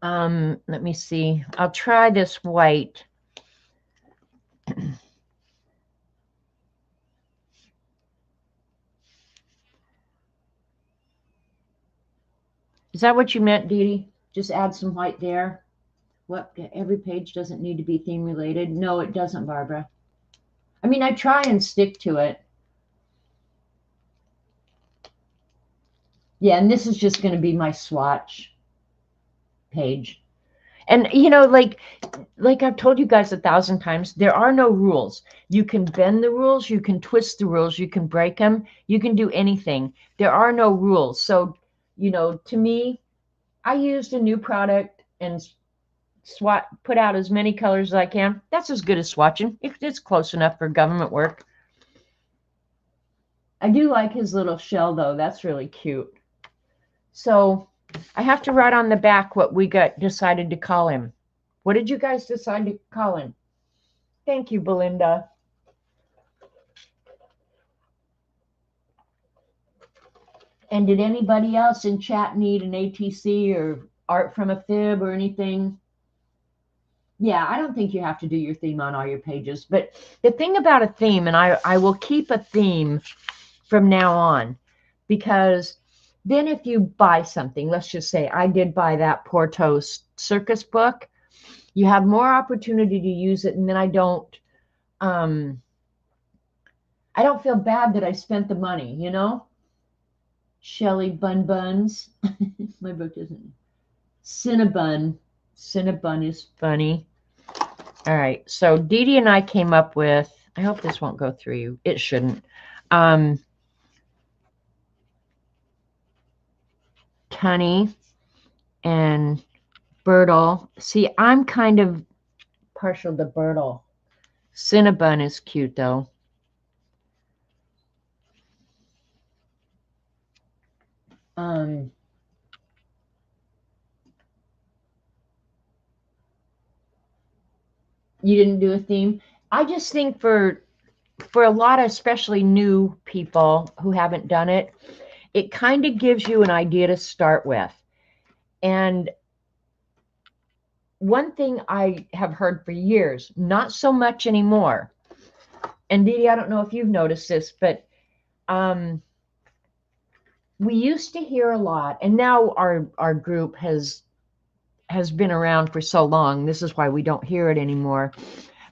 S1: Let me see. I'll try this white. Is that what you meant, Dee Dee? Just add some white there? What? Every page doesn't need to be theme related? No, it doesn't, Barbara. I mean, I try and stick to it. Yeah, and this is just going to be my swatch page. And like I've told you guys 1,000 times, there are no rules. You can bend the rules, you can twist the rules, you can break them, you can do anything. There are no rules. So, to me, I used a new product and put out as many colors as I can. That's as good as swatching. It's close enough for government work. I do like his little shell though. That's really cute. So I have to write on the back what we decided to call him. What did you guys decide to call him? Thank you, Belinda. And did anybody else in chat need an ATC or art from a fib or anything? Yeah, I don't think you have to do your theme on all your pages. But the thing about a theme, and I will keep a theme from now on, because then if you buy something, let's just say I did buy that Porto circus book, you have more opportunity to use it, and then I don't feel bad that I spent the money, Shelly Buns. My book isn't. Cinnabon. Cinnabon is funny. All right, so Dee Dee and I came up with, I hope this won't go through you. It shouldn't. Tunny and Bertle. See, I'm kind of partial to Bertle. Cinnabon is cute, though. You didn't do a theme? I just think for a lot of especially new people who haven't done it, it kind of gives you an idea to start with. And one thing I have heard for years, not so much anymore, and Dee Dee, I don't know if you've noticed this, but we used to hear a lot, and now our group has been around for so long. This is why we don't hear it anymore.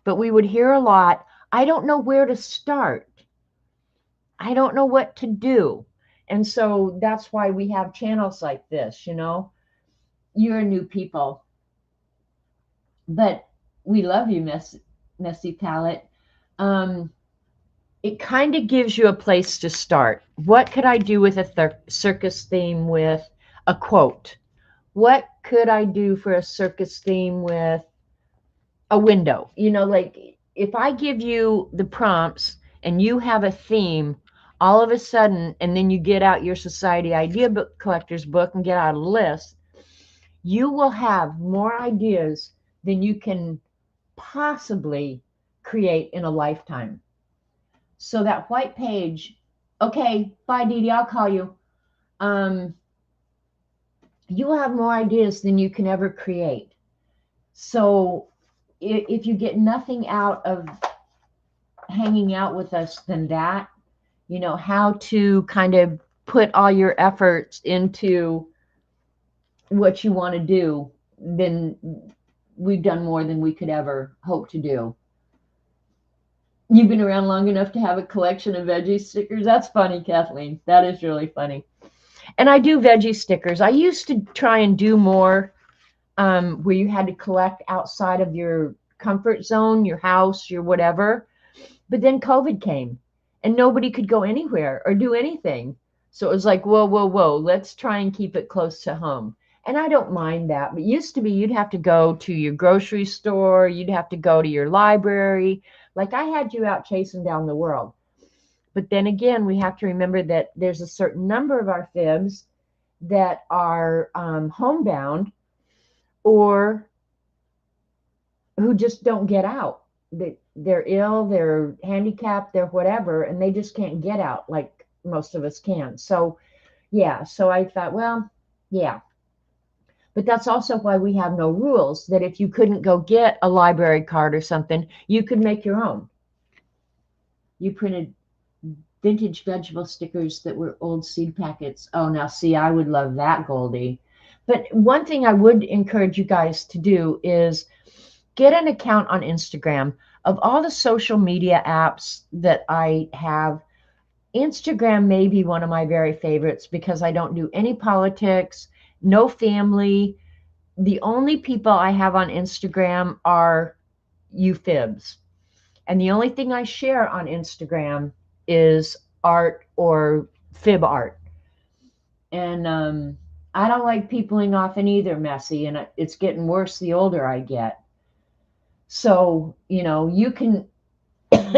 S1: But we would hear a lot, I don't know where to start. I don't know what to do. And so that's why we have channels like this, You're new people. But we love you, Messy Palette. It kind of gives you a place to start. What could I do with a circus theme with a quote? What could I do for a circus theme with a window? Like if I give you the prompts and you have a theme, all of a sudden, and then you get out your Society Idea Book Collector's book and get out a list, you will have more ideas than you can possibly create in a lifetime. So that white page, okay, bye, Dee Dee, I'll call you. You will have more ideas than you can ever create. So if you get nothing out of hanging out with us than that, how to kind of put all your efforts into what you want to do, then we've done more than we could ever hope to do. You've been around long enough to have a collection of veggie stickers. That's funny, Kathleen. That is really funny. And I do veggie stickers. I used to try and do more where you had to collect outside of your comfort zone, your house, your whatever. But then COVID came and nobody could go anywhere or do anything. So it was like, whoa, whoa, whoa, let's try and keep it close to home. And I don't mind that. But it used to be you'd have to go to your grocery store, you'd have to go to your library. Like I had you out chasing down the world. But then again, we have to remember that there's a certain number of our fibs that are homebound or who just don't get out. They're ill, they're handicapped, they're whatever, and they just can't get out like most of us can. So, yeah, so I thought, well, yeah. But that's also why we have no rules, that if you couldn't go get a library card or something, you could make your own. You printed vintage vegetable stickers that were old seed packets. Oh, now see, I would love that, Goldie. But one thing I would encourage you guys to do is get an account on Instagram. Of all the social media apps that I have, Instagram may be one of my very favorites because I don't do any politics, no family, the only people I have on Instagram are you fibs. And the only thing I share on Instagram is art or fib art. And I don't like peopling off in either, messy, and it's getting worse the older I get. So, you can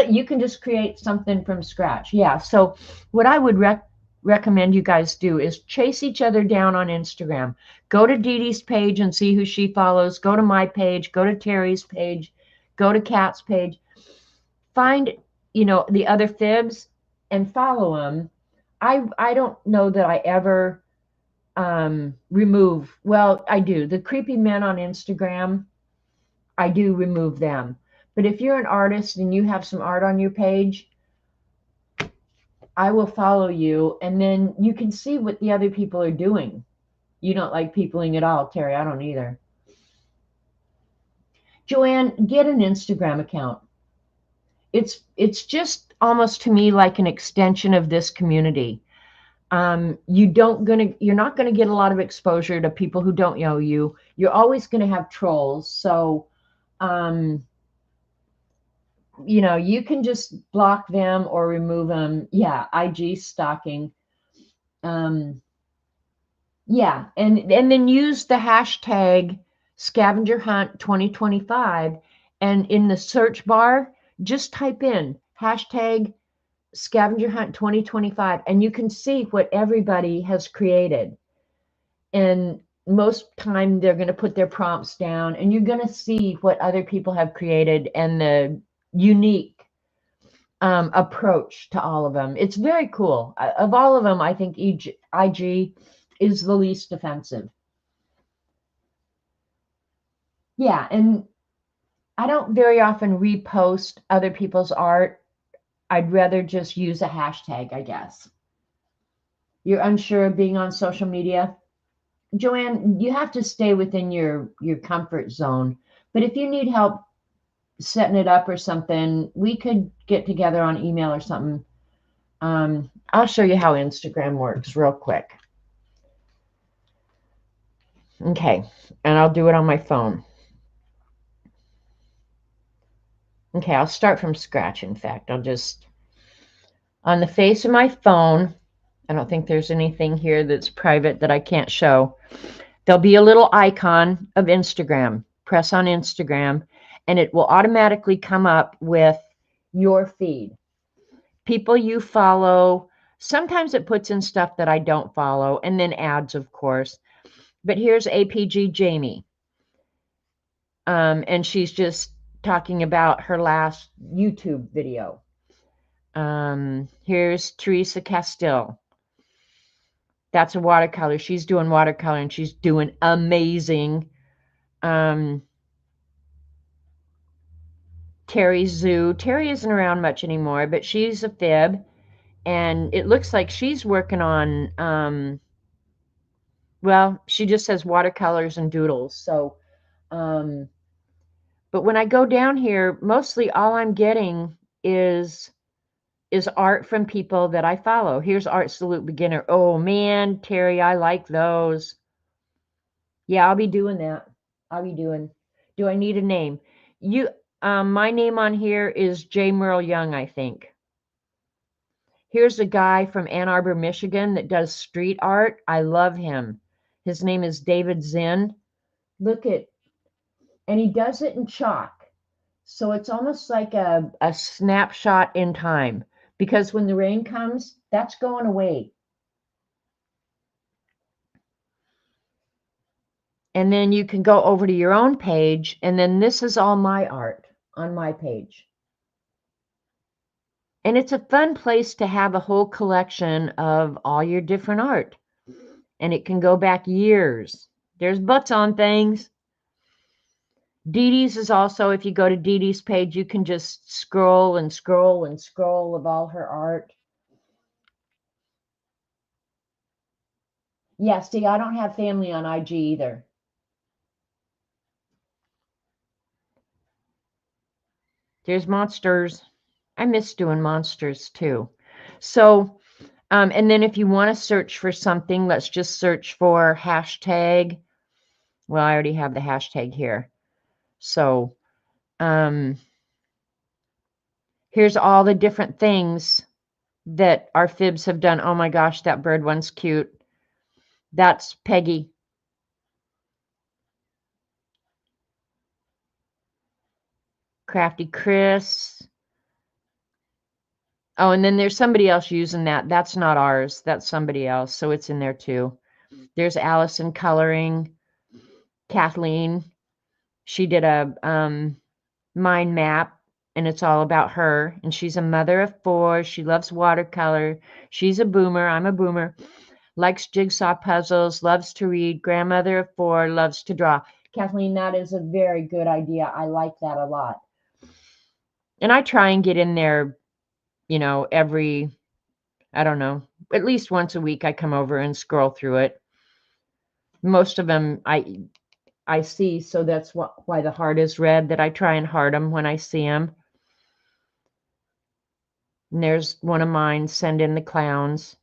S1: you can just create something from scratch. Yeah. So what I would recommend you guys do is chase each other down on Instagram. Go to Dee Dee's page and see who she follows. Go to my page. Go to Terry's page. Go to Kat's page. Find, the other fibs and follow them. I don't know that I ever remove. Well, I do. The creepy men on Instagram, I do remove them. But if you're an artist and you have some art on your page, I will follow you, and then you can see what the other people are doing. You don't like peopling at all, Terry. I don't either. Joanne, get an Instagram account. It's just almost to me like an extension of this community. You're not gonna get a lot of exposure to people who don't know you. You're always gonna have trolls. So you can just block them or remove them. Yeah, IG stalking. Yeah, and then use the hashtag scavenger hunt 2025, and in the search bar, just type in hashtag scavenger hunt 2025, and you can see what everybody has created. And most time they're going to put their prompts down, and you're going to see what other people have created and the unique approach to all of them. It's very cool. Of all of them, I think IG is the least offensive. Yeah, and I don't very often repost other people's art. I'd rather just use a hashtag, I guess. You're unsure of being on social media? Joanne, you have to stay within your comfort zone. But if you need help setting it up or something, we could get together on email or something. I'll show you how Instagram works real quick. Okay, and I'll do it on my phone. Okay, I'll start from scratch. In fact, I'll just, on the face of my phone, I don't think there's anything here that's private that I can't show. There'll be a little icon of Instagram. Press on Instagram, and it will automatically come up with your feed. People you follow. Sometimes it puts in stuff that I don't follow, and then ads, of course. But here's APG Jamie. And she's just talking about her last YouTube video. Here's Teresa Castile. That's a watercolor. She's doing watercolor, and she's doing amazing. Terry Zoo. Terry isn't around much anymore, but she's a fib, and it looks like she's working on, well, she just has watercolors and doodles. So, but when I go down here, mostly all I'm getting is art from people that I follow. Here's Art Salute Beginner. Oh man, Terry, I like those. Yeah, I'll be doing that. Do I need a name? My name on here is J. Merle Young, I think. Here's a guy from Ann Arbor, Michigan that does street art. I love him. His name is David Zinn. And he does it in chalk. So it's almost like a snapshot in time, because when the rain comes, that's going away. And then you can go over to your own page, and then this is all my art on my page. And it's a fun place to have a whole collection of all your different art. And it can go back years. There's butts on things. Dee Dee's is also, if you go to Dee Dee's page, you can just scroll and scroll and scroll of all her art. Yeah, see, I don't have family on IG either. There's monsters. I miss doing monsters too. So, and then if you want to search for something, let's just search for hashtag Well, I already have the hashtag here. So here's all the different things that our fibs have done. Oh my gosh, that bird one's cute. That's Peggy. Crafty Chris. Oh, and then there's somebody else using that. That's not ours. That's somebody else. So it's in there too. There's Allison coloring. Kathleen. She did a mind map, and it's all about her. And she's a mother of 4. She loves watercolor. She's a boomer. I'm a boomer. Likes jigsaw puzzles. Loves to read. Grandmother of 4. Loves to draw. Kathleen, that is a very good idea. I like that a lot. And I try and get in there, you know, every, I don't know, at least once a week I come over and scroll through it. Most of them I see, so that's why the heart is red, that I try and heart them when I see them. And there's one of mine, Send in the Clowns.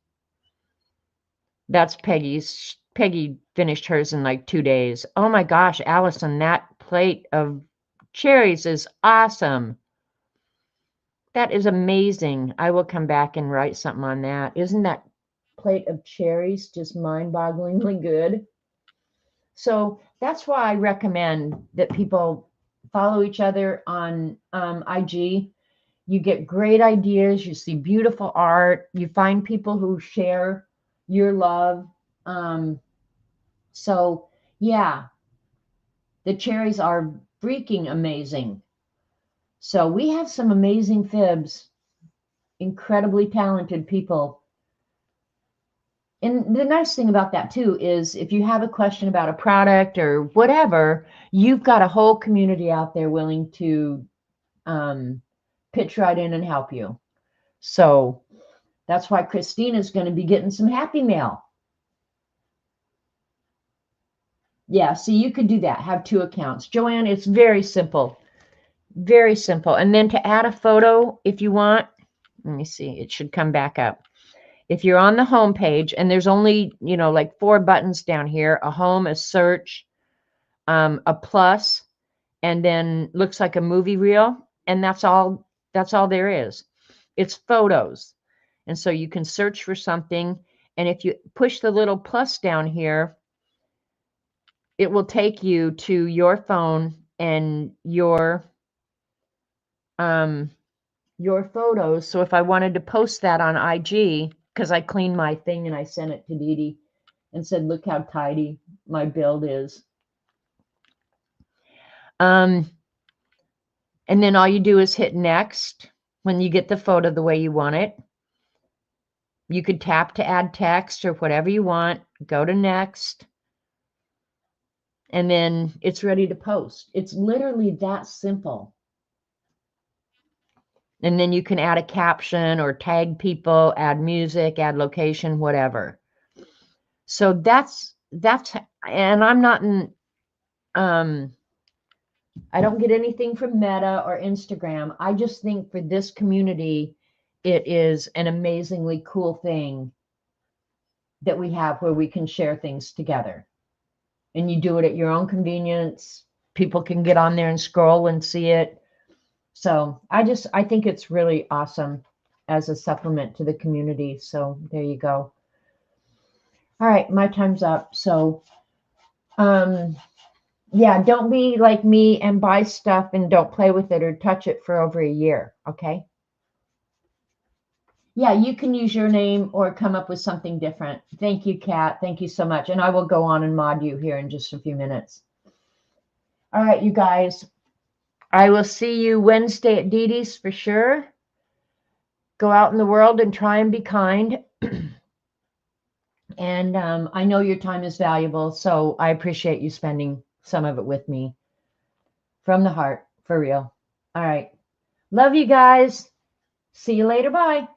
S1: That's Peggy's. Peggy finished hers in like 2 days. Oh my gosh, Allison, that plate of cherries is awesome. That is amazing. I will come back and write something on that. Isn't that plate of cherries just mind-bogglingly good? So that's why I recommend that people follow each other on IG. You get great ideas. You see beautiful art. You find people who share your love. So yeah, the cherries are freaking amazing. So we have some amazing fibs, incredibly talented people. And the nice thing about that too is if you have a question about a product or whatever, you've got a whole community out there willing to pitch right in and help you. So that's why Christina's going to be getting some happy mail. Yeah, see, you could do that. Have 2 accounts. Joanne, it's very simple. Very simple. And then to add a photo, if you want, let me see, it should come back up. If you're on the home page, and there's only, you know, like 4 buttons down here, a home, a search, a plus, and then looks like a movie reel, and that's all there is. It's photos. And so you can search for something, and if you push the little plus down here, it will take you to your phone and your photos. So if I wanted to post that on IG, because I cleaned my thing and I sent it to Dee Dee and said, look how tidy my build is. And then all you do is hit next when you get the photo the way you want it. You could tap to add text or whatever you want. Go to next. And then it's ready to post. It's literally that simple. And then you can add a caption or tag people, add music, add location, whatever. So that's, and I'm not in, I don't get anything from Meta or Instagram. I just think for this community, it is an amazingly cool thing that we have where we can share things together. And you do it at your own convenience. People can get on there and scroll and see it. So I think it's really awesome as a supplement to the community. So there you go. All right, my time's up. So yeah, don't be like me and buy stuff and don't play with it or touch it for over a year, okay? Yeah, you can use your name or come up with something different. Thank you, Kat. Thank you so much. And I will go on and mod you here in just a few minutes. All right, you guys. I will see you Wednesday at Dee Dee's for sure. Go out in the world and try and be kind. And I know your time is valuable, so I appreciate you spending some of it with me. From the heart, for real. All right. Love you guys. See you later. Bye.